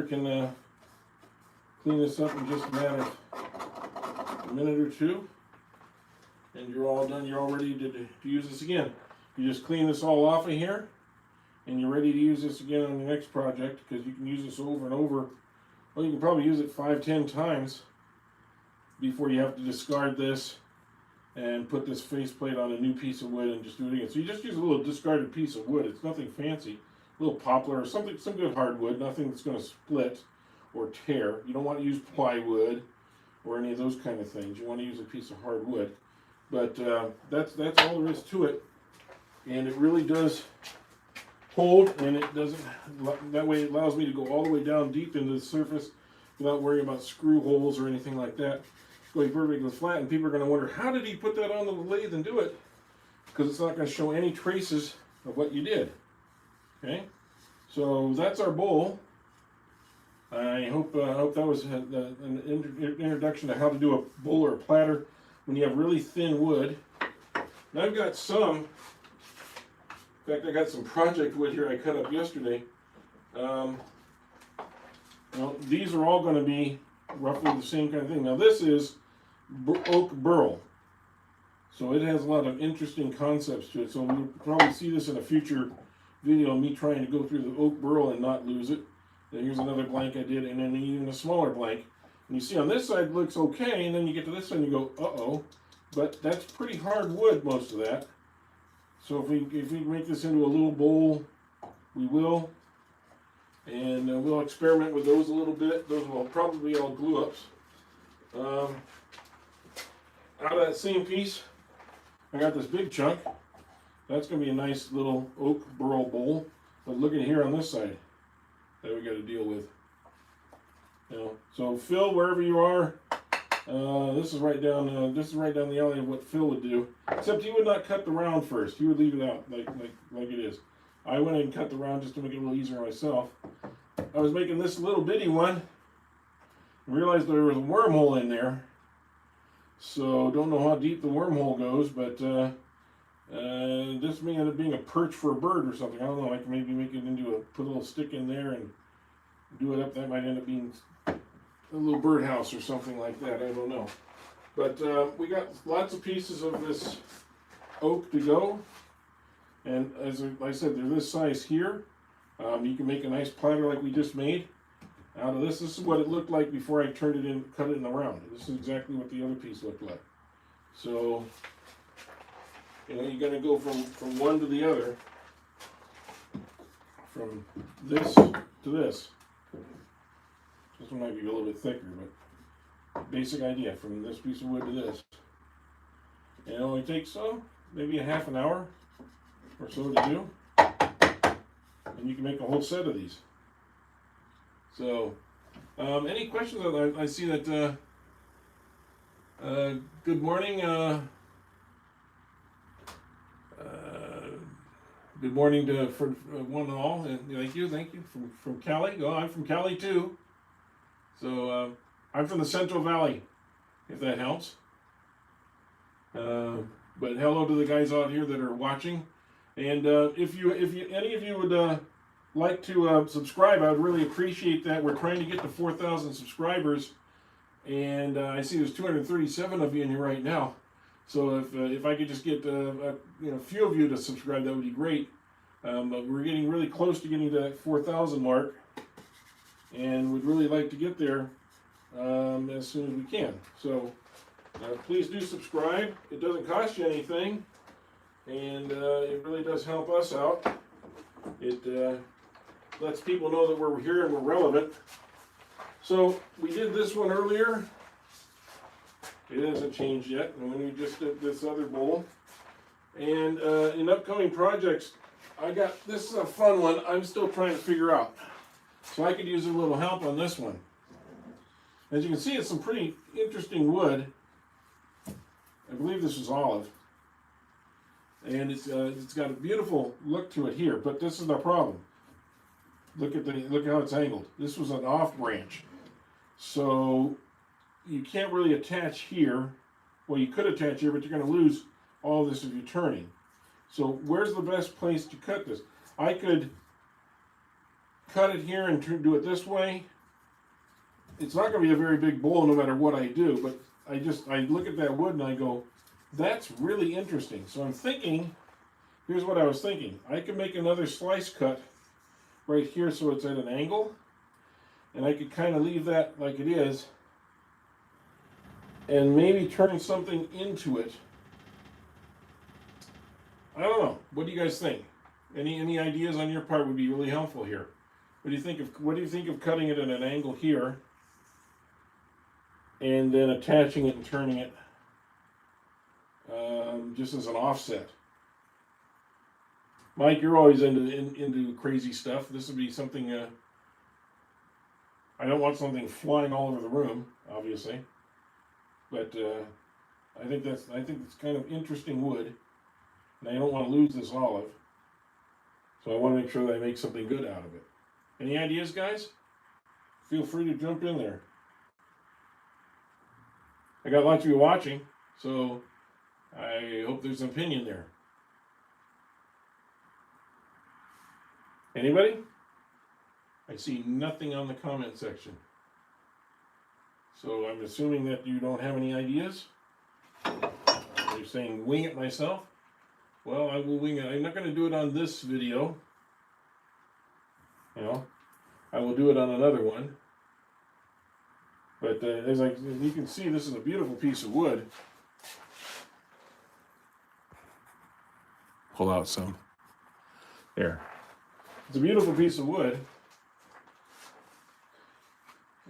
can clean this up in just a matter of a minute or two, and you're all done. You're all ready to use this again. You just clean this all off of here, and you're ready to use this again on the next project, because you can use this over and over. Well, you can probably use it 5-10 times before you have to discard this and put this faceplate on a new piece of wood and just do it again. So you just use a little discarded piece of wood. It's nothing fancy. A little poplar or something, some good hardwood, nothing that's going to split or tear. You don't want to use plywood or any of those kind of things. You want to use a piece of hardwood. But that's all there is to it. And it really does hold, and it doesn't, that way it allows me to go all the way down deep into the surface without worrying about screw holes or anything like that. It's going perfectly flat, and people are going to wonder, how did he put that on the lathe and do it? Because it's not going to show any traces of what you did. Okay, so that's our bowl. I hope that was an introduction to how to do a bowl or a platter when you have really thin wood. And I've got some. In fact, I got some project wood here I cut up yesterday. Well, these are all going to be roughly the same kind of thing. Now this is oak burl, so it has a lot of interesting concepts to it. So we'll probably see this in a future video, me trying to go through the oak burl and not lose it. Then here's another blank I did, and then even a smaller blank. And you see on this side it looks okay, and then you get to this side and you go, uh-oh. But that's pretty hard wood, most of that. So if we make this into a little bowl, we will. And we'll experiment with those a little bit. Those will probably be all glue ups. Out of that same piece, I got this big chunk. That's going to be a nice little oak burl bowl. But look at here on this side that we got to deal with. You know, so Phil, wherever you are, this is right down the alley of what Phil would do. Except he would not cut the round first. He would leave it out like it is. I went in and cut the round just to make it a little easier myself. I was making this little bitty one and realized there was a wormhole in there. So don't know how deep the wormhole goes, but this may end up being a perch for a bird or something. I don't know. I can maybe make it into put a little stick in there and do it up. That might end up being a little birdhouse or something like that. I don't know. But we got lots of pieces of this oak to go. And as I said, they're this size here. You can make a nice platter like we just made out of this. This is what it looked like before I turned it in, cut it in the round. This is exactly what the other piece looked like. So, you know, you're going to go from one to the other, from this to this. This one might be a little bit thicker, but basic idea, from this piece of wood to this. And it only takes maybe a half an hour or so to do. And you can make a whole set of these. So, any questions? I see that, good morning, good morning for one and all, and thank you, from Cali. Oh, I'm from Cali too. So, I'm from the Central Valley, if that helps. But hello to the guys out here that are watching. And if any of you would like to subscribe, I would really appreciate that. We're trying to get to 4,000 subscribers, and I see there's 237 of you in here right now. So if I could just get a few of you to subscribe, that would be great. But we're getting really close to getting to that 4,000 mark, and would really like to get there as soon as we can. So please do subscribe. It doesn't cost you anything. And it really does help us out. It lets people know that we're here and we're relevant. So we did this one earlier. It hasn't changed yet. And we just did this other bowl. And in upcoming projects, this is a fun one I'm still trying to figure out. So I could use a little help on this one. As you can see, it's some pretty interesting wood. I believe this is olive. And it's got a beautiful look to it here, but this is the problem. Look how it's angled. This was an off branch, so you can't really attach here. Well, you could attach here, but you're going to lose all this if you're turning. So where's the best place to cut this? I could cut it here and do it this way. It's not going to be a very big bowl no matter what I do, but I look at that wood and I go, that's really interesting. So I'm thinking, here's what I was thinking. I could make another slice cut right here so it's at an angle. And I could kind of leave that like it is. And maybe turn something into it. I don't know. What do you guys think? Any ideas on your part would be really helpful here. What do you think of cutting it at an angle here? And then attaching it and turning it just as an offset. Mike, you're always into crazy stuff. This would be something. I don't want something flying all over the room, obviously, but I think it's kind of interesting wood, and I don't want to lose this olive, so I want to make sure that I make something good out of it. Any ideas, guys? Feel free to jump in there. I got lots of you watching, so I hope there's an opinion there. Anybody? I see nothing on the comment section. So I'm assuming that you don't have any ideas. You're saying wing it myself. Well, I will wing it. I'm not going to do it on this video. I will do it on another one. But as you can see, this is a beautiful piece of wood. Pull out some. There. It's a beautiful piece of wood.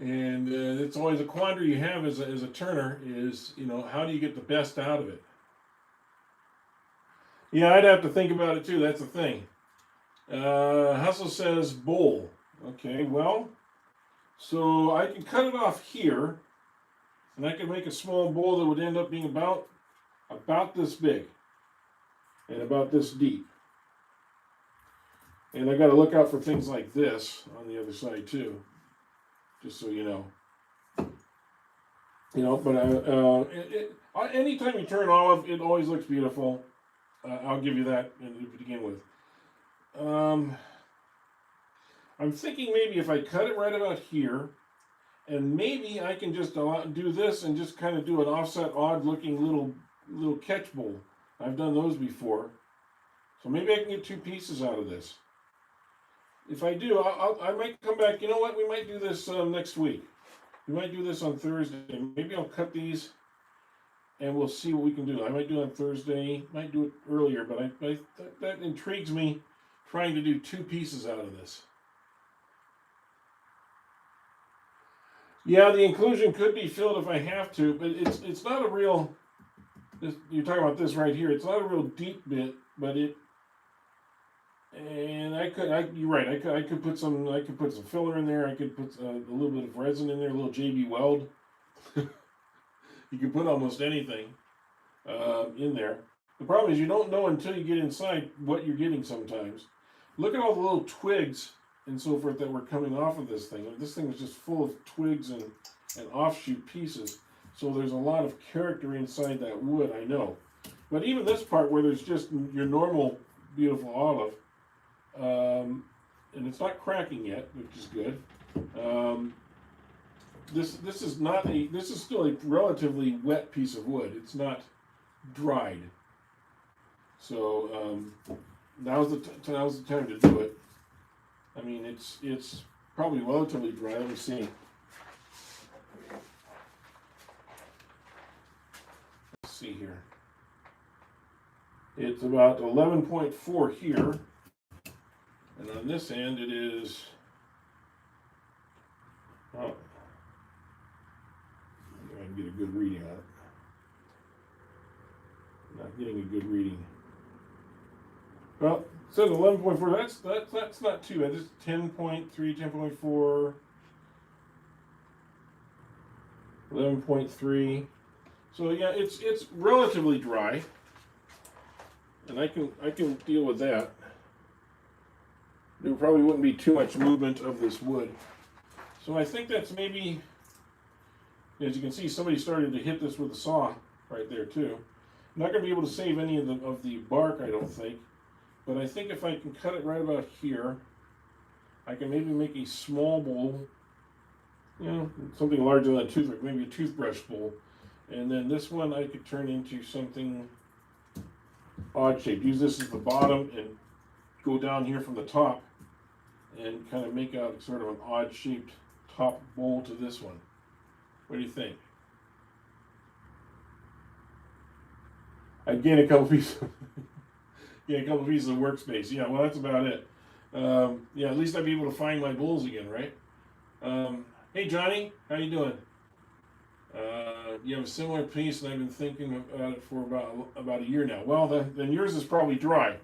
And it's always a quandary you have as a turner is, you know, how do you get the best out of it? Yeah, I'd have to think about it too. That's the thing. Hustle says bowl. Okay, well, so I can cut it off here, and I can make a small bowl that would end up being about this big and about this deep. And I got to look out for things like this on the other side too, just so you know. You know, but anytime you turn olive, it always looks beautiful. I'll give you that to begin with. I'm thinking maybe if I cut it right about here, and maybe I can just do this and just kind of do an offset, odd-looking little catch bowl. I've done those before, so maybe I can get 2 pieces out of this. If I do, I might come back. You know what? We might do this next week. We might do this on Thursday. Maybe I'll cut these, and we'll see what we can do. I might do it on Thursday. Might do it earlier, but that intrigues me. Trying to do 2 pieces out of this. Yeah, the inclusion could be filled if I have to, but it's not a real. You're talking about this right here. It's not a real deep bit, but it. And you're right. I could put some filler in there. I could put a little bit of resin in there, a little JB Weld. You can put almost anything in there. The problem is you don't know until you get inside what you're getting sometimes. Look at all the little twigs and so forth that were coming off of this thing. This thing was just full of twigs and offshoot pieces. So there's a lot of character inside that wood, I know. But even this part where there's just your normal beautiful olive, and it's not cracking yet, which is good. This is still a relatively wet piece of wood. It's not dried. So now's the time to do it. I mean, it's probably relatively dry. Let me see. Let's see here. It's about 11.4 here, and on this end it is. Oh, I can get a good reading on it. Not getting a good reading. Well, it says 11.4. That's not too bad. This is 10.3, 10.4, 11.3. So yeah, it's relatively dry, and I can deal with that. There probably wouldn't be too much movement of this wood. So I think that's maybe, as you can see, somebody started to hit this with a saw right there too. I'm not going to be able to save any of the bark, I don't think. But I think if I can cut it right about here, I can maybe make a small bowl, you know, something larger than a toothpick, maybe a toothbrush bowl. And then this one I could turn into something odd shaped. Use this as the bottom and go down here from the top and kind of make out sort of an odd shaped top bowl to this one. What do you think? I'd gain a couple pieces. Yeah, a couple pieces of workspace. Yeah, well, that's about it. Yeah, at least I'd be able to find my bowls again, right? Hey, Johnny, how you doing? You have a similar piece, and I've been thinking about it for about a year now. Well, then yours is probably dry.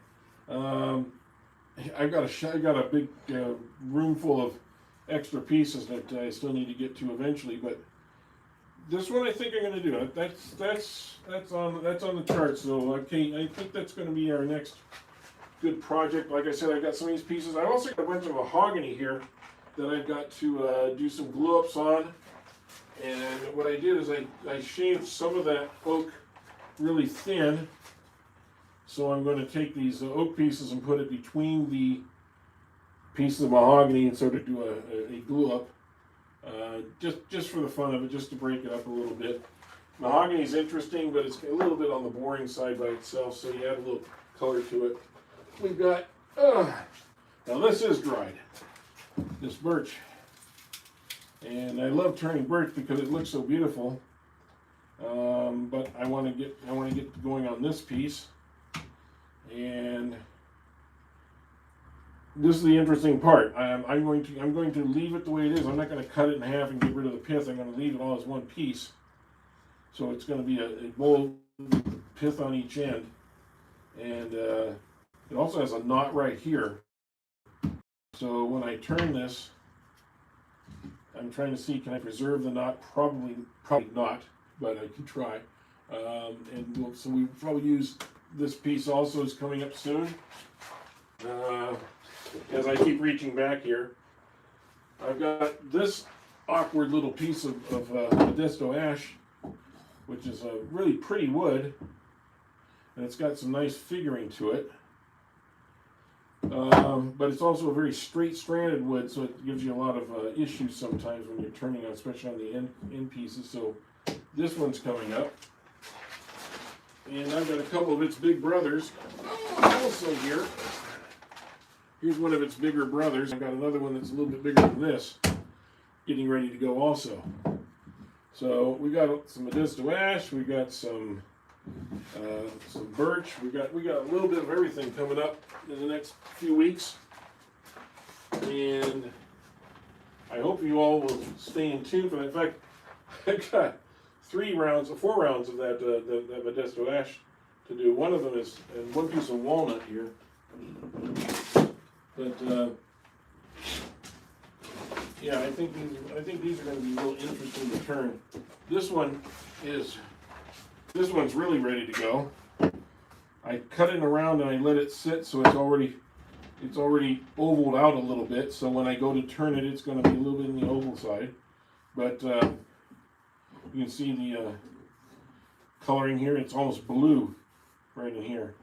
I've got a big room full of extra pieces that I still need to get to eventually, but this one I think I'm going to do. That's on the chart. So okay, I think that's going to be our next good project. Like I said, I've got some of these pieces. I've also got a bunch of mahogany here that I've got to do some glue ups on. And what I did is I shaved some of that oak really thin. So I'm going to take these oak pieces and put it between the pieces of mahogany and sort of do a glue up. Just for the fun of it, just to break it up a little bit. Mahogany is interesting, but it's a little bit on the boring side by itself, so you add a little color to it. We've got, now this is dried, this birch. And I love turning birch because it looks so beautiful. But I want to get going on this piece. And this is the interesting part. I'm going to leave it the way it is. I'm not going to cut it in half and get rid of the pith. I'm going to leave it all as one piece. So it's going to be a bowl with pith on each end, and it also has a knot right here. So when I turn this, I'm trying to see, can I preserve the knot? Probably not, but I can try. So we probably use this piece also is coming up soon. As I keep reaching back here, I've got this awkward little piece of Modesto ash, which is a really pretty wood, and it's got some nice figuring to it. But it's also a very straight-stranded wood, so it gives you a lot of issues sometimes when you're turning on, especially on the end pieces. So this one's coming up, and I've got a couple of its big brothers also here. Here's one of its bigger brothers. I've got another one that's a little bit bigger than this, getting ready to go also. So we got some Modesto ash, we got some birch, we got a little bit of everything coming up in the next few weeks, and I hope you all will stay in tune for that. In fact, I got 4 rounds of that that Modesto ash to do. One of them is, and one piece of walnut here. But yeah, I think these are going to be real interesting to turn. This one's really ready to go. I cut it around and I let it sit, so it's already ovaled out a little bit. So when I go to turn it, it's going to be a little bit in the oval side. But you can see the coloring here. It's almost blue right in here.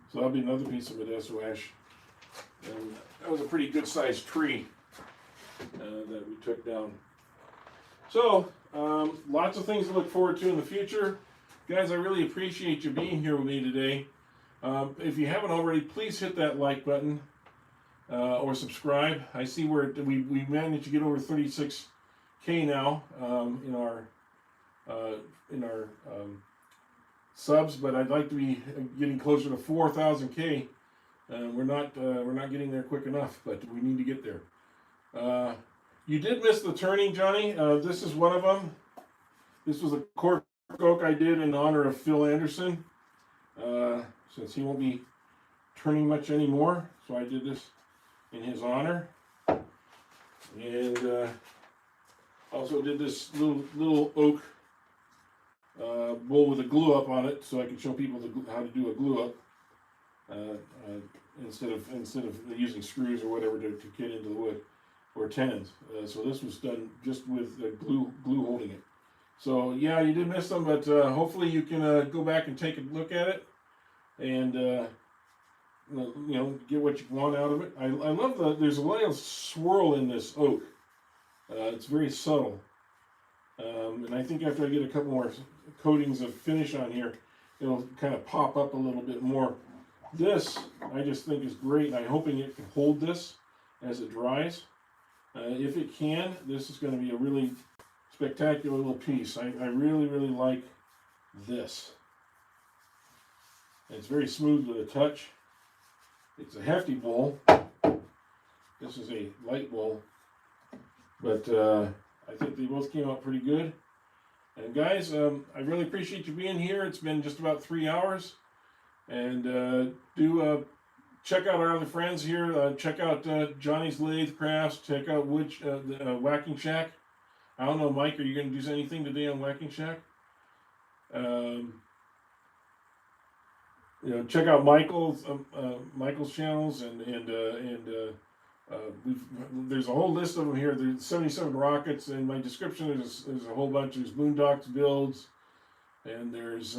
So that'll be another piece of Modesto ash. And that was a pretty good sized tree that we took down. So, lots of things to look forward to in the future. Guys, I really appreciate you being here with me today. If you haven't already, please hit that like button or subscribe. I see we managed to get over 36K now in our subs, but I'd like to be getting closer to 4,000K. We're not getting there quick enough, but we need to get there. You did miss the turning, Johnny. This is one of them. This was a cork oak I did in honor of Phil Anderson, since he won't be turning much anymore. So I did this in his honor, and also did this little oak bowl with a glue up on it, so I can show people how to do a glue up instead of using screws or whatever to get into the wood or tenons. So this was done just with glue holding it. So yeah, you did miss them, but hopefully you can go back and take a look at it and get what you want out of it. I love there's a little swirl in this oak. It's very subtle. And I think after I get a couple more coatings of finish on here, it'll kind of pop up a little bit more. This, I just think is great, and I'm hoping it can hold this as it dries. If it can, this is going to be a really spectacular little piece. I really, really like this. It's very smooth with a touch. It's a hefty bowl. This is a light bowl. But I think they both came out pretty good. And guys, I really appreciate you being here. It's been just about 3 hours. And do check out our other friends here. Check out Johnny's Lathe Crafts. Check out Whacking Shack. I don't know, Mike, are you going to do anything today on Whacking Shack? Check out Michael's channels, and there's a whole list of them here. There's 77 rockets. In my description, there's a whole bunch. There's Boondocks builds, and there's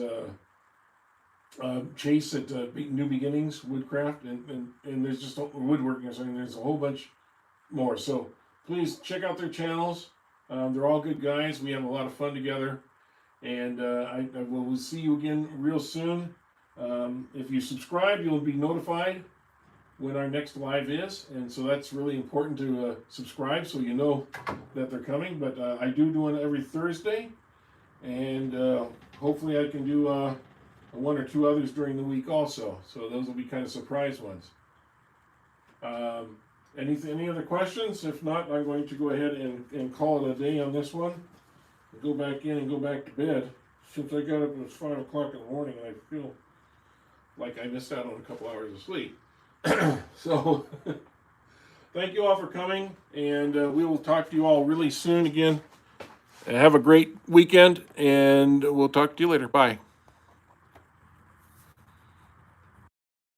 Chase at New Beginnings Woodcraft, and there's just woodworking or something. There's a whole bunch more. So please check out their channels. They're all good guys. We have a lot of fun together, and I will see you again real soon. If you subscribe, you'll be notified when our next live is, and so that's really important to subscribe so you know that they're coming. But I do one every Thursday, and hopefully I can do a one or two others during the week also. So those will be kind of surprise ones. Any other questions? If not, I'm going to go ahead and call it a day on this one. Go back in and go back to bed. Since I got up, it was 5 o'clock in the morning, and I feel like I missed out on a couple hours of sleep. So, thank you all for coming, and we will talk to you all really soon again. Have a great weekend, and we'll talk to you later. Bye.